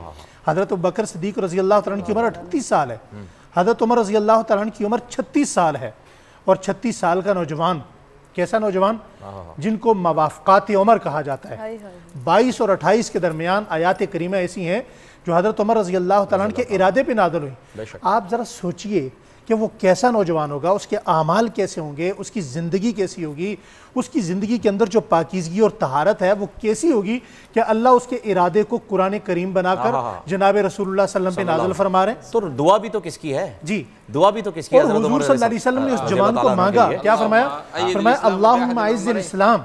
حضرت ابوبکر صدیق رضی اللہ تعالیٰ عنہ کی عمر 38 سال ہے, حضرت عمر رضی اللہ تعالیٰ عنہ کی عمر 36 سال ہے, اور 36 سال کا نوجوان, کیسا نوجوان, جن کو موافقات عمر کہا جاتا ہے. 22 اور 28 کے درمیان آیات کریمہ ایسی ہیں جو حضرت عمر رضی اللہ تعالیٰ عنہ کے ارادے پہ نازل ہوئی. آپ ذرا سوچئے کہ وہ کیسا نوجوان ہوگا, اس کے اعمال کیسے ہوں گے, اس کی زندگی کیسی ہوگی, اس کی زندگی کے اندر جو پاکیزگی اور طہارت ہے وہ کیسی ہوگی کہ اللہ اس کے ارادے کو قرآن کریم بنا کر جناب رسول اللہ صلی اللہ علیہ وسلم پہ نازل فرما رہے ہیں.
تو دعا بھی تو کس کی ہے؟
جی
دعا بھی تو کس کی ہے؟
اور حضور صلی اللہ علیہ وسلم نے اس جوان کو مانگا, کیا فرمایا؟ فرمایا اللہم اعز الاسلام.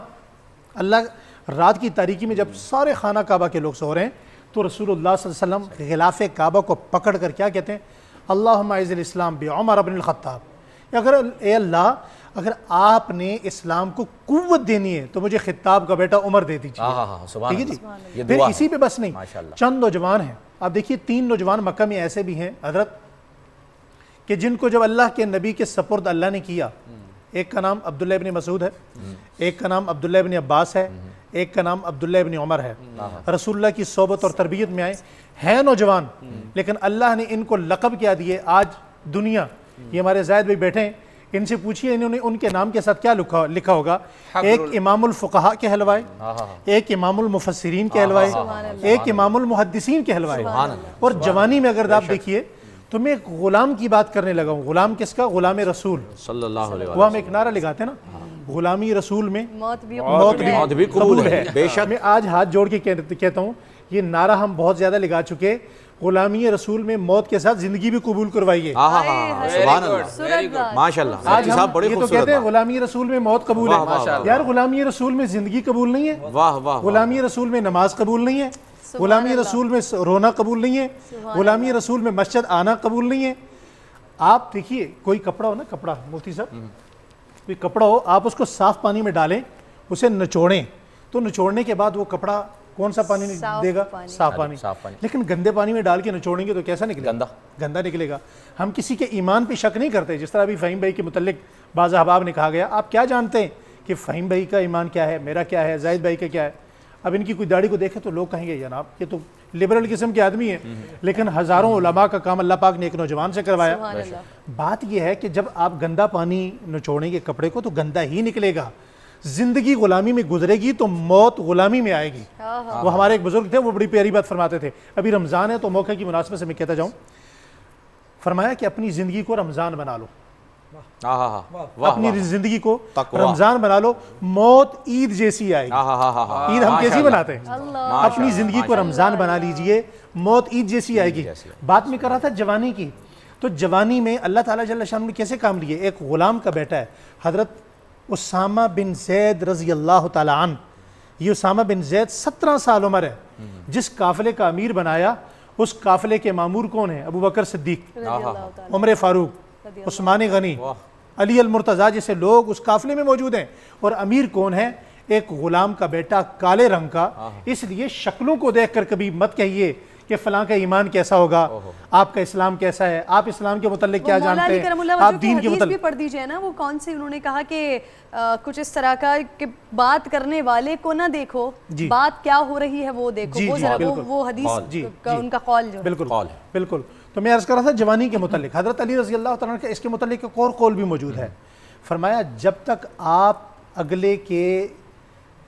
اللہ رات کی تاریکی میں جب سارے خانہ کعبہ کے لوگ سو رہے ہیں تو رسول اللہ صلی اللہ علیہ وسلم غلاف کعبہ کو پکڑ کر کیا کہتے ہیں؟ اللہم اعز الاسلام بعمر بن الخطاب. اگر اے اللہ اگر آپ نے اسلام کو قوت دینی ہے تو مجھے خطاب کا بیٹا عمر دے دیجیے. ٹھیک ہے جی. پھر اسی پہ بس نہیں, چند نوجوان ہیں. آپ دیکھیے 3 نوجوان مکہ میں ایسے بھی ہیں حضرت کہ جن کو جب اللہ کے نبی کے سپرد اللہ نے کیا, ایک کا نام عبداللہ ابن مسعود ہے, ایک کا نام عبداللہ ابن عباس ہے, ایک کا نام عبداللہ ابن عمر ہے. رسول اللہ کی صحبت اور تربیت میں آئے ہیں نوجوان, لیکن اللہ نے ان کو لقب کیا دیے. آج دنیا, یہ ہمارے زائد بھائی بیٹھے ہیں, ان سے پوچھئے انہوں نے ان کے نام کے ساتھ کیا لکھا ہوگا. ایک امام الفقہاء کے حلوائے, ایک امام المفسرین کے حلوائے, ایک امام المحدثین کے حلوائے. اور جوانی میں اگر آپ دیکھیے تو میں ایک غلام کی بات کرنے لگا ہوں. غلام کس کا؟ غلام رسول
صلی اللہ علیہ وسلم.
وہ ہم ایک نعرہ لگاتے ہیں نا, غلامی رسول میں
موت
بھی قبول ہے. بے شک میں آج ہاتھ جوڑ کے کہتا ہوں یہ نعرہ ہم بہت زیادہ لگا چکے, غلامی رسول میں موت کے ساتھ زندگی بھی قبول کروائیے.
سبحان اللہ, ماشاءاللہ.
آج ہم یہ تو کہتے ہیں غلامی رسول میں موت قبول ہے. یار غلامی رسول میں زندگی قبول نہیں ہے, غلامی رسول میں نماز قبول نہیں ہے, غلامی رسول میں رونا قبول نہیں ہے, غلامی رسول میں مسجد آنا قبول نہیں ہے. آپ دیکھیے کوئی کپڑا ہو نا, کپڑا مفتی صاحب, کوئی کپڑا ہو, آپ اس کو صاف پانی میں ڈالیں, اسے نچوڑیں, تو نچوڑنے کے بعد وہ کپڑا کون سا پانی دے گا؟ صاف پانی. لیکن گندے پانی میں ڈال کے نچوڑیں گے تو کیسا نکلے گا؟ گندا نکلے گا. ہم کسی کے ایمان پہ شک نہیں کرتے, جس طرح ابھی فہیم بھائی کے متعلق بعض احباب نے کہا گیا. آپ کیا جانتے ہیں کہ فہیم بھائی کا ایمان کیا ہے, میرا کیا ہے, زاہد بھائی کا کیا ہے؟ اب ان کی کوئی داڑھی کو دیکھے تو لوگ کہیں گے جناب یہ تو لبرل قسم کے آدمی ہیں, لیکن ہزاروں علماء کا کام اللہ پاک نے ایک نوجوان سے کروایا. بات یہ ہے کہ جب آپ گندا پانی نچوڑیں گے کپڑے کو تو گندا ہی نکلے گا. زندگی غلامی میں گزرے گی تو موت غلامی میں آئے گی. وہ ہمارے ایک بزرگ تھے, وہ بڑی پیاری بات فرماتے تھے. ابھی رمضان ہے تو موقع کی مناسبت سے میں کہتا جاؤں, فرمایا کہ اپنی زندگی کو رمضان بنا لو, اپنی زندگی کو رمضان بنا لو, موت عید جیسی آئے گی. عید ہم کیسی بناتے ہیں؟ اپنی زندگی کو رمضان بنا لیجئے, موت عید جیسی آئے گی. بات میں کر رہا تھا جوانی کی, تو جوانی میں اللہ تعالیٰ جل شانہ نے کیسے کام لیے. ایک غلام کا بیٹا ہے حضرت اسامہ بن زید رضی اللہ تعالیٰ عنہ. یہ اسامہ بن زید 17 سال عمر ہے. جس قافلے کا امیر بنایا اس قافلے کے مامور کون ہیں؟ ابو بکر صدیق, عمر فاروق, عثمان غنی, علی المرتضیٰ جیسے لوگ اس قافلے میں موجود ہیں. اور امیر کون ہے؟ ایک غلام کا بیٹا کالے رنگ کا. اس لیے شکلوں کو دیکھ کر کبھی مت کہیے کہ فلاں کا ایمان کیسا ہوگا, آپ کا اسلام کیسا ہے, آپ اسلام کے متعلق کیا جانتے ہیں, آپ دین کے متعلق.
پڑھ دیجئے نا, وہ کون سی انہوں نے کہا کہ کچھ اس طرح کا کہ بات کرنے والے کو نہ دیکھو, بات کیا ہو رہی ہے وہ دیکھو. وہ حدیث کا ان کا قول جو
بالکل. تو میں عرض کر رہا تھا جوانی کے متعلق حضرت علی رضی اللہ تعالیٰ کا اس کے متعلق ایک اور قول بھی موجود ہے. فرمایا جب تک آپ اگلے کے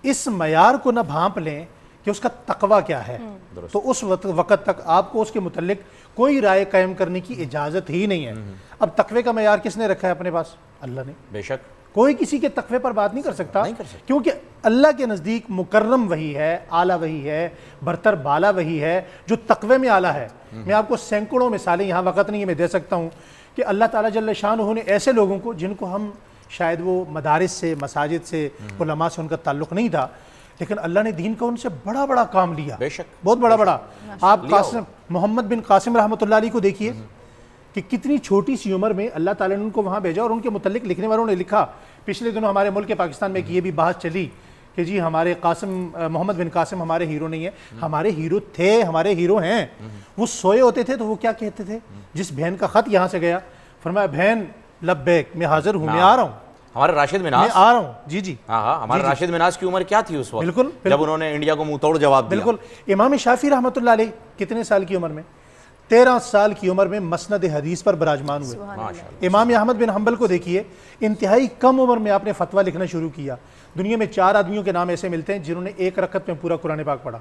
اس معیار کو نہ بھانپ لیں کہ اس کا تقوی کیا ہے, تو اس وقت تک آپ کو اس کے متعلق کوئی رائے قائم کرنے کی اجازت ہی نہیں ہے. اب تقوی کا معیار کس نے رکھا ہے اپنے پاس؟ اللہ نے.
بے شک
کوئی کسی کے تقوی پر بات نہیں کر سکتا, کیونکہ اللہ کے نزدیک مکرم وہی ہے, اعلیٰ وہی ہے, برتر بالا وہی ہے جو تقوی میں اعلیٰ ہے. میں آپ کو سینکڑوں مثالیں, یہاں وقت نہیں ہے میں دے سکتا ہوں, کہ اللہ تعالیٰ جل شانہ نے ایسے لوگوں کو جن کو ہم شاید وہ مدارس سے, مساجد سے, علماء سے ان کا تعلق نہیں تھا, لیکن اللہ نے دین کا ان سے بڑا بڑا کام لیا.
بے شک
بہت بڑا بڑا. آپ محمد بن قاسم رحمۃ اللہ علیہ کو دیکھیے کہ کتنی چھوٹی سی عمر میں اللہ تعالیٰ نے ان کو وہاں بھیجا, اور ان کے متعلق لکھنے والوں نے لکھا. پچھلے دنوں ہمارے ملک پاکستان میں یہ بھی بحث چلی کہ جی ہمارے قاسم محمد بن قاسم ہمارے ہیرو نہیں ہے. ہمارے ہیرو تھے, ہمارے ہیرو ہیں. وہ سوئے ہوتے تھے تو وہ کیا کہتے تھے؟ جس بہن کا خط یہاں سے گیا فرمایا بہن لبیک میں حاضر ہوں, میں آ رہا ہوں.
ہمارے راشد مناس,
میں آ رہا ہوں. جی جی
ہاں ہمارے راشد مناس کی عمر کیا تھی اس وقت؟
بالکل
جب انہوں نے انڈیا کو منہ توڑ جواب دیا.
بالکل. امام شافعی رحمۃ اللہ علیہ کتنے سال کی عمر میں؟ 13 سال کی عمر میں مسند حدیث پر براجمان ہوئے. امام احمد بن حنبل کو دیکھیے, انتہائی کم عمر میں آپ نے فتویٰ لکھنا شروع کیا. دنیا میں 4 آدمیوں کے نام ایسے ملتے ہیں جنہوں نے ایک رکعت میں پورا قرآن پاک پڑھا,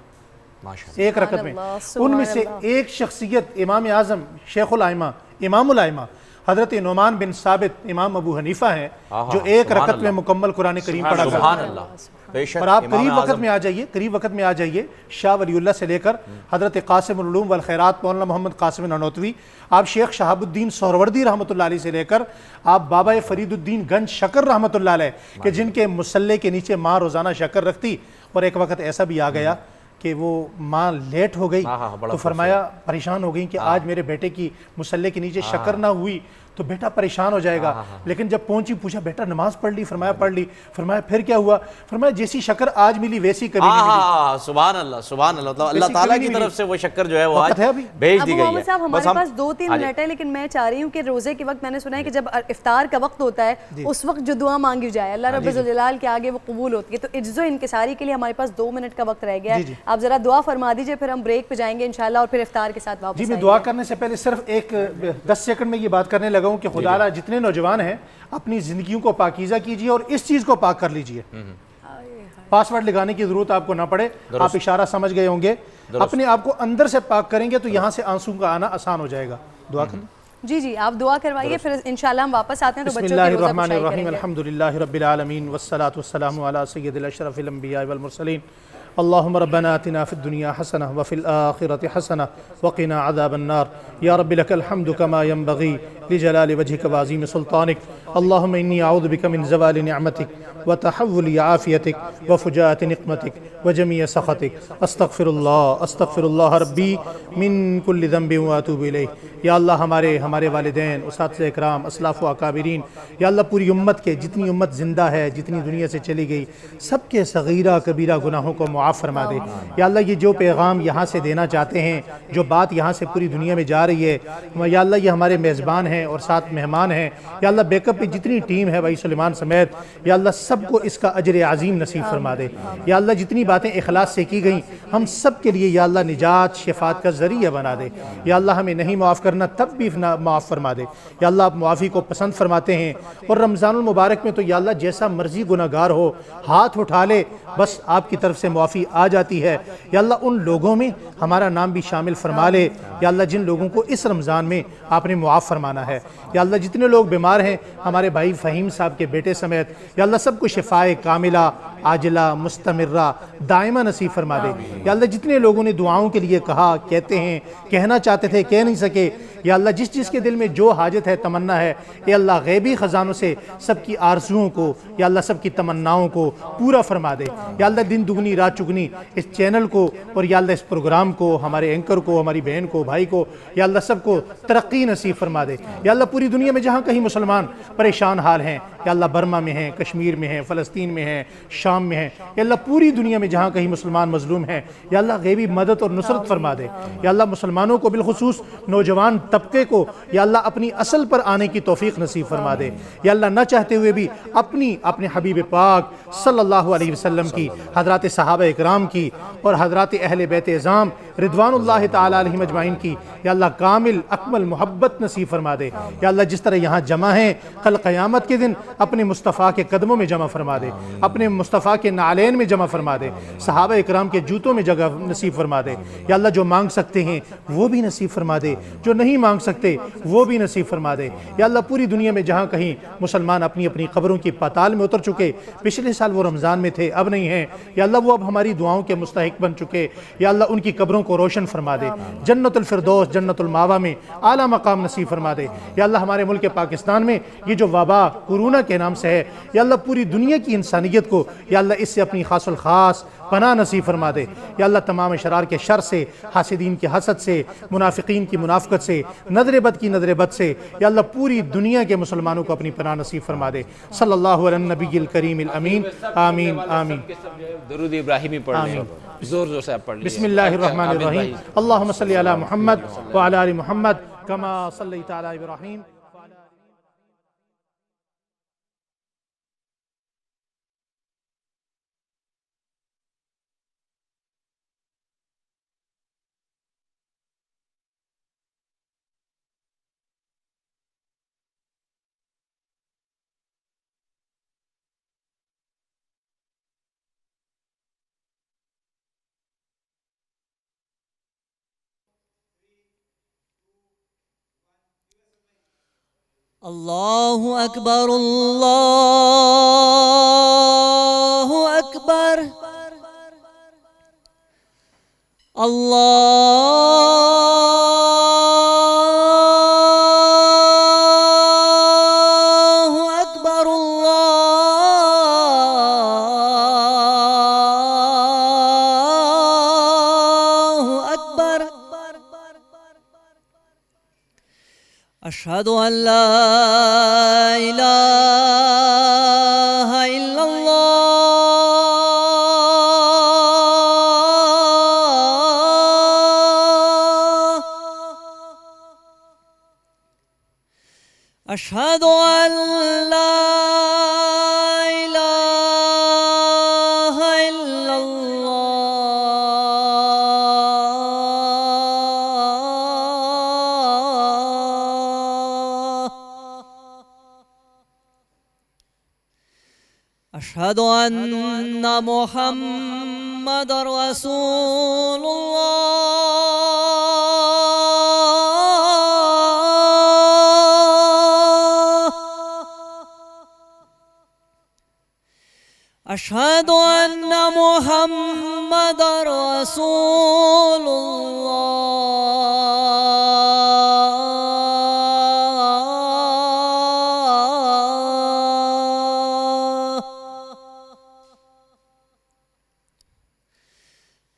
ایک رکعت میں. ان میں سے ایک شخصیت امام اعظم شیخ الائمہ امام الائمہ حضرت نعمان بن ثابت امام ابو حنیفہ ہیں, جو ایک رکعت میں مکمل قرآن کریم پڑھا کرتے. اور آپ قریب وقت میں آ جائیے, شاہ ولی اللہ سے لے کر حضرت قاسم العلوم والخیرات مولانا محمد قاسم نانوتوی, آپ شیخ شہاب الدین سہروردی رحمۃ اللہ علیہ سے لے کر آپ بابا فرید الدین گنج شکر رحمۃ اللہ علیہ, کہ جن کے مصلے کے نیچے ماں روزانہ شکر رکھتی. اور ایک وقت ایسا بھی آ گیا کہ وہ ماں لیٹ ہو گئی تو فرمایا پریشان ہو گئی کہ آج میرے بیٹے کی مصلے کے نیچے شکر نہ ہوئی تو بیٹا پریشان ہو جائے گا. لیکن جب پہنچی پوچھا بیٹا نماز پڑھ لی؟ فرمایا پڑھ لی. فرمایا پھر کیا ہوا؟ فرمایا جیسی شکر آج ملی ویسی کبھی نہیں ملی.
سبحان اللہ سبحان اللہ, اللہ تعالیٰ کی طرف سے وہ شکر جو ہے وہ آج بھیج دی گئی ہے.
صاحب ہمارے پاس 2-3 منٹ ہے, لیکن میں چاہ رہی ہوں کہ روزے کے وقت میں نے سنا ہے کہ جب افطار کا وقت ہوتا ہے اس وقت جو دعا مانگی جائے اللہ رب الجلال کے آگے وہ قبول ہوتی ہے. تو عجز و انکساری کے لیے ہمارے پاس 2 منٹ کا وقت رہ گیا ہے, آپ ذرا دعا فرما دیجئے, پھر ہم بریک پہ جائیں گے انشاءاللہ اور پھر افطار کے ساتھ واپس.
جی میں دعا کرنے سے پہلے صرف ایک 10 سیکنڈ میں یہ بات کرنے لگا ہوں کہ خدا جتنے نوجوان ہیں اپنی زندگیوں کو پاکیزہ کیجئے اور اس چیز کو پاک کر لیجئے. پاس ورڈ لگانے کی ضرورت آپ کو نہ پڑے, آپ اشارہ سمجھ گئے ہوں گے. اپنے آپ کو اندر سے پاک کریں گے تو یہاں سے آنسو کا آنا آسان ہو جائے گا. دعا کریں.
جی آپ دعا کروائیے, پھر انشاءاللہ ہم واپس آتے ہیں تو بچوں
بسم اللہ الرحمن الرحیم الحمدللہ رب العالمین والصلاة والسلام علی سید الاشرف الانبیاء والمرسلین. اللهم ربنا آتنا في الدنيا حسنة وفي الآخرة حسنة وقنا عذاب النار. يا رب لك الحمد كما ينبغي لجلال وجهك وعظيم سلطانك. اللهم إني أعوذ بك من زوال نعمتك وتحول عافيتك وفجاءة نقمتك وجميع سخطك. استغفر الله ربي من كل ذنب واتوب إليه. یا اللہ ہمارے والدین, اساتذہ اکرام, اسلاف و اکابرین, یا اللہ پوری امت کے جتنی امت زندہ ہے, جتنی دنیا سے چلی گئی, سب کے صغیرہ کبیرہ گناہوں کو معاف فرما دے. یا اللہ یہ جو پیغام یہاں سے دینا چاہتے ہیں, جو بات یہاں سے پوری دنیا میں جا رہی ہے, یا اللہ یہ ہمارے میزبان ہیں اور ساتھ مہمان ہیں, یا اللہ بیک اپ پہ جتنی ٹیم ہے بھائی سلیمان سمیت, یا اللہ سب کو اس کا اجر عظیم نصیب فرما دے. یا اللہ جتنی باتیں اخلاص سے کی گئیں ہم سب کے لیے یا اللہ نجات شفاعت کا ذریعہ بنا دے. یا اللہ ہمیں نہیں معاف کرنا تب بھی معاف فرما دے. یا اللہ آپ معافی کو پسند فرماتے ہیں, اور رمضان المبارک میں تو یا اللہ جیسا مرضی گناہگار ہو ہاتھ اٹھا لے بس آپ کی طرف سے معافی آ جاتی ہے. یا اللہ ان لوگوں میں ہمارا نام بھی شامل فرما لے یا اللہ جن لوگوں کو اس رمضان میں آپ نے معاف فرمانا ہے. یا اللہ جتنے لوگ بیمار ہیں ہمارے بھائی فہیم صاحب کے بیٹے سمیت, یا اللہ سب کو شفائے کاملہ عاجلہ مستمرہ دائمہ نصیب فرما دے. یا اللہ جتنے لوگوں نے دعاؤں کے لیے کہا, کہتے ہیں, کہنا چاہتے تھے کہہ نہیں سکے, یا اللہ جس کے دل میں جو حاجت ہے تمنا ہے, یا اللہ غیبی خزانوں سے سب کی آرزوؤں کو یا اللہ سب کی تمناؤں کو پورا فرما دے. یا اللہ دن دگنی رات چگنی اس چینل کو اور یا اللہ اس پروگرام کو, ہمارے اینکر کو, ہماری بہن کو, بھائی کو, یا اللہ سب کو ترقی نصیب فرما دے. یا اللہ پوری دنیا میں جہاں کہیں مسلمان پریشان حال ہیں, یا اللہ برما میں ہیں, کشمیر میں ہیں, فلسطین میں ہیں, شام میں ہیں, یا اللہ پوری دنیا میں جہاں کہیں مسلمان مظلوم ہیں, یا اللہ غیبی مدد اور نصرت فرما دے. یا اللہ مسلمانوں کو بالخصوص نوجوان طبقے کو یا اللہ اپنی اصل پر آنے کی توفیق نصیب فرما دے. یا اللہ نہ چاہتے ہوئے بھی اپنے حبیب پاک صلی اللہ علیہ وسلم کی, حضرات صحابہ اکرام کی اور حضرات اہل بیت اعظام رضوان اللہ تعالی علیہم اجمعین کی یا اللہ کامل اکمل محبت نصیب فرما دے. یا اللہ جس طرح یہاں جمع ہیں کل قیامت کے دن اپنے مصطفیٰ کے قدموں میں جمع فرما دے, اپنے مصطفیٰ کے نعلین میں جمع فرما دے, صحابہ اکرام کے جوتوں میں جگہ نصیب فرما دے. یا اللہ جو مانگ سکتے ہیں وہ بھی نصیب فرما دے, جو نہیں مانگ سکتے وہ بھی نصیب فرما دے. یا اللہ پوری دنیا میں جہاں کہیں مسلمان اپنی اپنی قبروں کی پاتال میں اتر چکے, پچھلے سال وہ رمضان میں تھے اب نہیں ہیں, یا اللہ وہ اب ہماری دعاؤں کے مستحق بن چکے, یا اللہ ان کی قبروں کو روشن فرما دے, جنت الفردوس جنت الماوا میں اعلیٰ مقام نصیب فرما دے. یا اللہ ہمارے ملک پاکستان میں یہ جو وبا کورونا کے نام سے ہے, یا اللہ پوری دنیا کی انسانیت کو یا اللہ اس سے اپنی خاص الخاص پناہ نصیب فرما دے یا اللہ تمام شرار کے شر سے، حاسدین کی حسد سے، منافقین کی منافقت سے، نظر بد کی نظر بد سے یا اللہ پوری دنیا کے مسلمانوں کو اپنی پناہ نصیب فرما دے. صلی اللہ علی النبی الکریم الامین. آمین آمین.
درود ابراہیمی پڑھ لیں، زور زور سے آپ پڑھ لیں.
بسم اللہ الرحمن الرحیم. اللہم صلی علی محمد وعلی آل محمد کما صلیت علی ابراہیم.
اللہ اکبر اللہ اکبر اللہ اکبر اللہ اکبر. اشہد ان لا الہ الا اللہ. اشہد ان لا الہ الا اللہ. اشہد ان محمد رسول اللہ. اشہد ان محمد رسول اللہ.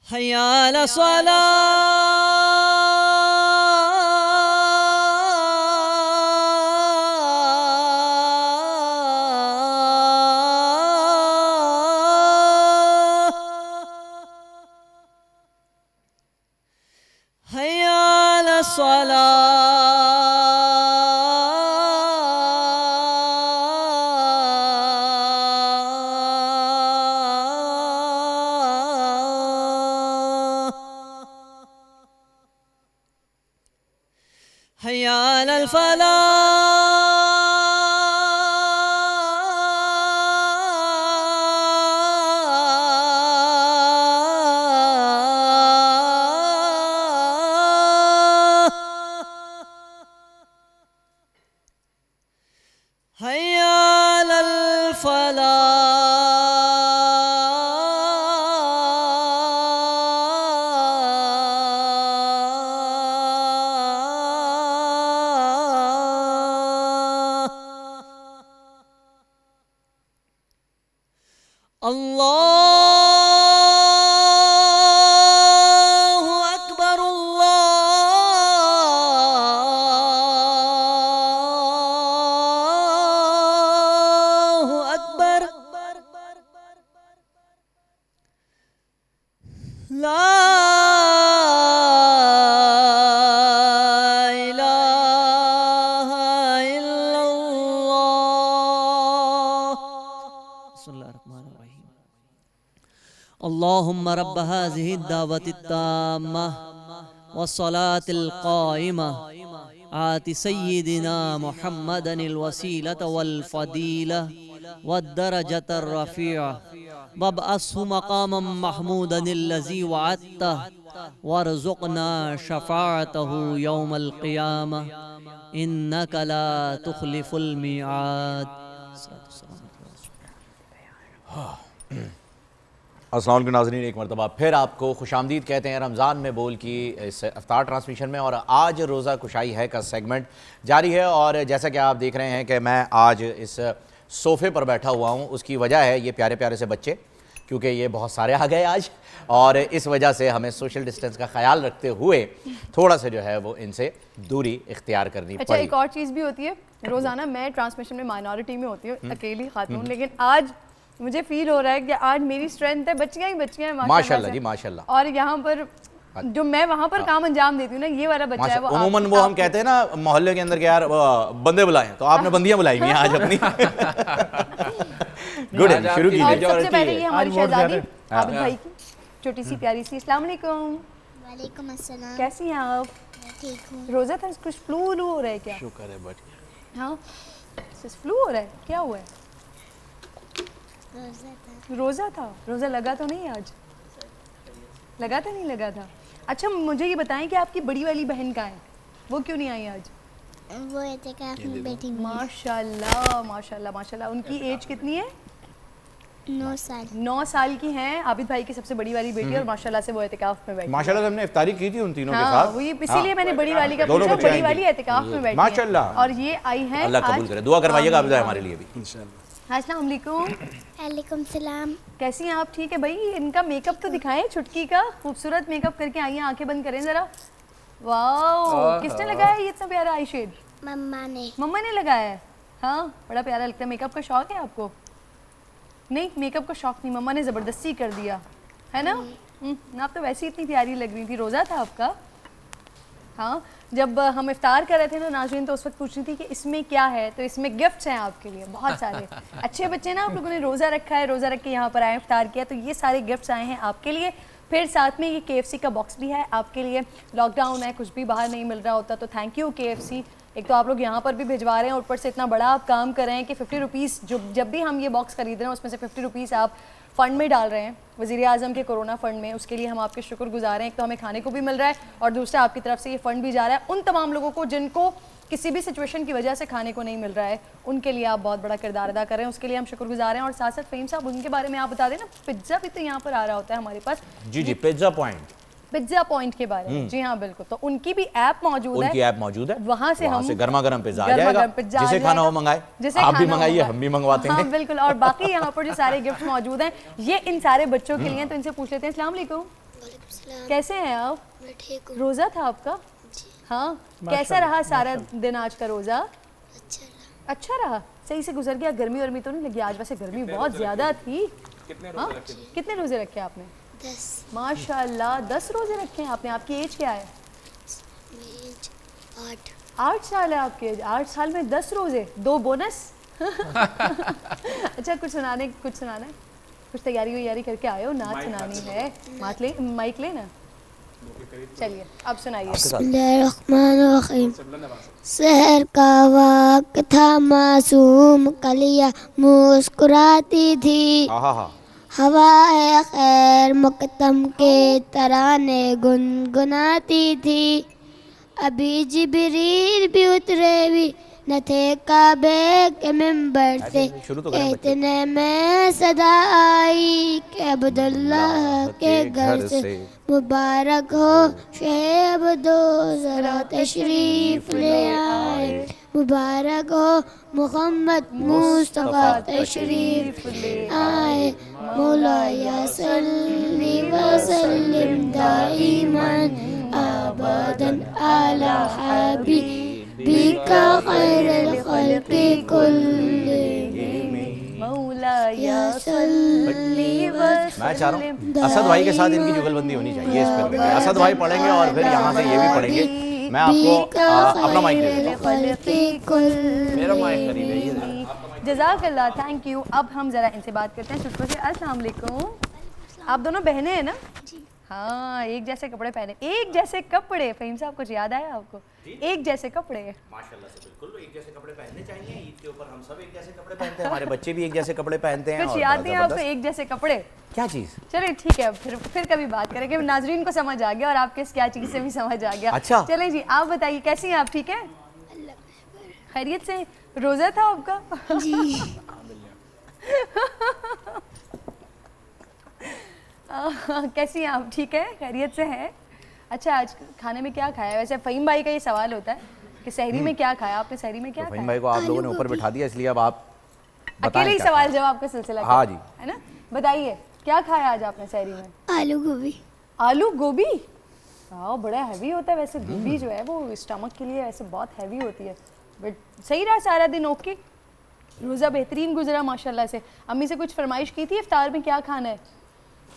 حی علی الصلاۃ. حی علی الصلاۃ. حی علی الفلاح. حی علی الفلاح. اللہ اکبر اللہ اکبر. لا الہ الا اللہ. بسم اللہ الرحمن الرحیم. اللہم رب هذه الدعوة التامة والصلاة القائمة آت سیدنا محمد الوسیلة والفضیلة والدرجة الرفیعة وابعثه مقاما محمودا الذي وعدته وارزقنا شفاعته يوم القيامة إنك لا تخلف الميعاد.
السلام علیکم ناظرین، ایک مرتبہ پھر آپ کو خوش آمدید کہتے ہیں رمضان میں بول کی اس افطار ٹرانسمیشن میں. اور آج روزہ کشائی ہے کا سیگمنٹ جاری ہے، اور جیسا کہ آپ دیکھ رہے ہیں کہ میں آج اس صوفے پر بیٹھا ہوا ہوں. اس کی وجہ ہے یہ پیارے پیارے سے بچے کیونکہ یہ بہت سارے آ گئے آج، اور اس وجہ سے ہمیں سوشل ڈسٹینس کا خیال رکھتے ہوئے تھوڑا سا جو ہے وہ ان سے دوری اختیار کرنی
اچھا
پڑی۔
ایک اور چیز بھی ہوتی ہے، روزانہ میں ٹرانسمیشن میں مائنورٹی میں ہوتی ہوں، اکیلی خاتون، لیکن آج مجھے فیل ہو رہا ہے کہ آج میری اسٹرینتھ ہے، بچیاں ہی بچیاں ہیں
ماشاءاللہ جی ماشاءاللہ،
اور یہاں پر جو میں وہاں پر کام انجام دیتی ہوں نا، یہ والا بچہ ہے وہ
عموماً وہ ہم کہتے ہیں نا محلے کے اندر کہ یار بندے بلائیں، تو آپ نے بندیاں بلائی ہوئی ہیں آج اپنی۔ گڈ ہے، شروع کیجیے۔
سب سے پہلے یہ ہماری شہزادی عابد بھائی کی چھوٹی سی پیاری سی السلام علیکم۔
وعلیکم السلام۔
کیسی ہیں آپ؟
میں ٹھیک ہوں۔
روزہ تھا، کچھ فلو ہو رہا ہے کیا؟
شکر ہے بٹ
ہاں فلو ہو رہا ہے، کیا ہوا ہے؟ روزہ تھا، روزہ لگا تو نہیں آج؟ لگا تھا نہیں لگا تھا؟ اچھا مجھے یہ بتائیں کہ آپ کی بڑی والی بہن کہاں ہے، وہ کیوں نہیں آئی آج؟
وہ اعتکاف میں بیٹھی ہوئی ہے۔
ماشاءاللہ ماشاءاللہ ماشاءاللہ۔ ان کی ایج کتنی ہے؟
9 سال۔
9 سال کی ہیں، عابد بھائی کی سب سے بڑی والی بیٹی، اور ماشاءاللہ سے وہ اعتکاف میں بیٹھی۔
ماشاءاللہ سے ہم نے افطاری کی تھی ان تینوں کے
ہاں
ساتھ،
وہی اسی لیے میں نے بڑی والی کا پوچھا، بڑی والی اعتکاف میں بیٹھی
ماشاءاللہ،
اور یہ آئی ہیں۔
اللہ قبول کرے، دعا کروائیے گا عابد بھائی ہمارے لیے بھی انشاءاللہ۔
السلام علیکم۔
وعلیکم السلام۔
کیسی ہیں آپ؟ ٹھیک ہے بھائی، ان کا میک اپ تو دکھائیں، چھٹکی کا خوبصورت میک اپ کر کے آئی ہیں، آنکھیں بند کریں ذرا۔ واو، کس نے لگایا یہ اتنا پیارا آئی شیڈ؟
مما نے۔
مما نے لگایا ہے؟ ہاں بڑا پیارا لگتا ہے۔ میک اپ کا شوق ہے آپ کو؟ نہیں میک اپ کا شوق نہیں، مما نے زبردستی کر دیا ہے نا؟ آپ تو ویسے ہی اتنی پیاری لگ رہی تھی۔ روزہ تھا آپ کا؟ ہاں جب ہم افطار کر رہے تھے نا ناظرین، تو اس وقت پوچھ رہی تھی کہ اس میں کیا ہے، تو اس میں گفٹس ہیں آپ کے لیے بہت سارے۔ اچھے بچے نا، آپ لوگوں نے روزہ رکھا ہے، روزہ رکھ کے یہاں پر آئے افطار کیا، تو یہ سارے گفٹس آئے ہیں آپ کے لیے۔ پھر ساتھ میں یہ KFC کا باکس بھی ہے آپ کے لیے۔ لاک ڈاؤن ہے، کچھ بھی باہر نہیں مل رہا ہوتا، تو تھینک یو KFC، ایک تو آپ لوگ یہاں پر بھی بھجوا رہے ہیں، اوپر سے اتنا بڑا آپ کام کر رہے ہیں کہ 50 روپیز جب بھی ہم یہ باکس خرید رہے ہیں اس میں سے 50 روپیز آپ فنڈ میں ڈال رہے ہیں، وزیر اعظم کے کورونا فنڈ میں۔ اس کے لیے ہم آپ کے شکر گزار ہیں، ایک تو ہمیں کھانے کو بھی مل رہا ہے، اور دوسرا آپ کی طرف سے یہ فنڈ بھی جا رہا ہے ان تمام لوگوں کو جن کو کسی بھی سچویشن کی وجہ سے کھانے کو نہیں مل رہا ہے، ان کے لیے آپ بہت بڑا کردار ادا کر رہے ہیں، اس کے لیے ہم شکر گزار ہیں۔ اور ساتھ ساتھ فہیم صاحب ان کے بارے میں آپ بتا دیں نا، پزا بھی تو یہاں پر آ رہا ہوتا ہے ہمارے پاس۔
جی پیزا پوائنٹ،
پزا پوائنٹ کے بارے میں، جی ہاں بالکل، تو ان کی بھی ایپ موجود ہے،
ان کی ایپ موجود ہے،
وہاں سے ہم
گرما گرم پزا آ جائے گا، جسے کھانا ہو منگائے، آپ بھی منگائیے ہم بھی منگواتے ہیں۔
ہاں بالکل، اور باقی یہاں پر جو سارے گفٹ موجود ہیں یہ ان سارے بچوں کے لیے، تو ان سے پوچھ لیتے ہیں۔ السلام علیکم، کیسے ہیں آپ؟
میں ٹھیک ہوں۔
روزہ تھا آپ کا؟ ہاں کیسا رہا سارا دن آج کا روزہ؟ اچھا رہا، صحیح سے گزر گیا؟ گرمی ورمی تو نہیں لگی آج؟ ویسے گرمی بہت زیادہ تھی۔ کتنے روزے رکھے آپ نے؟
10۔
ماشاءاللہ 10 روزے رکھے ہیں آپ نے۔ آپ کی ایج کیا ہے؟
8۔
8 سال ہے آپ کی ایج؟ 8 سال میں 10 روزے، 2 بونس۔ اچھا کچھ سنانا ہے؟ کچھ تیاری ویاری کر کے آئے ہو؟ نعت سنانی ہے؟ مائک لینا، چلیے اب سنائیے۔
بسم اللہ الرحمن الرحیم۔ سحر کا وقت تھا، معصوم کلیاں مسکراتی تھی، ہوائے خیر مقدم کے ترانے گنگناتی تھی، ابھی جبریل بھی اترے بھی نہ تھے کعبے کے منبر سے، اتنے میں صدا آئی کہ عبداللہ کے گھر سے مبارک ہو شعیب دو ذرا تشریف لے آئے، مبارک ہو محمد مصطفیٰ تشریف لے آئے، مولا صلی وسلم دائماً ابداً علی حبیبک خیر الخلق کلہم، مولا صلی وسلم۔
میں چاہ رہا ہوں اسد بھائی کے ساتھ ان کی جگل بندی ہونی چاہیے اس پر، اسد بھائی پڑھیں گے اور پھر یہاں سے یہ بھی پڑھیں گے۔ میں آپ کو اپنا مائک دے دیتا ہوں،
میرا مائک قریب ہے یہ۔
جزاک اللہ، تھینک یو۔ اب ہم ذرا ان سے بات کرتے ہیں چھٹکوں سے۔ السلام علیکم، آپ دونوں بہنیں ہیں نا؟ ہاں ایک جیسے کپڑے پہنے، ایک جیسے کپڑے، فہیم صاحب کچھ یاد آیا آپ کو؟ ایک جیسے کپڑے
ماشاءاللہ سے بالکل ایک جیسے کپڑے پہننے چاہیے، عید کے اوپر ہم سب ایک جیسے کپڑے پہنتے ہیں، ہمارے بچے بھی ایک جیسے کپڑے پہنتے ہیں۔
کچھ یاد نہیں آپ کو ایک جیسے کپڑے؟
کیا چیز؟
چلیں ٹھیک ہے، پھر کبھی بات کریں گے، ناظرین کو سمجھ آ گیا اور آپ کے اس کیا چیز سے بھی سمجھ آ گیا۔
اچھا
چلیں جی آپ بتائیے کیسی ہیں آپ؟ ٹھیک ہے خیریت سے؟ روزہ تھا آپ کا؟
جی۔
کیسی ہیں آپ؟ ٹھیک ہے خیریت سے ہیں؟ اچھا آج کھانے میں کیا کھایا ہے؟ ویسے فہیم بھائی کا یہ سوال ہوتا ہے کہ سحری میں کیا کھایا آپ نے؟ سحری میں کیا کھایا؟
فہیم بھائی کو آپ لوگوں نے اوپر بٹھا دیا، اس لیے اب آپ
اکیلے ہی سوال جواب کا سلسلہ
ہاں جی
ہے نا، بتائیے کیا کھایا آج آپ نے سحری میں؟
آلو گوبھی.
آلو گوبھی؟ ہاں بڑا ہیوی ہوتا ہے ویسے گوبھی جو ہے وہ اسٹمک کے لیے ایسے بہت ہیوی ہوتی ہے. بٹ صحیح رہا سارا دن اوکے. روزہ بہترین گزرا ماشاءاللہ سے. امی سے کچھ فرمائش کی تھی افطار میں کیا کھانا ہے؟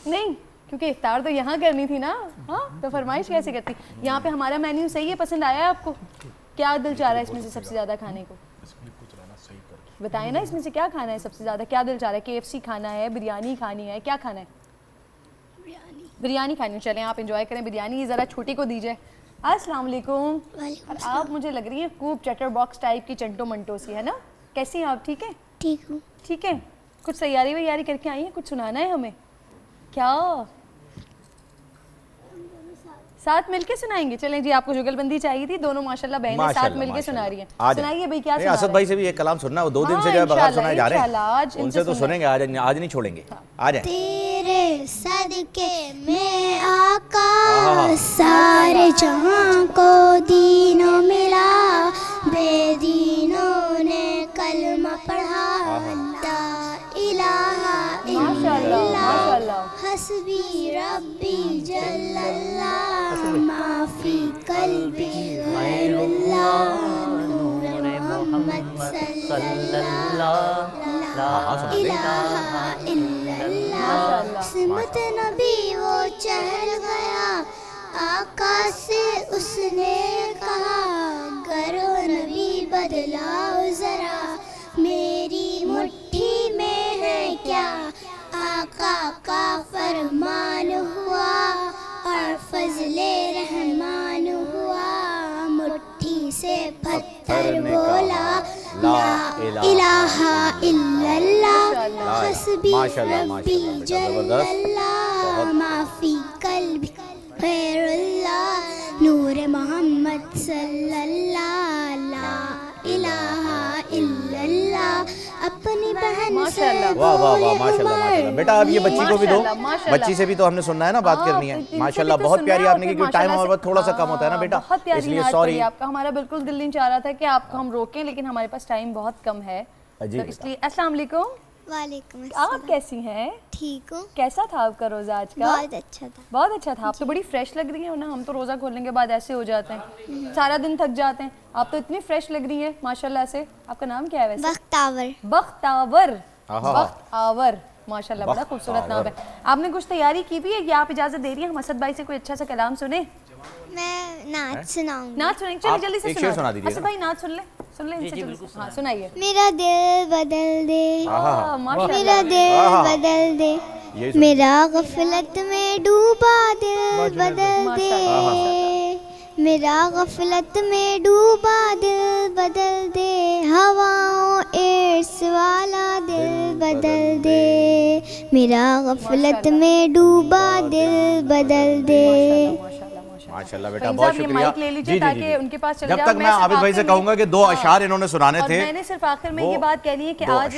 نہیں کیونکہ افطار تو یہاں کرنی تھی نا. ہاں تو فرمائش کیسے کرتی؟ یہاں پہ ہمارا مینیو صحیح ہے, پسند آیا ہے آپ کو؟ کیا دل چاہ رہا ہے اس میں سے سب سے زیادہ کھانے کو؟ بتائیں نا اس میں سے کیا کھانا ہے سب سے زیادہ, کیا دل چاہ رہا ہے؟ KFC کھانا ہے, بریانی کھانی ہے, کیا کھانا ہے؟ بریانی کھانی ہے. چلیں آپ انجوائے کریں بریانی. ذرا چھوٹی کو دیجیے. السلام علیکم. آپ مجھے لگ رہی ہیں خوب چٹر باکس ٹائپ کی چنٹو منٹو سی, ہے نا؟ کیسی ہیں آپ؟ ٹھیک ہے.
ٹھیک ہوں.
ٹھیک ہے. کچھ تیاری ویاری کر کے آئی ہیں, کچھ سنانا ہے ہمیں کیا؟ ساتھ مل کے سنائیں گے. چلیں جی آپ کو جگل بندی چاہیے تھی, دونوں ماشاءاللہ بہنیں ساتھ مل کے سنا رہی ہیں. سنائیے بھائی کیا سنا رہے ہیں؟
اسد بھائی سے بھی ایک کلام سننا ہے, وہ 2 دن سے جو ہے بغیر سنائے جا رہے ہیں, ان سے تو سنیں گے, آج نہیں چھوڑیں گے. آ جائیں.
تیرے صدقے میں آقا سارے جہاں کو دینوں ملا, بے دینوں نے کلمہ پڑھا, لا الہ الا اللہ حسبی ربی جل اللہ, ما فی قلبی غیر اللہ, نور محمد صلی اللہ, لا الہ الا اللہ. سمت نبی وہ چہل گیا, آقا سے اس نے کہا, کرو نبی بدلاؤ ذرا, میری مٹھی میں ہے کیا, آقا کا فرمان ہوا اور فضل رحمان ہوا, مٹھی سے پتھر بولا, لا الہ الا اللہ حسبی ربی جل اللہ, ما فی قلبی غیر اللہ, نور محمد صلی اللہ, لا الہ الا اللہ. اپنی بہن سے
واہ واہ واہ ماشاءاللہ ماشاءاللہ. بیٹا اب یہ بچی کو بھی دو, بچی سے بھی تو ہم نے سننا ہے نا, بات کرنی ہے. ماشاءاللہ بہت پیاری آپ نے کی, کیونکہ ٹائم ہمارے پاس تھوڑا سا کم ہوتا ہے نا بیٹا, اس لیے سوری.
آپ کا ہمارا بالکل دل نہیں چاہ رہا تھا کہ آپ کو ہم روکیں, لیکن ہمارے پاس ٹائم بہت کم ہے, تو اس لیے. السلام علیکم.
وعلیکم السلام.
آپ کیسی ہیں؟
ٹھیک ہوں.
کیسا تھا آپ کا روزہ آج کا؟
بہت اچھا تھا.
بہت اچھا تھا. آپ تو بڑی فریش لگ رہی ہیں نا, ہم تو روزہ کھولنے کے بعد ایسے ہو جاتے ہیں, سارا دن تھک جاتے ہیں. آپ تو اتنی فریش لگ رہی ہیں ماشاءاللہ سے. آپ کا نام کیا ہے ویسے؟
بختاور.
بختاور. بختاور ماشاءاللہ بڑا خوبصورت نام ہے. آپ نے کچھ تیاری کی بھی ہے یا آپ اجازت دے رہی ہیں ہم اسد بھائی سے کوئی اچھا سا کلام سنیں؟
میں نعت سناؤں گی.
نعت سنیں, چلیے جلدی سے سنا دیجیے. اسد بھائی نعت سن لیں, سن لیں ان سے جلدی. ہاں سنائیے. میرا دل بدل دے, میرا دل بدل دے, میرا غفلت میں ڈوبا دل بدل دے, میرا غفلت میں ڈوبا دل بدل دے, ہواؤں ارس والا دل بدل دے, میرا غفلت میں ڈوبا دل بدل دے.
ماشاءاللہ بیٹا بہت شکریہ. جی جی جب تک میں عابد بھائی سے کہوں گا کہ 2 اشعار انہوں نے سنانے تھے.
میں نے صرف آخر میں یہ بات کہنی ہے کہ آج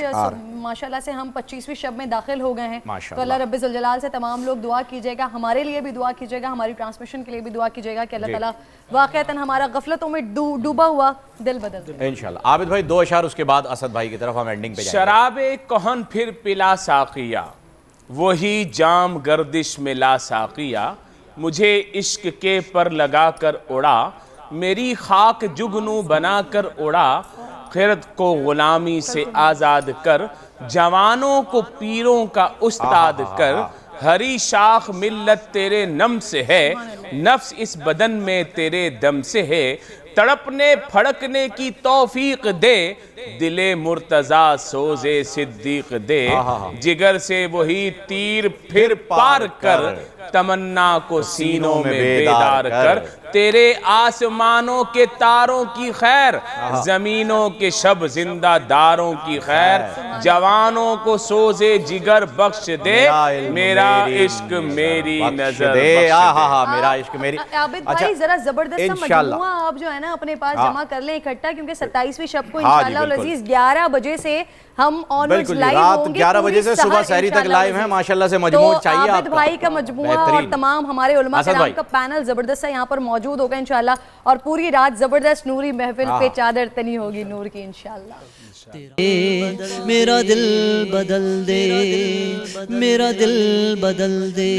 ماشاءاللہ سے ہم 25ویں شب میں داخل ہو گئے ہیں, تو اللہ رب ذوالجلال سے تمام لوگ دعا کیجیے گا, ہمارے لیے بھی دعا کیجیے گا, ہماری ٹرانسمیشن کے لیے بھی دعا کیجیے گا کہ اللہ تعالیٰ واقعتاً ہمارا غفلتوں میں ڈوبا ہوا دل بدل دے
انشاءاللہ. عابد بھائی 2 اشعار, اس کے بعد اسد بھائی کی طرف ہم اینڈنگ پہ جائیں گے.
شراب کہن پھر پلا ساقیہ, وہی جام گردش میں لا ساقیہ, مجھے عشق کے پر لگا کر اڑا, میری خاک جگنو بنا کر اڑا, خرد کو غلامی سے آزاد کر, جوانوں کو پیروں کا استاد کر, ہری شاخ ملت تیرے نم سے ہے, نفس اس بدن میں تیرے دم سے ہے, تڑپنے پھڑکنے کی توفیق دے, دل مرتضیٰ سوز صدیق دے, جگر سے وہی تیر پھر پار کر, تمنا کو سینوں میں بیدار کر, تیرے آسمانوں کے تاروں کی خیر, زمینوں کے شب زندہ داروں کی خیر, جوانوں کو سوز جگر بخش دے, میرا عشق میری نظر بخش دے.
میرا عشق میری.
عابد بھائی ذرا زبردست مجموعہ آپ جو ہے نا اپنے پاس جمع کر لیں اکٹھا, کیونکہ 27ویں شب کو انشاءاللہ العزیز 11 بجے سے ہم آنورڈز لائیو ہوں گے,
11 بجے سے صبح سحری تک لائیو ہیں. ماشاءاللہ سے مجموعہ چاہیے آپ کا.
عابد بھائی کا مجموعہ اور تمام ہمارے علماء کرام کا پینل زبردست ہے یہاں پر موجود موجود ہوگا انشاءاللہ اور پوری رات زبردست نوری محفل پہ چادر تنی ہوگی نور کی انشاءاللہ.
میرا دل بدل دے، میرا دل بدل دے.